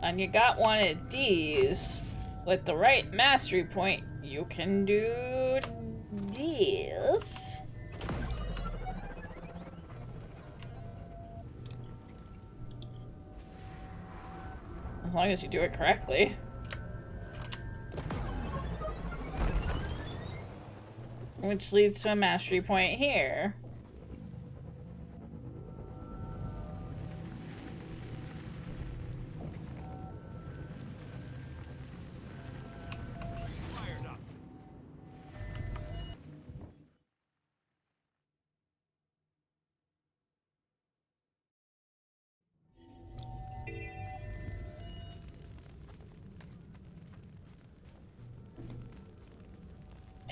and you got one of these, with the right mastery point, you can do this. As long as you do it correctly. Which leads to a mastery point here.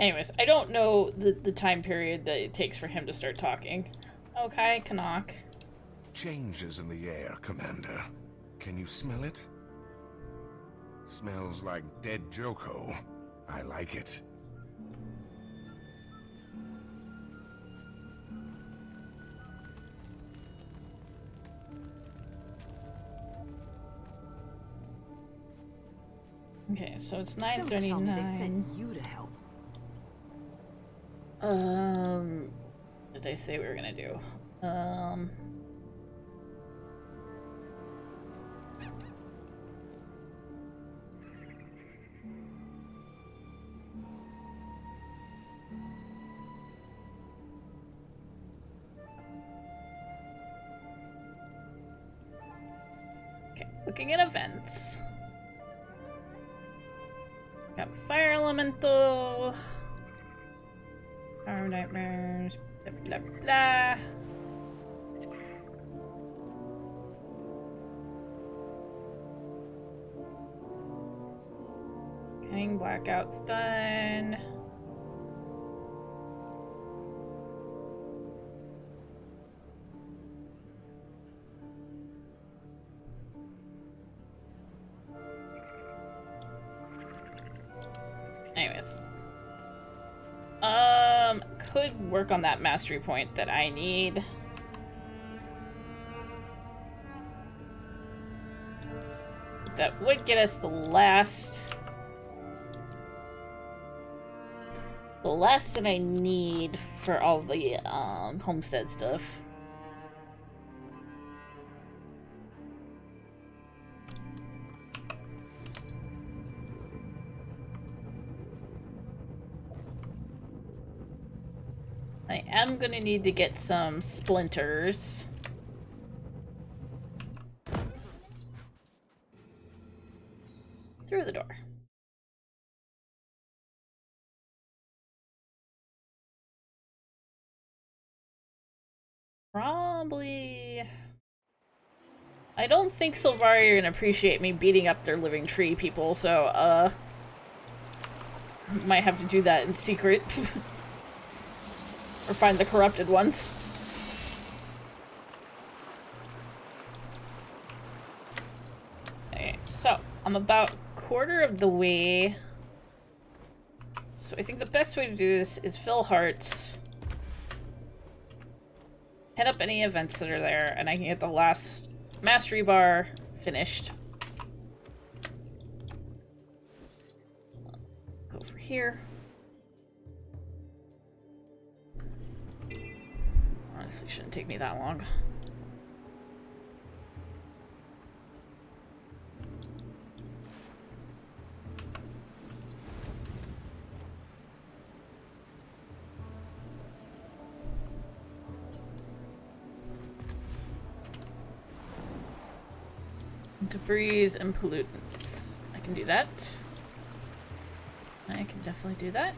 Anyways, I don't know the time period that it takes for him to start talking. Okay, Canuck. Changes in the air, Commander. Can you smell it? Smells like dead Joko. I like it. Okay, so it's 9:39. Don't tell me they sent you to help. What did I say we were gonna do? Okay, looking at events. Got Fire Elemental. Power Nightmares. Blah, blah, blah. Hang Blackout's done. Anyways. Could work on that mastery point that I need. That would get us the last that I need for all the homestead stuff. I am gonna need to get some splinters. Through the door. Probably... I don't think Sylvaria are gonna appreciate me beating up their living tree people, so, might have to do that in secret. Or find the corrupted ones. Okay, so I'm about a quarter of the way. So I think the best way to do this is fill hearts. Hit up any events that are there, and I can get the last mastery bar finished. here. Honestly, shouldn't take me that long. Debris and pollutants. I can do that. I can definitely do that.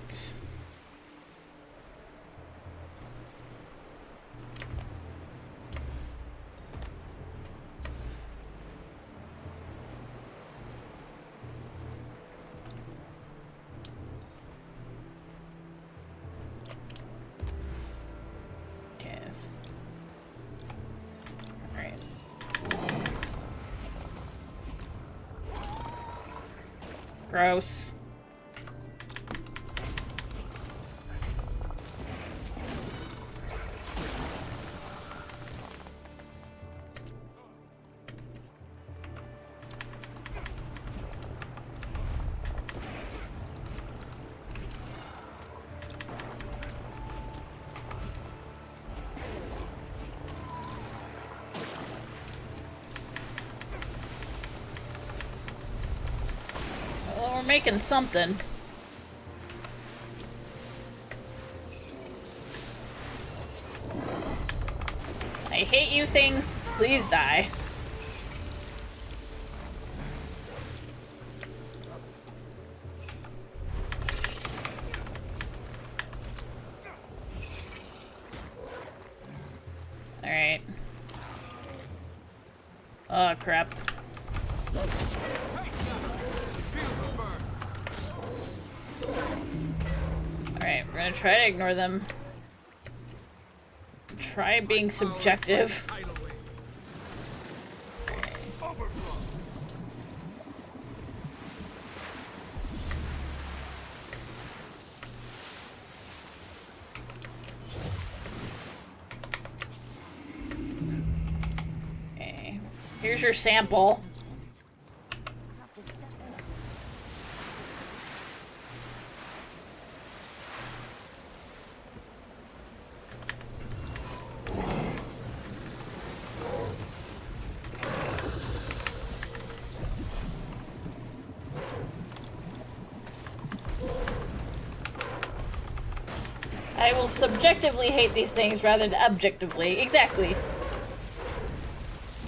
Yes. All right. Gross. Well, we're making something. I hate you things. Please die. Alright. Oh, crap. Alright, we're gonna try to ignore them. Try being subjective. Okay. Here's your sample. I will subjectively hate these things rather than objectively. Exactly.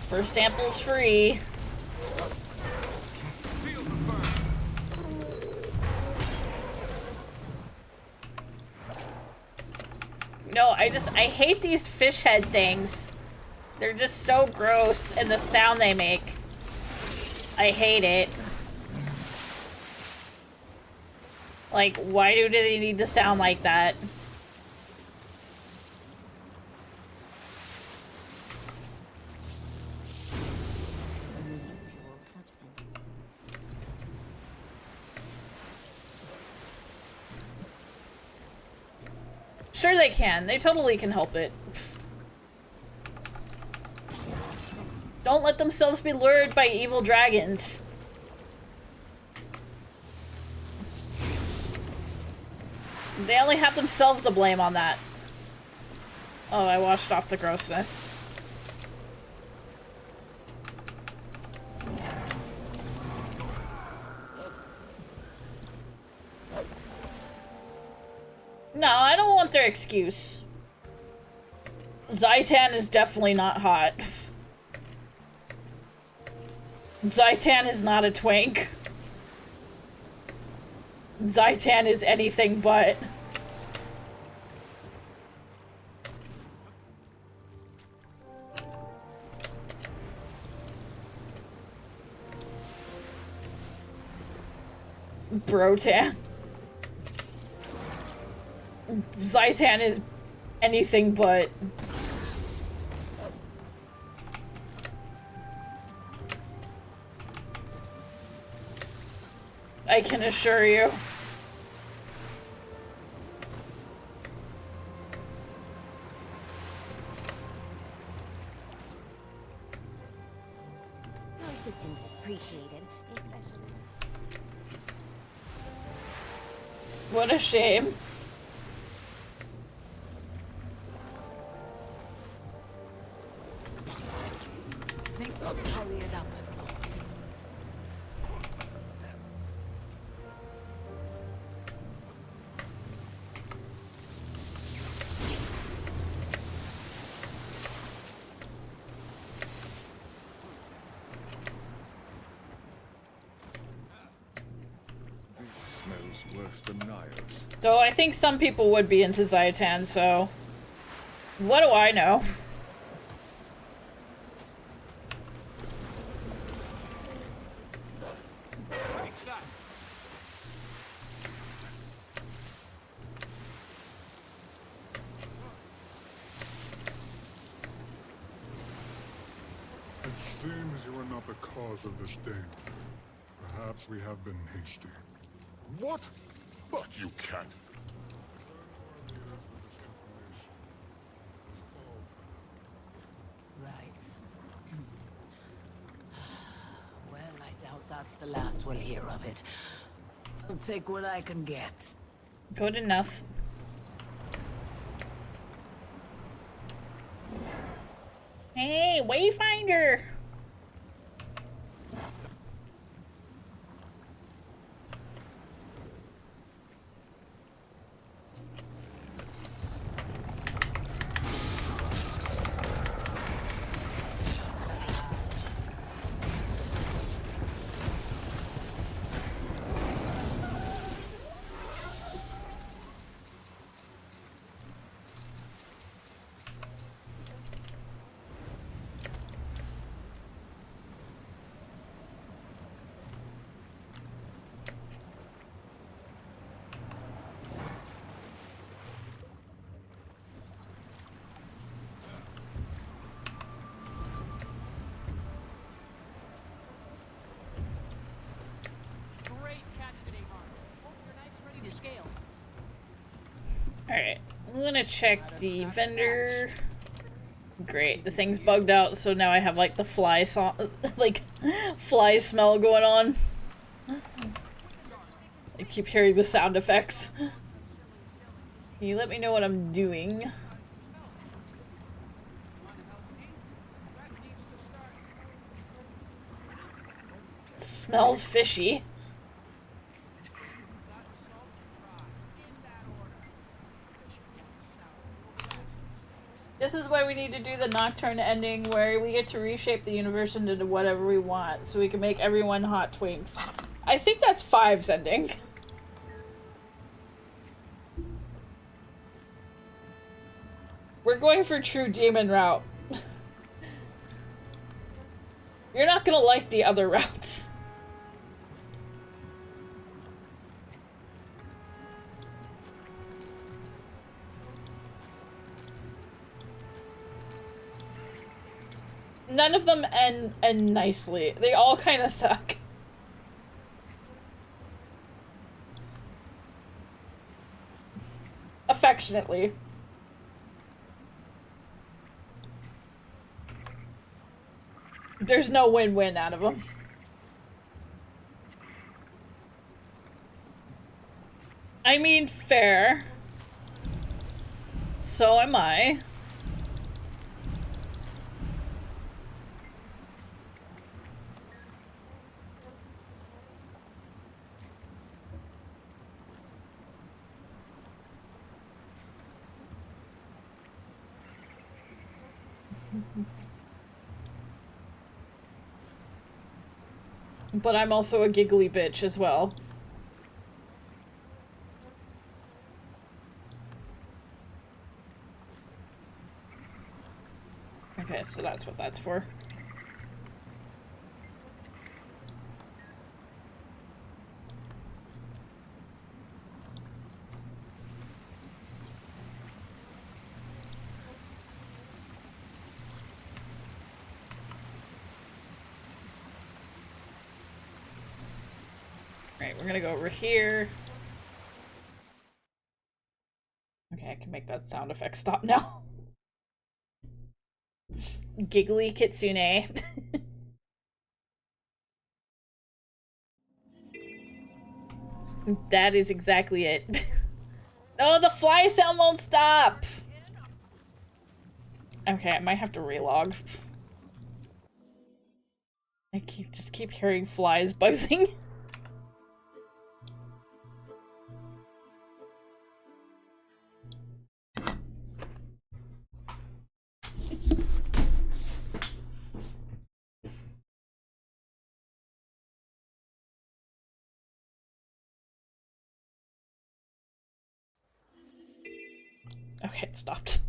First sample's free. No, I hate these fish head things. They're just so gross, and the sound they make. I hate it. Like, why do they need to sound like that? Sure they can. They totally can help it. Don't let themselves be lured by evil dragons. They only have themselves to blame on that. Oh, I washed off the grossness. No, I don't want their excuse. Zaitan is definitely not hot. Zaitan is not a twink. Zaitan is anything but. Brotan. Zaitan is anything but. I can assure you. Your assistance is appreciated, especially. What a shame. Think I'll carry it up. Smells worse than knives. Though I think some people would be into Zayatan, so what do I know? It seems you are not the cause of this danger. Perhaps we have been hasty. What? But you can't. Right. Well, I doubt that's the last we'll hear of it. I'll take what I can get. Good enough. Hey, Wayfinder! Alright, I'm gonna check the vendor. Great, the thing's bugged out, so now I have like the fly fly smell going on. I keep hearing the sound effects. Can you let me know what I'm doing? It smells fishy. This is why we need to do the Nocturne ending where we get to reshape the universe into whatever we want so we can make everyone hot twinks. I think that's 5's ending. We're going for true demon route. You're not gonna like the other routes. None of them end nicely. They all kind of suck. Affectionately. There's no win-win out of them. I mean, fair. So am I. But I'm also a giggly bitch as well. Okay, so that's what that's for. Alright, we're gonna go over here. Okay, I can make that sound effect stop now. Giggly Kitsune. That is exactly it. Oh, the fly sound won't stop! Okay, I might have to relog. I just keep hearing flies buzzing. Okay, it stopped.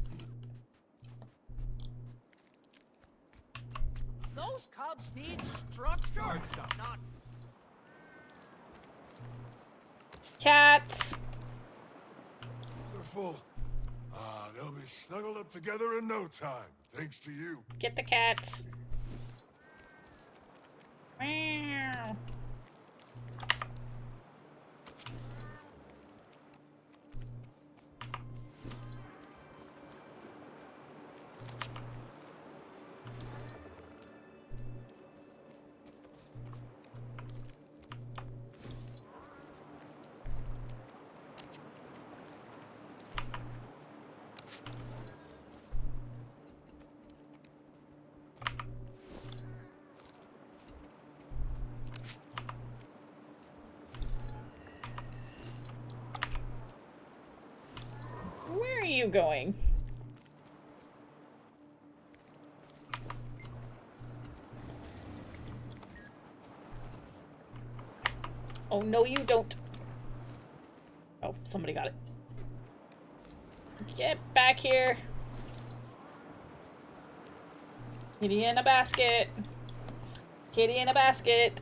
Those cubs need structure, not Cats! They're full. They'll be snuggled up together in no time, thanks to you. Get the cats. Meow. Where are you going? Oh, no you don't. Oh, somebody got it. Get back here. Kitty in a basket. Kitty in a basket.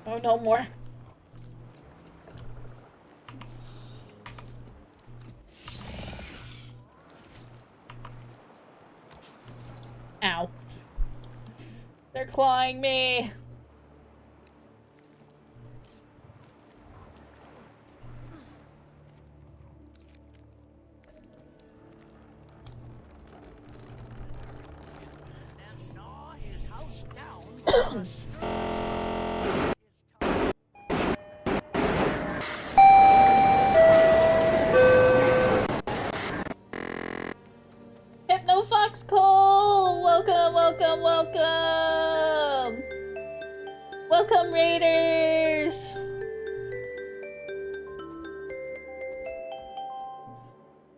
Oh, no more. Ow. They're clawing me. Hypno Fox Cole! Welcome, welcome, welcome! Welcome, Raiders!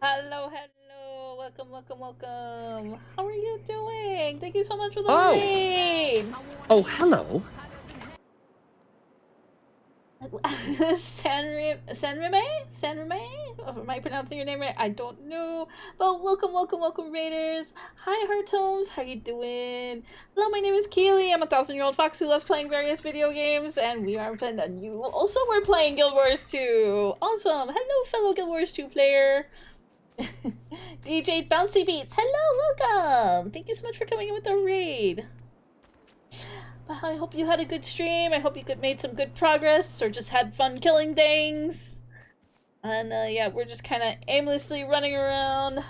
Hello, hello! Welcome, welcome, welcome! How are you doing? Thank you so much for the raid! Oh, hello. Sanrime? Am I pronouncing your name right? I don't know. But welcome, welcome, welcome, Raiders. Hi, Hearthomes. How you doing? Hello, my name is Keelie. I'm a 1,000-year-old fox who loves playing various video games, and we are playing a new. Also, we're playing Guild Wars 2. Awesome. Hello, fellow Guild Wars 2 player. DJ Bouncy Beats. Hello, welcome. Thank you so much for coming in with the raid. I hope you had a good stream. I hope you made some good progress or just had fun killing things. And yeah, we're just kind of aimlessly running around.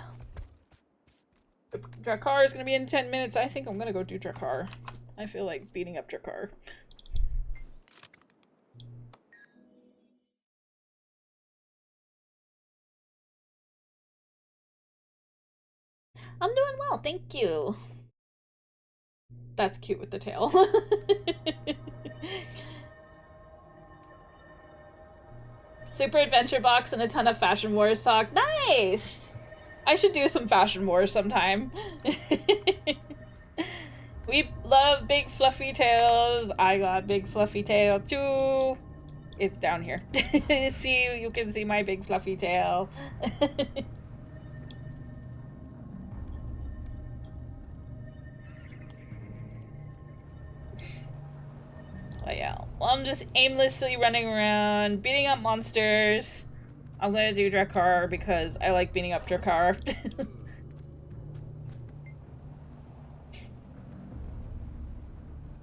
Drakkar is going to be in 10 minutes. I think I'm going to go do Drakkar. I feel like beating up Drakkar. I'm doing well, thank you. That's cute with the tail. Super Adventure Box and a ton of Fashion Wars talk. Nice! I should do some Fashion Wars sometime. We love big fluffy tails. I got big fluffy tail too. It's down here. See, you can see my big fluffy tail. But yeah, well, I'm just aimlessly running around, beating up monsters. I'm gonna do Drakkar because I like beating up Drakkar.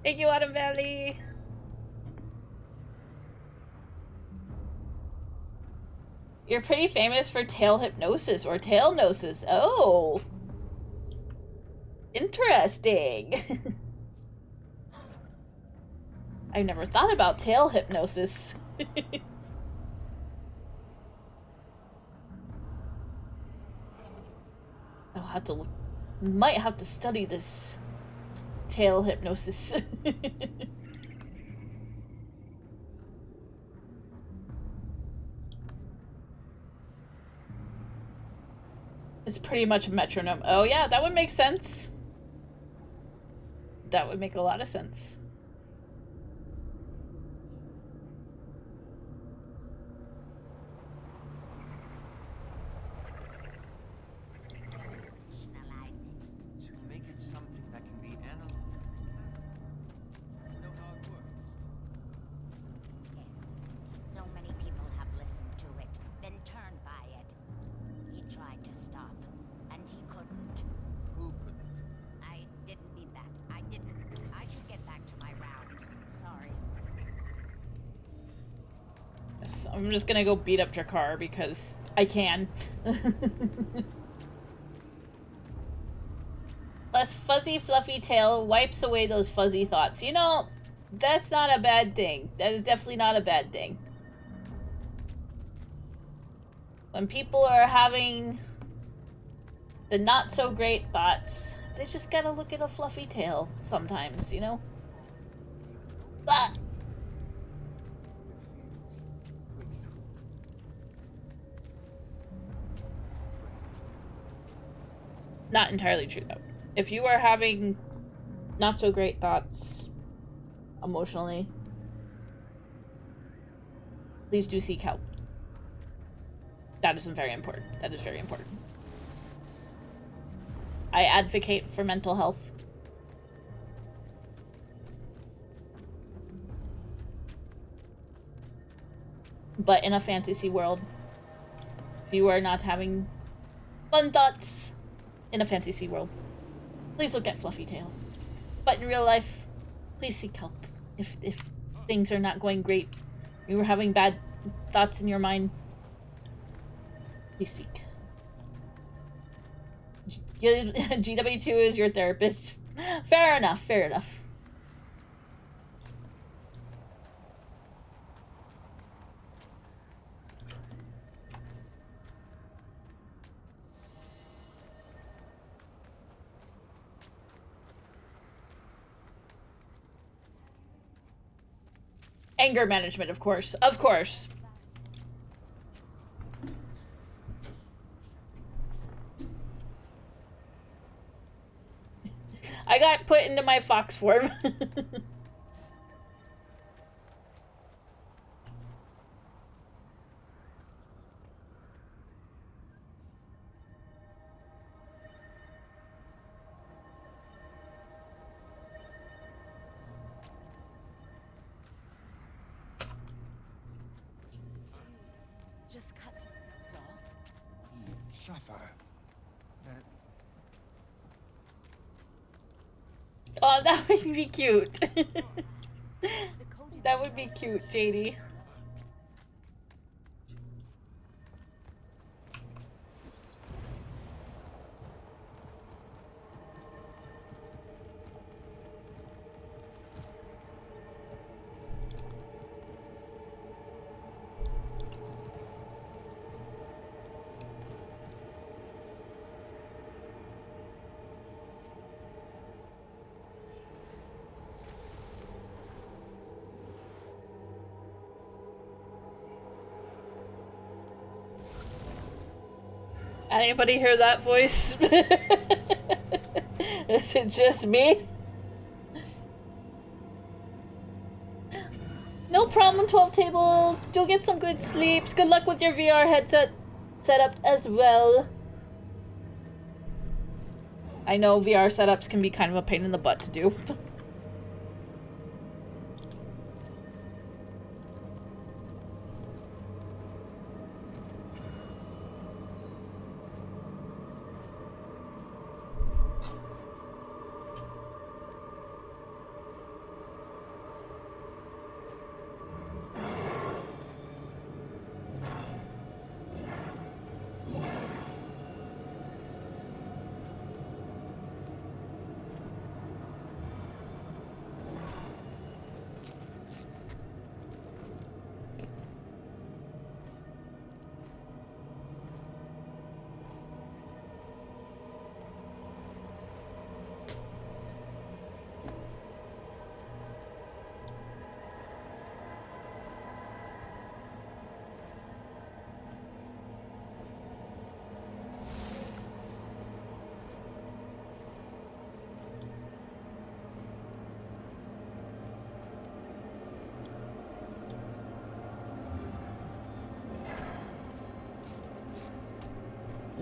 Thank you, Autumn Valley! You're pretty famous for tail hypnosis or tail gnosis. Oh. Interesting. I've never thought about tail hypnosis. I'll have to might have to study this tail hypnosis. It's pretty much a metronome. Oh yeah, that would make sense. That would make a lot of sense. To make it something that can be analyzed. You know how it works. Yes. So many people have listened to it, been turned by it. He tried to stop, and he couldn't. Who couldn't? I didn't mean that. I didn't. I should get back to my rounds. Sorry. Yes, I'm just gonna go beat up Drakkar because I can. Less fuzzy, fluffy tail wipes away those fuzzy thoughts. You know, that's not a bad thing. That is definitely not a bad thing. When people are having the not so great thoughts, they just gotta look at a fluffy tail sometimes, you know? Ah! Not entirely true though. If you are having not so great thoughts emotionally, please do seek help. That is very important. That is very important. I advocate for mental health. But in a fantasy world, if you are not having fun thoughts in a fantasy world, please look at Fluffy Tail. But in real life, please seek help. If things are not going great, you are having bad thoughts in your mind, please seek. GW2 is your therapist. Fair enough, fair enough. Anger management, of course. Of course. I got put into my fox form. Just cut themselves off. Sapphire. Oh, that would be cute. That would be cute, JD. Anybody hear that voice? Is it just me? No problem, 12 tables. Do get some good sleeps. Good luck with your VR headset setup as well. I know VR setups can be kind of a pain in the butt to do.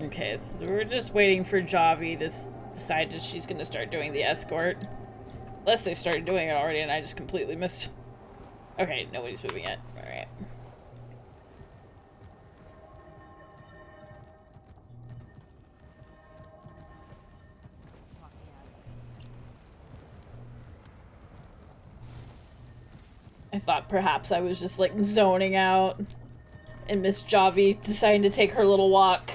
Okay, so we're just waiting for Javi to decide that she's gonna start doing the escort. Unless they started doing it already and I just completely missed. Okay, nobody's moving yet. Alright. I thought perhaps I was just like zoning out and Miss Javi deciding to take her little walk.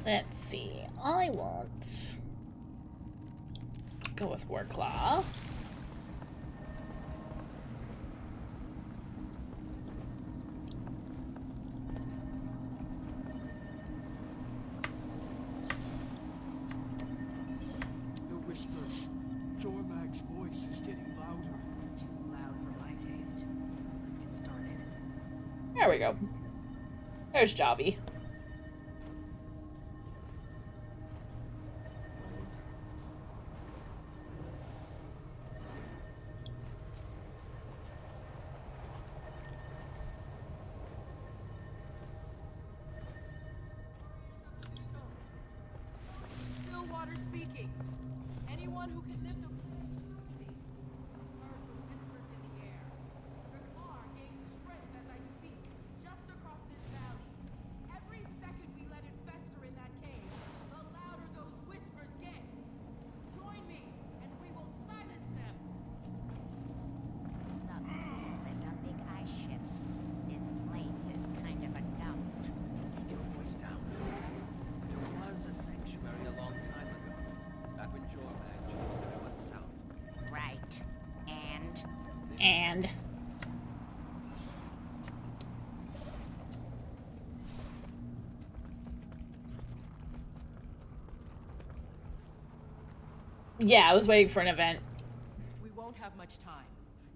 Let's see. I want go with Warclaw. The whispers. Jormag's voice is getting louder. Too loud for my taste. Let's get started. There we go. There's Javi. Stillwater speaking. Anyone who can lift a me. Heard the whispers in the air. The car gains strength as I speak, just across this valley. Every second we let it fester in that cave, the louder those whispers get. Join me, and we will silence them. Look, lived on big ice ships. This place is kind of a dump. Keep your voice down. There was a sanctuary a long time ago, back when Jormag chose to go south. Right. And yeah, I was waiting for an event. We won't have much time.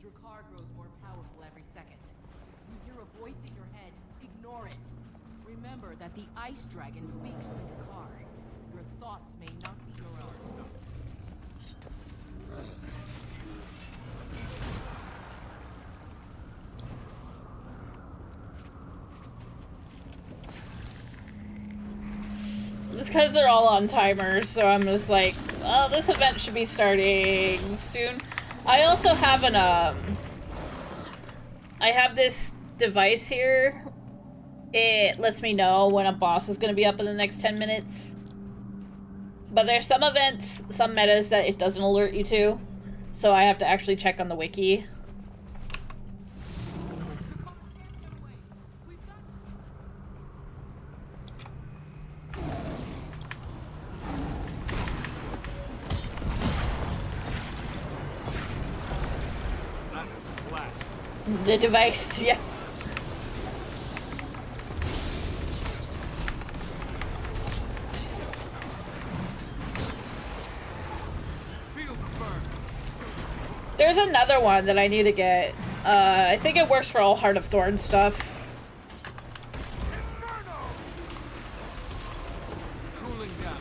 Your car grows more powerful every second. You hear a voice in your head. Ignore it. Remember that the ice dragon speaks through Jakar. Your thoughts may not be your own. It's because they're all on timers, so I'm just like, oh, this event should be starting soon. I also have an, I have this device here. It lets me know when a boss is going to be up in the next 10 minutes. But there's some events, some metas that it doesn't alert you to. So I have to actually check on the wiki. The device, yes. There's another one that I need to get. I think it works for all Heart of Thorn stuff. Cooling down.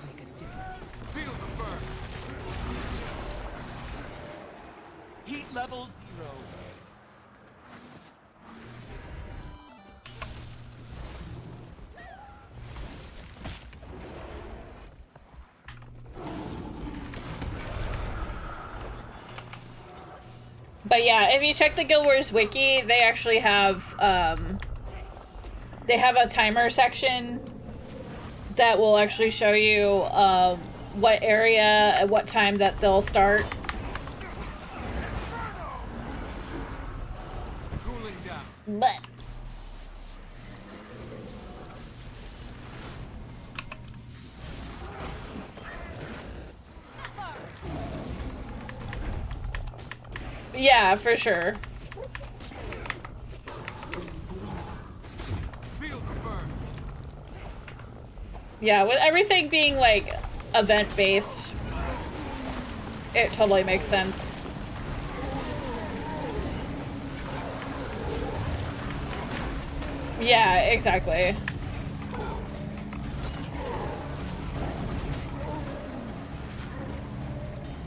Make a difference. Feel the burn. Heat level 0. But yeah, if you check the Guild Wars wiki, they actually have they have a timer section that will actually show you what area at what time that they'll start. Cooling down. But yeah, for sure. Feel the burn. Yeah, with everything being like event-based, it totally makes sense. Yeah, exactly.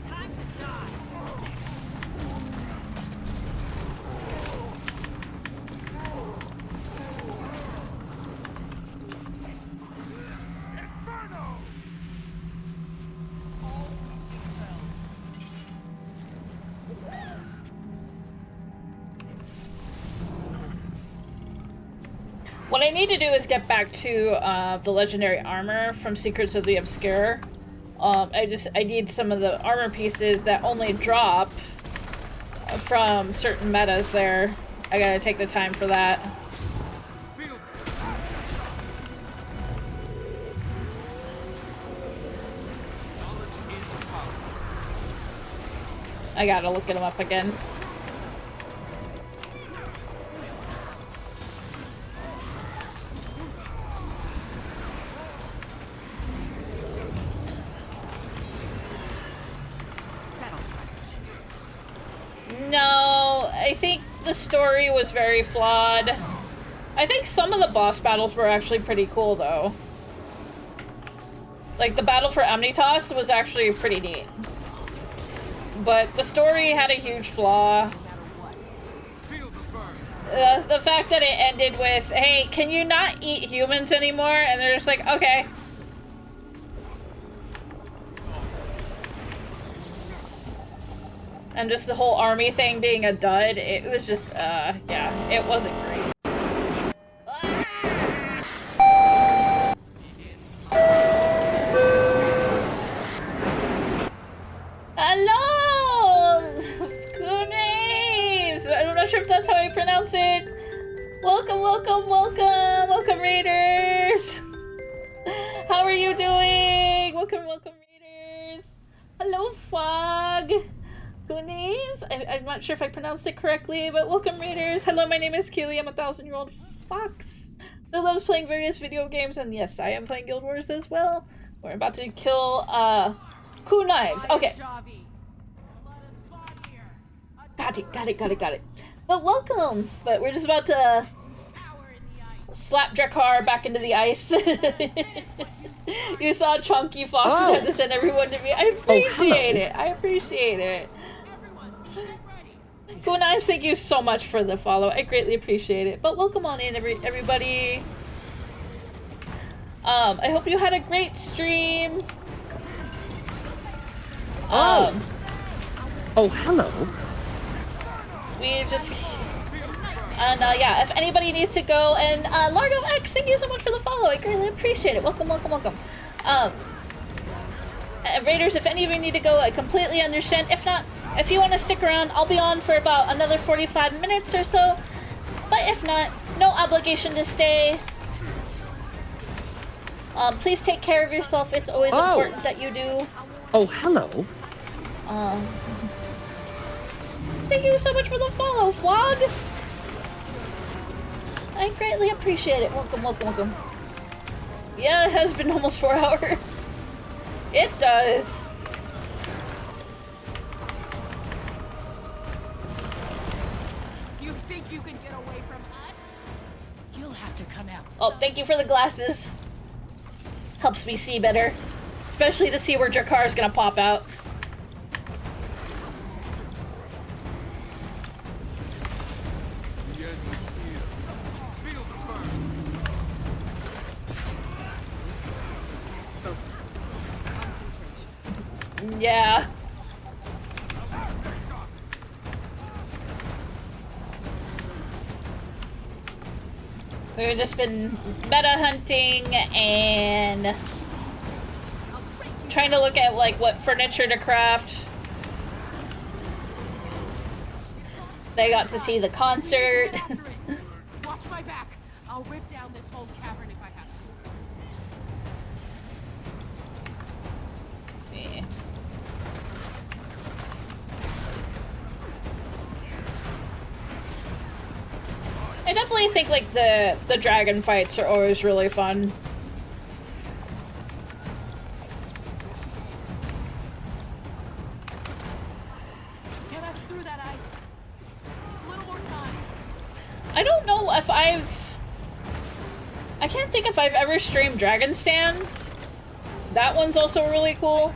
Time to die. What I need to do is get back to the legendary armor from Secrets of the Obscure. I need some of the armor pieces that only drop from certain metas there. I gotta take the time for that. I gotta look them up again. No, I think the story was very flawed. I think some of the boss battles were actually pretty cool, though. Like, the battle for Amnitas was actually pretty neat. But the story had a huge flaw. The fact that it ended with, hey, can you not eat humans anymore? And they're just like, okay. And just the whole army thing being a dud, it was just, yeah, it wasn't great. Hello! Good names! I'm not sure if that's how I pronounce it. Welcome, welcome, welcome! Welcome, Raiders! How are you doing? Welcome, welcome, Raiders! Hello, Fog! Good names? I'm not sure if I pronounced it correctly, but welcome, Raiders! Hello, my name is Keelie. I'm a 1,000-year-old fox who loves playing various video games, and yes, I am playing Guild Wars as well. We're about to kill, Coup Knives. Okay. Got it. But welcome! But we're just about to slap Drakkar back into the ice. You saw Chunky Fox and had to send everyone to me. I appreciate it. I appreciate it. Coup Knives, thank you so much for the follow. I greatly appreciate it. But welcome on in, everybody. I hope you had a great stream. Oh, hello. We just... And, yeah, if anybody needs to go, and, Largo X, thank you so much for the follow. I greatly appreciate it. Welcome, welcome, welcome. Raiders, if any of you need to go, I completely understand. If not, if you want to stick around, I'll be on for about another 45 minutes or so. But if not, no obligation to stay. Please take care of yourself. It's always important that you do. Oh, hello. Thank you so much for the follow, Flog. I greatly appreciate it. Welcome, welcome, welcome. Yeah, it has been almost 4 hours. It does. You think you can get away from us? You'll have to come out. Oh, thank you for the glasses. Helps me see better. Especially to see where Drakar's gonna pop out. The end is here. Feel the burn. Yeah. We've just been meta hunting and trying to look at like what furniture to craft. They got to see the concert. Watch my back. I'll rip down this whole cavern if I have to. Let's see. I definitely think like the dragon fights are always really fun. Get us through that ice. A little more time. I don't know if I can't think if I've ever streamed Dragon Stand. That one's also really cool.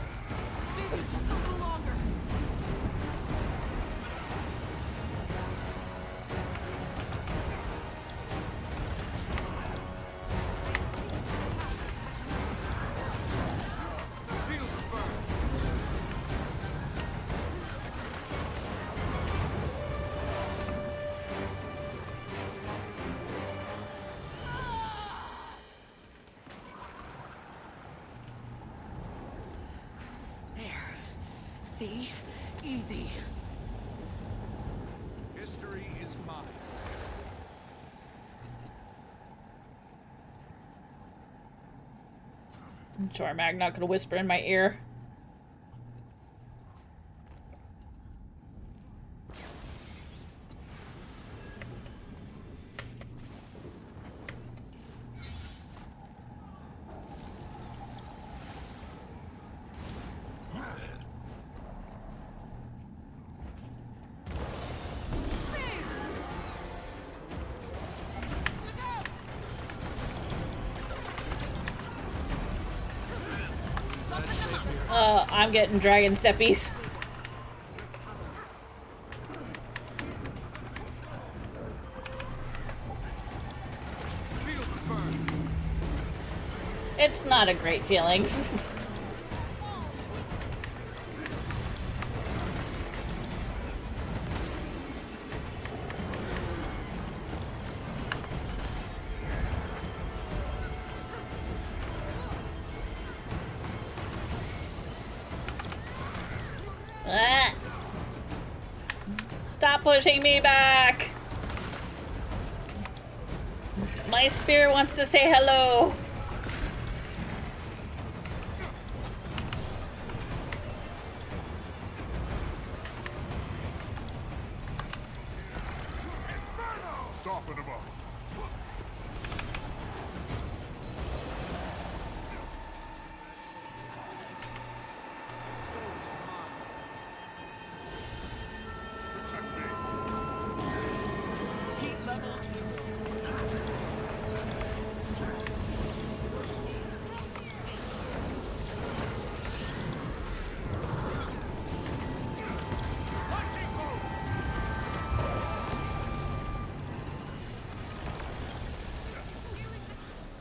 See? Easy. History is mine. Jormag not gonna whisper in my ear. I'm getting dragon steppies. It's not a great feeling. Ah. Stop pushing me back! My spear wants to say hello. Soften him up. Heat level 0.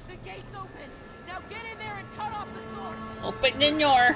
The gate's open. Now get in there and cut off the source. Open in your.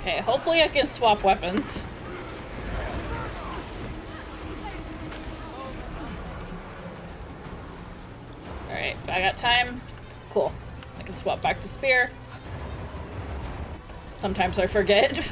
Okay, hopefully I can swap weapons. Alright, I got time. Cool. I can swap back to spear. Sometimes I forget.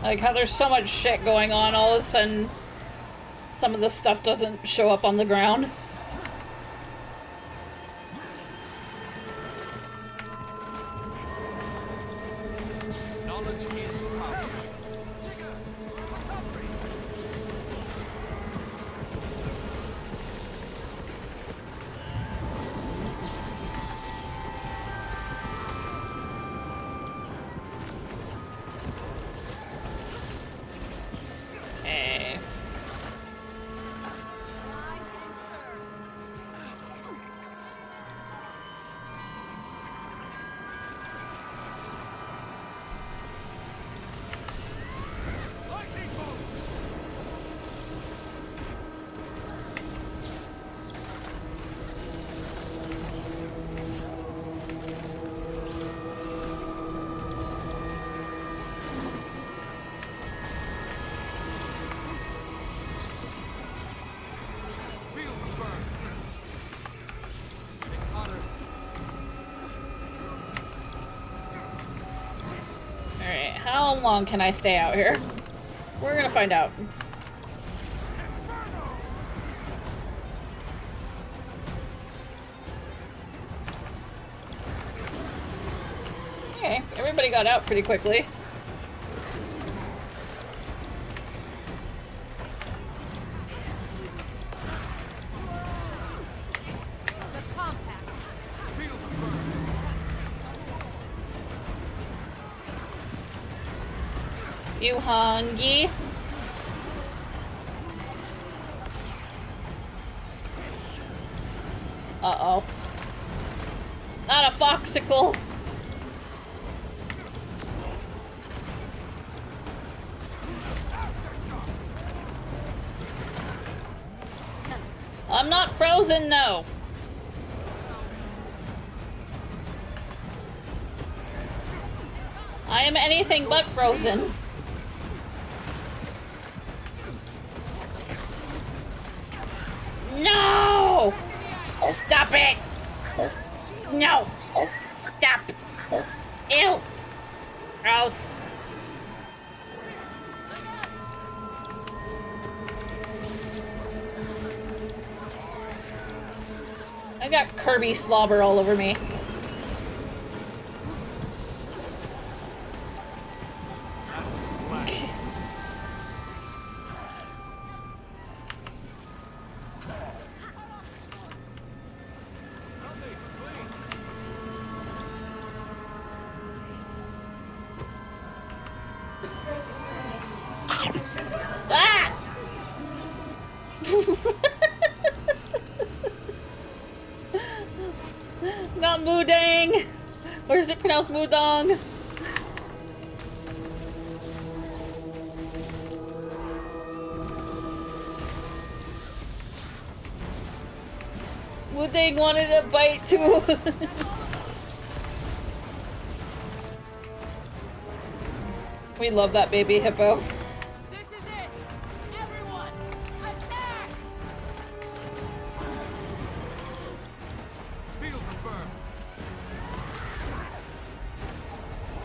Like how there's so much shit going on, all of a sudden some of the stuff doesn't show up on the ground. Knowledge is power. Okay. Alright, how long can I stay out here? We're gonna find out. Okay, everybody got out pretty quickly. You hungry? Uh-oh. Not a foxicle! I'm not frozen, though. I am anything but frozen. No! Stop it! No! Stop! Ew! Gross! I got Kirby slobber all over me. Ah! Not Mudang! Or is it pronounced Mudong? Mudang wanted a bite too. We love that baby hippo. This is it! Everyone, attack! Feel the burn.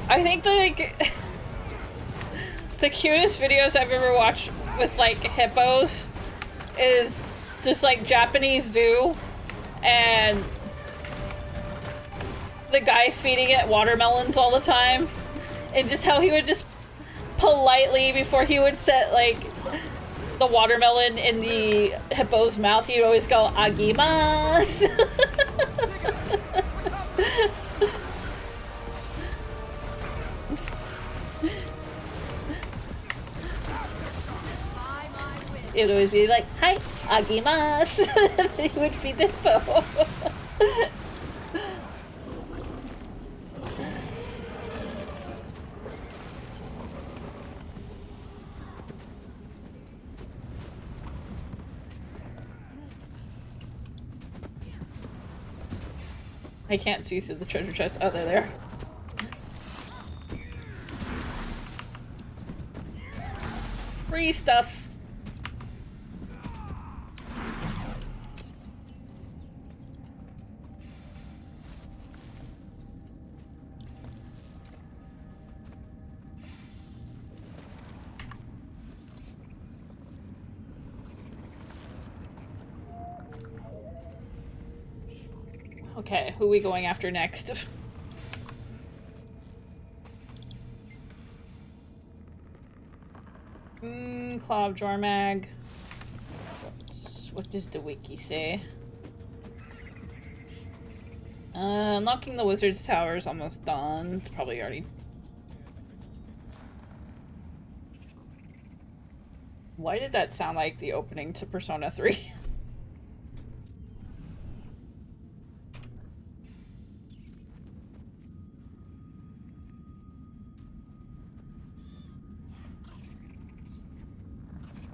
I think like The cutest videos I've ever watched with like hippos is this like Japanese zoo and the guy feeding it watermelons all the time, and just how he would just politely, before he would set like the watermelon in the hippo's mouth, he'd always go agimasu. It would always be like, hi, agimasu. He would feed the hippo. I can't see through the treasure chest. Oh, they're there. Free stuff. Okay, who are we going after next? Claw of Jormag. What does the wiki say? Unlocking the wizard's tower is almost done. It's probably already... Why did that sound like the opening to Persona 3?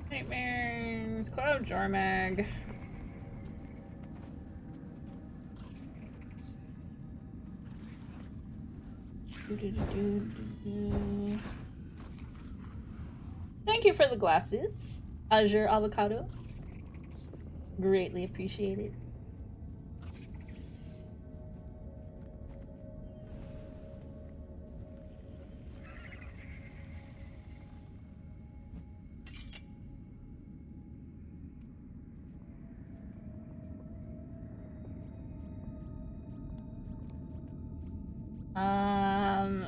Nightmares, Cloud Jormag. Thank you for the glasses, Azure Avocado. Greatly appreciated.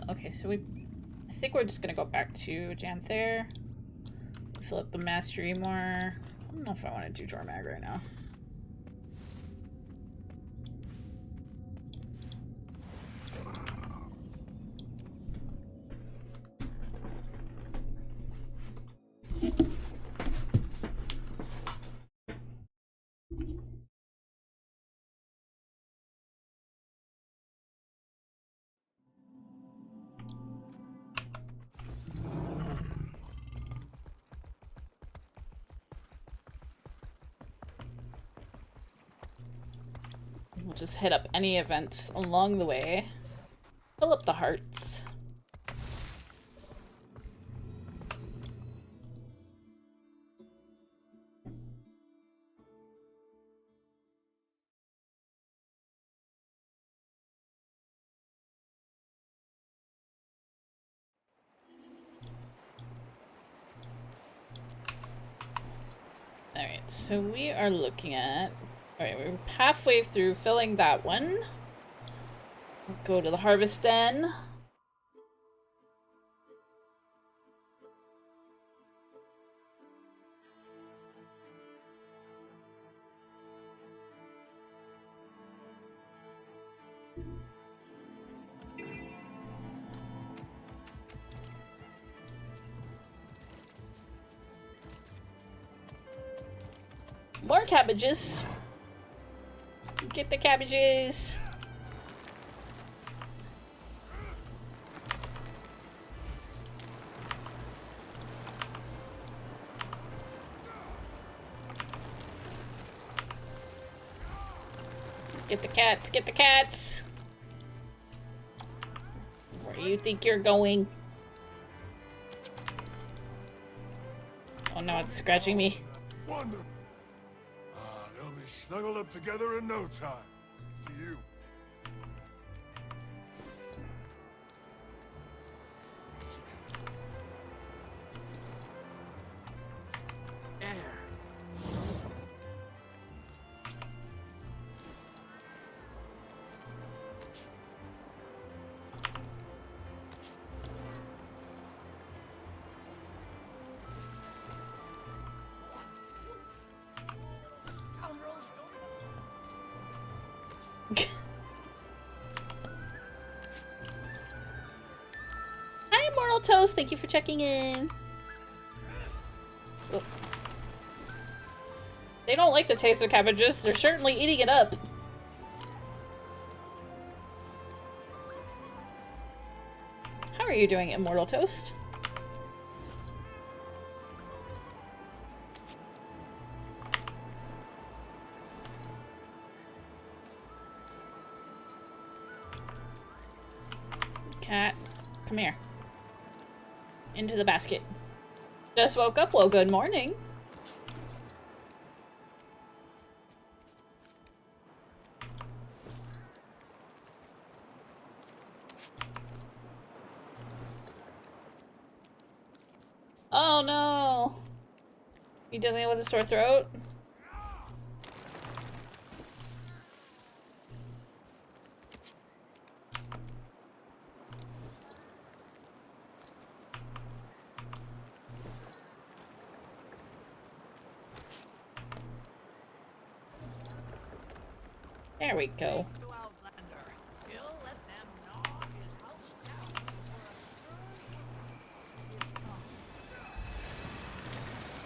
Okay, so I think we're just gonna go back to Janthair. Fill up the mastery more. I don't know if I want to do Jormag right now. We'll just hit up any events along the way. Fill up the hearts. Alright, so we are looking at... Alright, we're halfway through filling that one. Go to the Harvest Den. More cabbages. Get the cabbages. Get the cats, get the cats. Where do you think you're going? Oh no, it's scratching me. Wonderful. They'll be snuggled up together in no time. To you. Hi, Immortal Toast. Thank you for checking in. Oh. They don't like the taste of cabbages. They're certainly eating it up. How are you doing, Immortal Toast? Cat, come here. Into the basket. Just woke up? Well, good morning. Oh no! You dealing with a sore throat? There we go.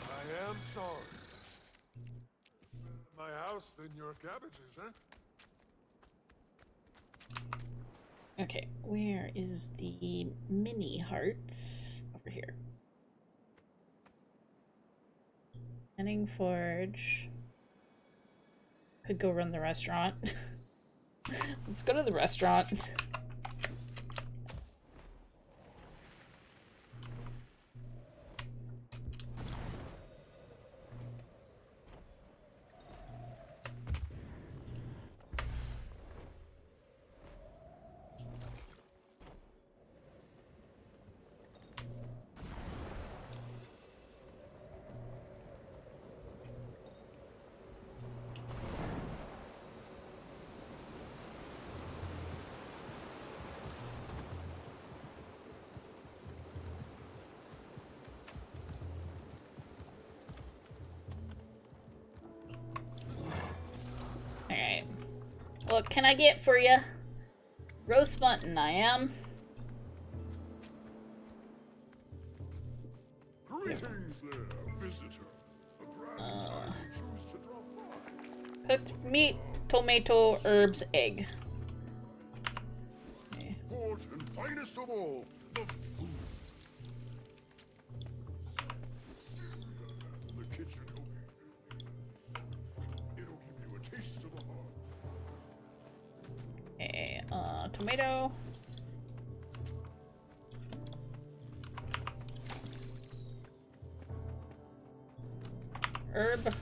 I am sorry. My house, then your cabbages, huh? Okay, where is the mini hearts? Over here. Penning Forge. Could go run the restaurant. Let's go to the restaurant. Alright. What can I get for you? Roast mutton, I am. Greetings there, visitor. A grand time you choose to drop by. Cooked meat, tomato, herbs, egg. Okay. Port and finest of all, the food. The kitchen. It'll give you a taste of the heart. Okay, tomato. Herb.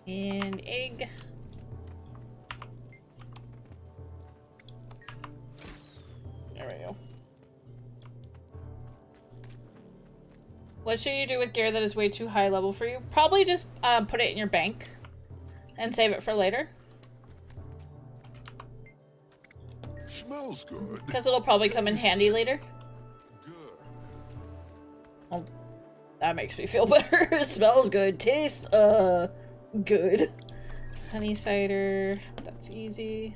And egg. There we go. What should you do with gear that is way too high level for you? Probably just put it in your bank and save it for later. Smells good. Because it'll probably come in handy later. Good. Oh, that makes me feel better. Smells good. Tastes, good. Honey cider. That's easy.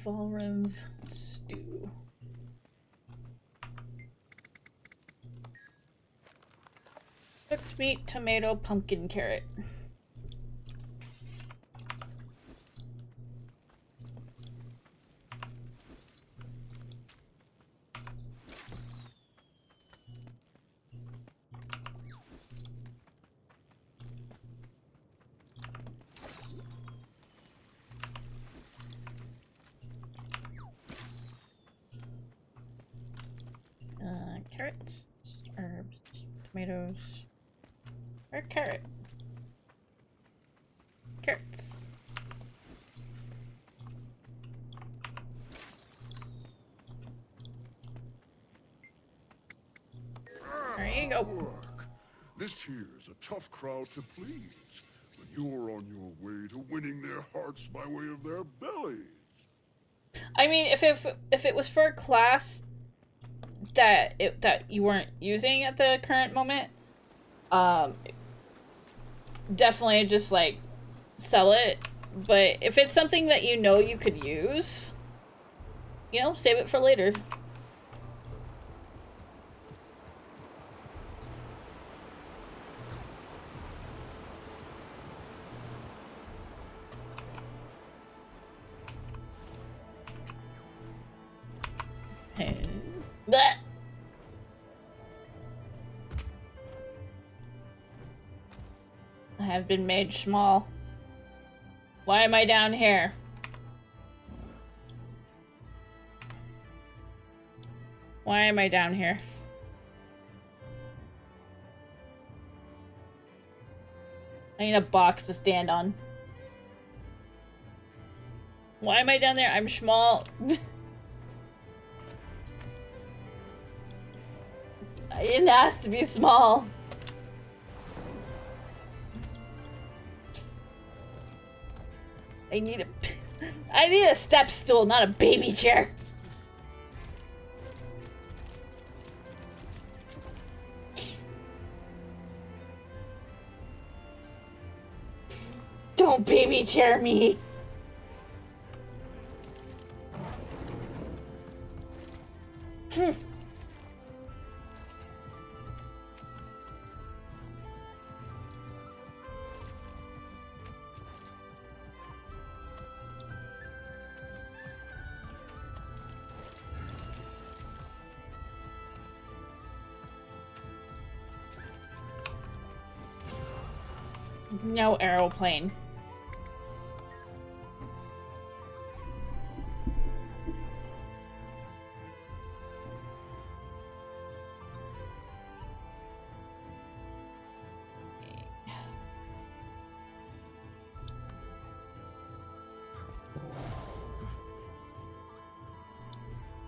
Volrim stew. Cooked meat, tomato, pumpkin, carrot. Carrots, herbs, tomatoes, or carrot. carrots. There you go. Work. This here's a tough crowd to please, but you're on your way to winning their hearts by way of their bellies. I mean, if it was for a class that you weren't using at the current moment, definitely just like sell it. But if it's something that you know you could use, you know, save it for later. Blech. I have been made small. Why am I down here? Why am I down here? I need a box to stand on. Why am I down there? I'm small. I didn't ask to be small. I need a step stool, not a baby chair. Don't baby chair me. No aeroplane.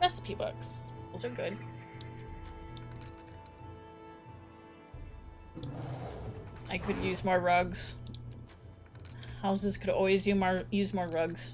Recipe books. Those are good. I could use more rugs. Houses could always use more rugs.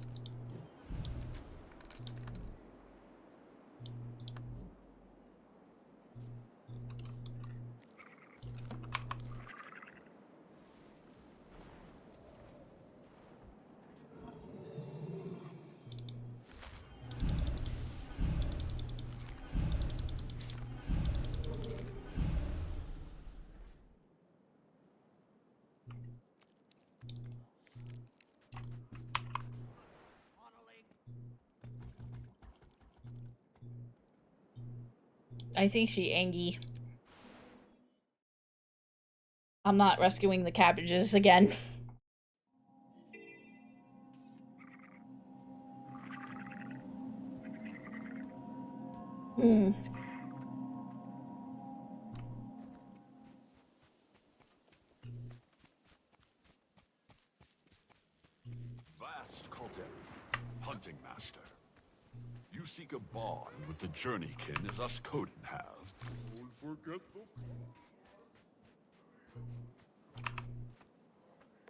I think she angry. I'm not rescuing the cabbages again. Vast Calder, hunting master. You seek a bond with the journeykin as us Coden have. Don't forget the...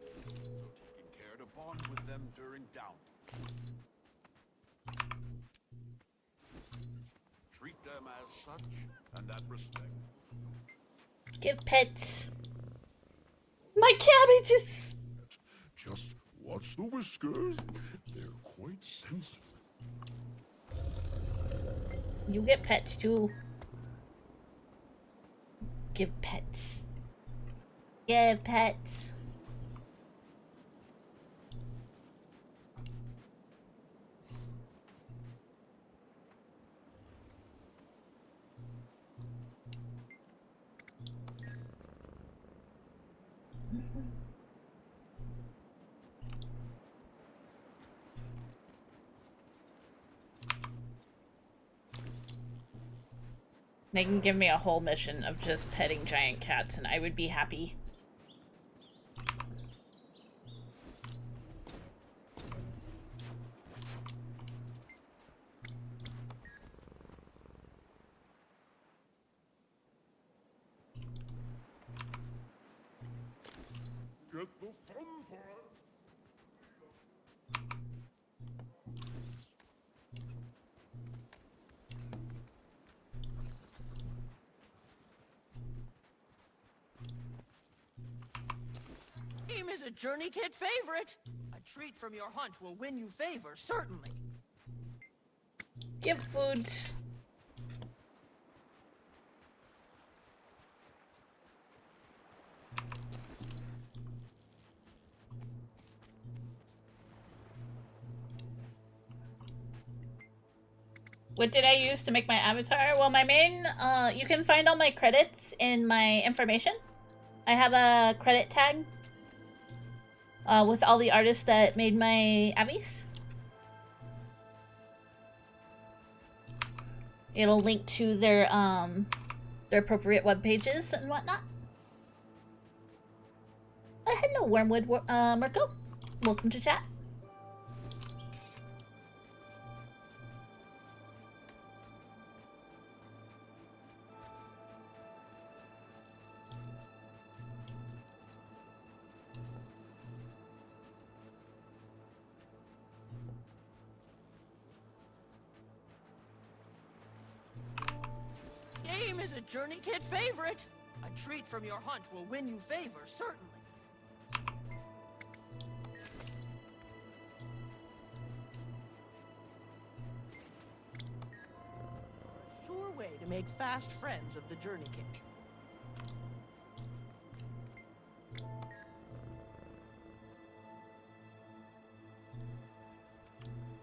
So taking care to bond with them during downtime. Treat them as such, and that respect. Give pets. My cabbages! Just watch the whiskers. They're quite sensitive. You get pets too. Give pets. Give pets. They can give me a whole mission of just petting giant cats and I would be happy. Game is a Journey Kit favorite. A treat from your hunt will win you favor, certainly. Give food. What did I use to make my avatar? Well, my main, you can find all my credits in my information. I have a credit tag with all the artists that made my avies. It'll link to their appropriate web pages and whatnot. Hello, Wormwood Mirko. Welcome to chat. Game is a Journey Kit favorite. A treat from your hunt will win you favor, certainly. Sure way to make fast friends of the Journey Kit.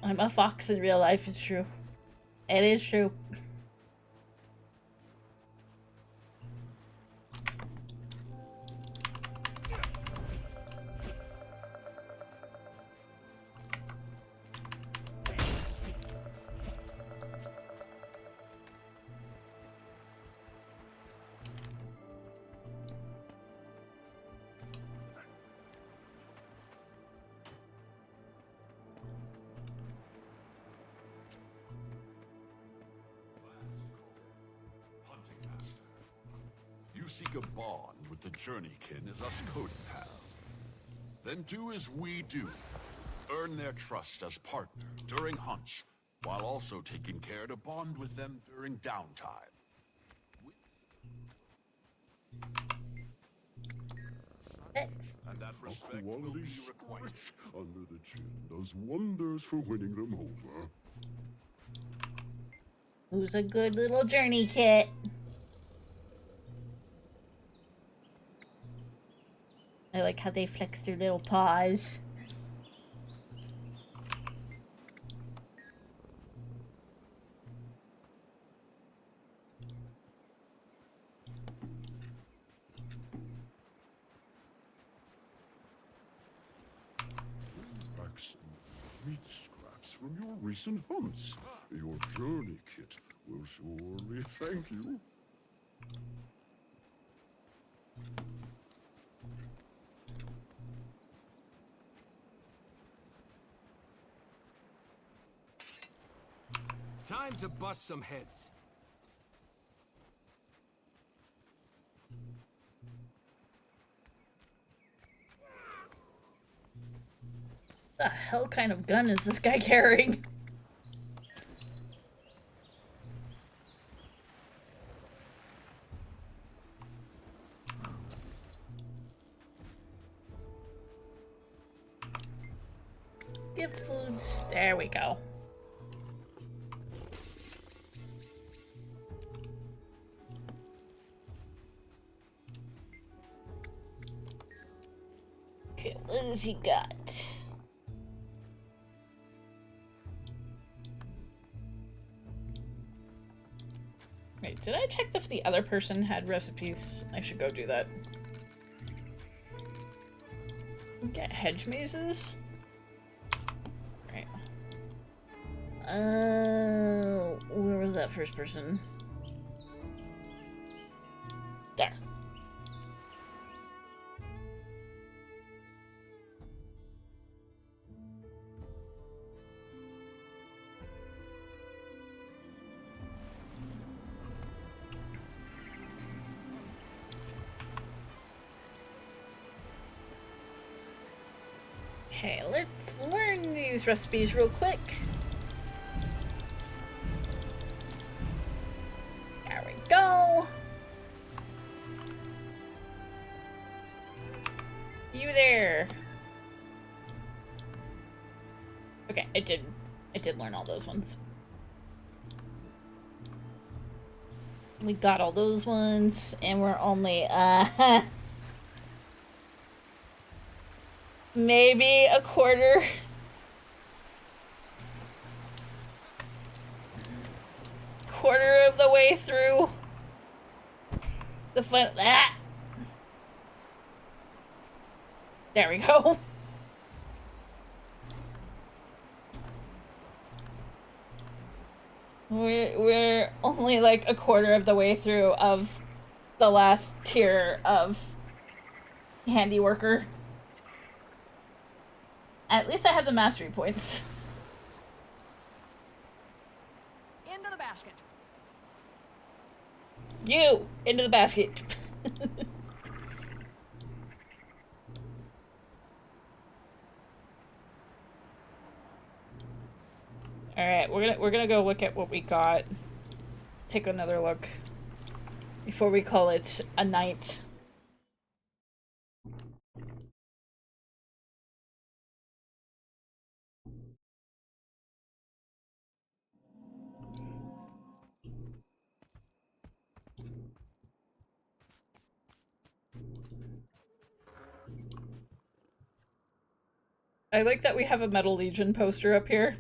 I'm a fox in real life, it's true. It is true. You seek a bond with the Journeykin as us Coden have. Then do as we do. Earn their trust as partner during hunts, while also taking care to bond with them during downtime. And that respect will be required. Under the chin does wonders for winning them over. Who's a good little journey kit? I like how they flex their little paws. Tracks and meat scraps from your recent hunts. Your journey kit will surely thank you. Time to bust some heads. The hell kind of gun is this guy carrying? Give foods. There we go. Okay, what has he got? Wait, did I check if the other person had recipes? I should go do that. Get hedge mazes? Right. Where was that first person? There. Okay, let's learn these recipes real quick. There we go. You there. Okay, it did learn all those ones. We got all those ones, and we're only, maybe a quarter. Quarter of the way through the fun. Ah! There we go. We're only like a quarter of the way through of the last tier of handiworker. At least I have the mastery points. Into the basket. You into the basket. All right, we're gonna go look at what we got. Take another look before we call it a night. I like that we have a Metal Legion poster up here.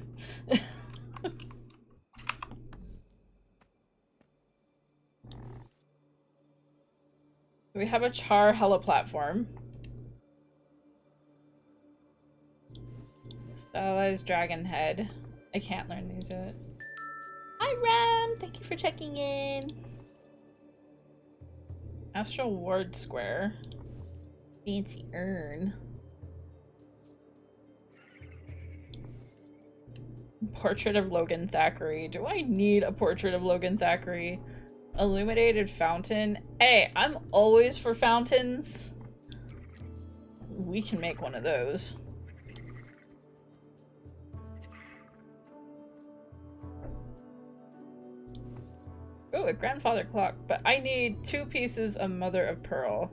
We have a Char Hella platform. Stylized dragon head. I can't learn these yet. Hi Ram! Thank you for checking in. Astral Ward Square. Fancy urn. Portrait of Logan Thackeray. Do I need a portrait of Logan Thackeray? Illuminated fountain. Hey, I'm always for fountains. We can make one of those. Oh, a grandfather clock, but I need 2 pieces of mother of pearl.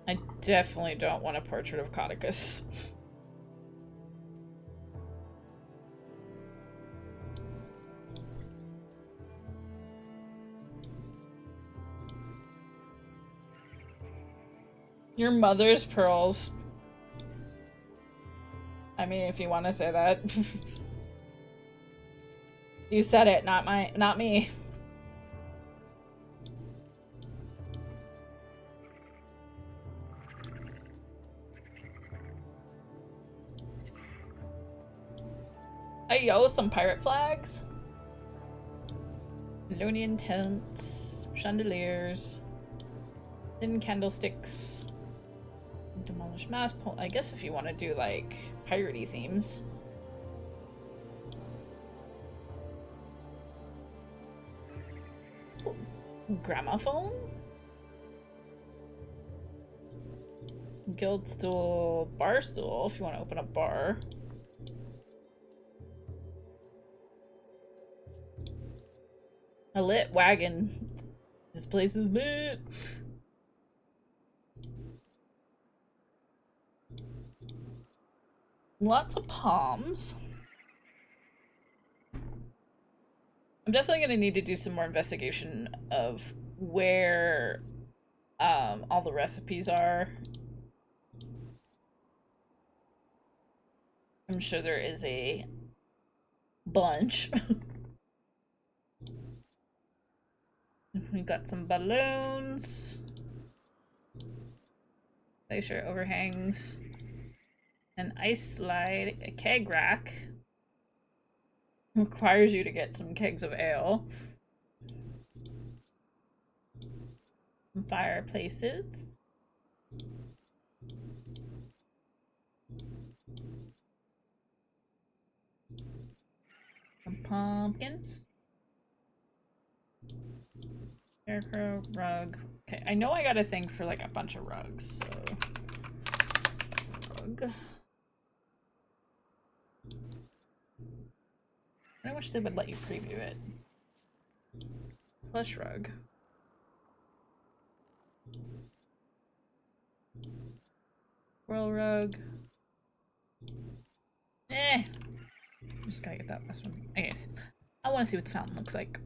I definitely don't want a portrait of Codicus. Your mother's pearls. I mean, if you want to say that. You said it, not me. Hey yo, some pirate flags. Lonian tents, chandeliers, thin candlesticks, demolished mass pole. I guess if you want to do like piratey themes. Ooh, gramophone? Guild stool, bar stool if you want to open a bar. A lit wagon. This place is lit. Lots of palms. I'm definitely gonna need to do some more investigation of where all the recipes are. I'm sure there is a bunch. We got some balloons. Glacier overhangs. An ice slide. A keg rack. Requires you to get some kegs of ale. Some fireplaces. Some pumpkins. Scarecrow, rug. Okay, I know I got a thing for like a bunch of rugs, so rug. I wish they would let you preview it. Plush rug. Roll rug. Just gotta get that last one. I guess. I want to see what the fountain looks like.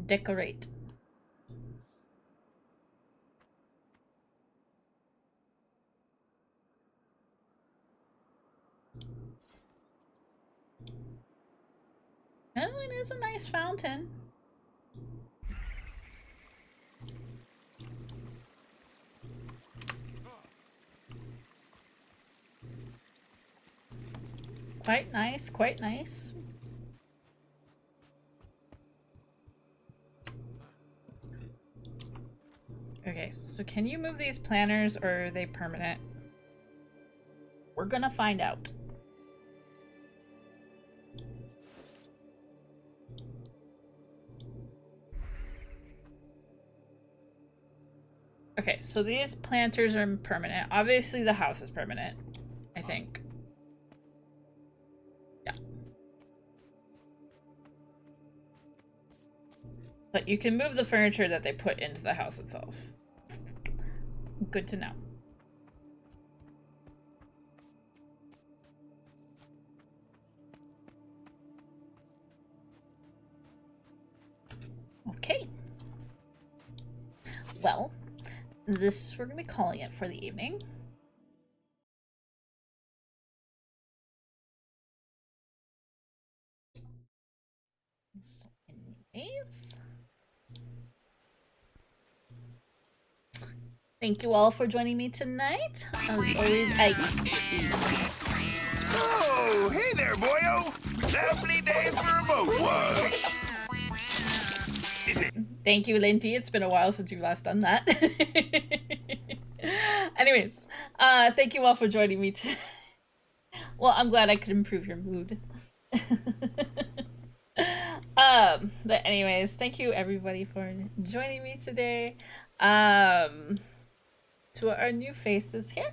Decorate. Oh, it is a nice fountain. Quite nice, quite nice. Okay, so can you move these planners or are they permanent? We're gonna find out. Okay, so these planters are permanent. Obviously the house is permanent, I think. Yeah. But you can move the furniture that they put into the house itself. Good to know. Okay. Well, this is we're gonna be calling it for the evening. So anyways, thank you all for joining me tonight. As always, Oh, hey there, boyo! Lovely day for a boat wash! Thank you, Linty. It's been a while since you've last done that. Anyways, thank you all for joining me today. Well, I'm glad I could improve your mood. But anyways, thank you everybody for joining me today. To our new faces here.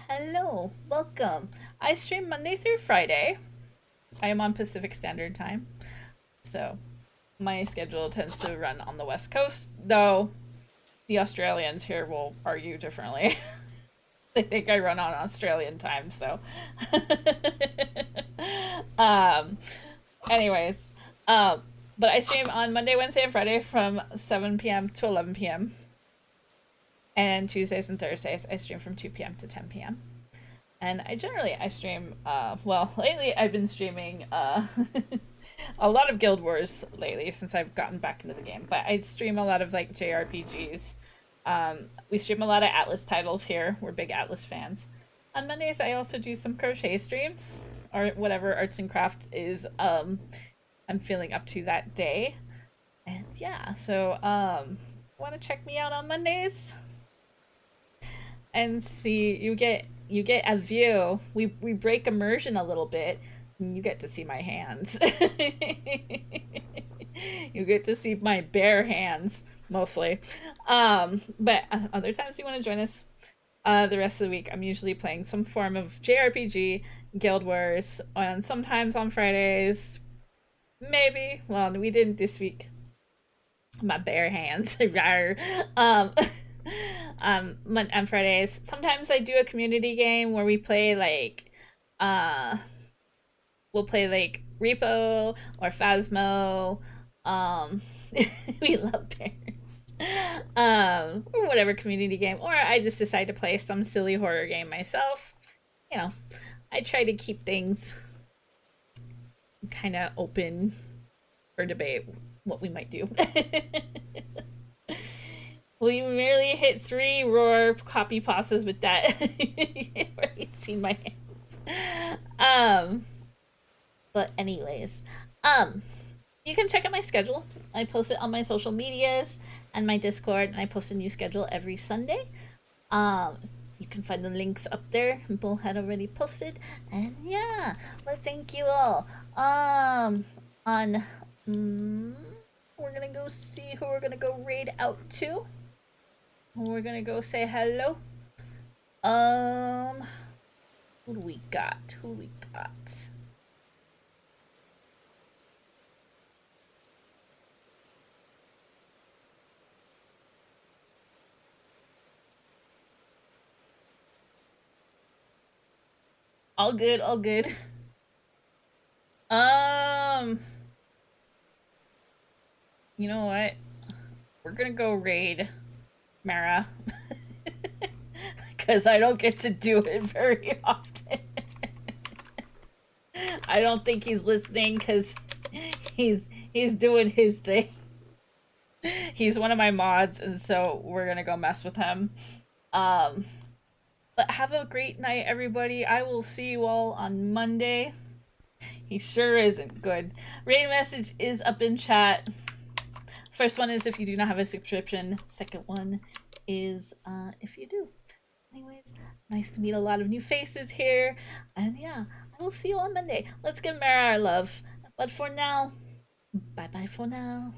Hello, welcome. I stream Monday through Friday. I am on Pacific Standard Time, so my schedule tends to run on the West Coast, though the Australians here will argue differently. They think I run on Australian time, so. Anyways, but I stream on Monday, Wednesday, and Friday from 7 p.m. to 11 p.m. And Tuesdays and Thursdays, I stream from 2 p.m. to 10 p.m. And I stream, well, lately I've been streaming, a lot of Guild Wars lately since I've gotten back into the game, but I stream a lot of like JRPGs. We stream a lot of Atlas titles here. We're big Atlas fans. On Mondays, I also do some crochet streams or whatever arts and craft is I'm feeling up to that day. And yeah, so want to check me out on Mondays and see you get a view. We break immersion a little bit. You get to see my hands. You get to see my bare hands, mostly. But other times you want to join us the rest of the week, I'm usually playing some form of JRPG, Guild Wars, and sometimes on Fridays, maybe. Well, we didn't this week. My bare hands. On Fridays, sometimes I do a community game where we play like, we'll play like Repo or Phasmo. We love bears. Or whatever community game. Or I just decide to play some silly horror game myself. You know, I try to keep things kind of open for debate what we might do. We merely hit 3 roar copy passes with that. You've already seen my hands. But anyways, you can check out my schedule. I post it on my social medias and my Discord, and I post a new schedule every Sunday. You can find the links up there. Bull had already posted. And yeah, well, thank you all. We're gonna go see who we're gonna go raid out to. We're gonna go say hello. Who do we got? Who we got? All good, all good. You know what? We're gonna go raid Mara. Because I don't get to do it very often. I don't think he's listening because he's doing his thing. He's one of my mods, and so we're gonna go mess with him. But have a great night, everybody. I will see you all on Monday. He sure isn't good. Raid message is up in chat. First one is if you do not have a subscription. Second one is if you do. Anyways, nice to meet a lot of new faces here. And yeah, I will see you on Monday. Let's give Mara our love. But for now, bye-bye for now.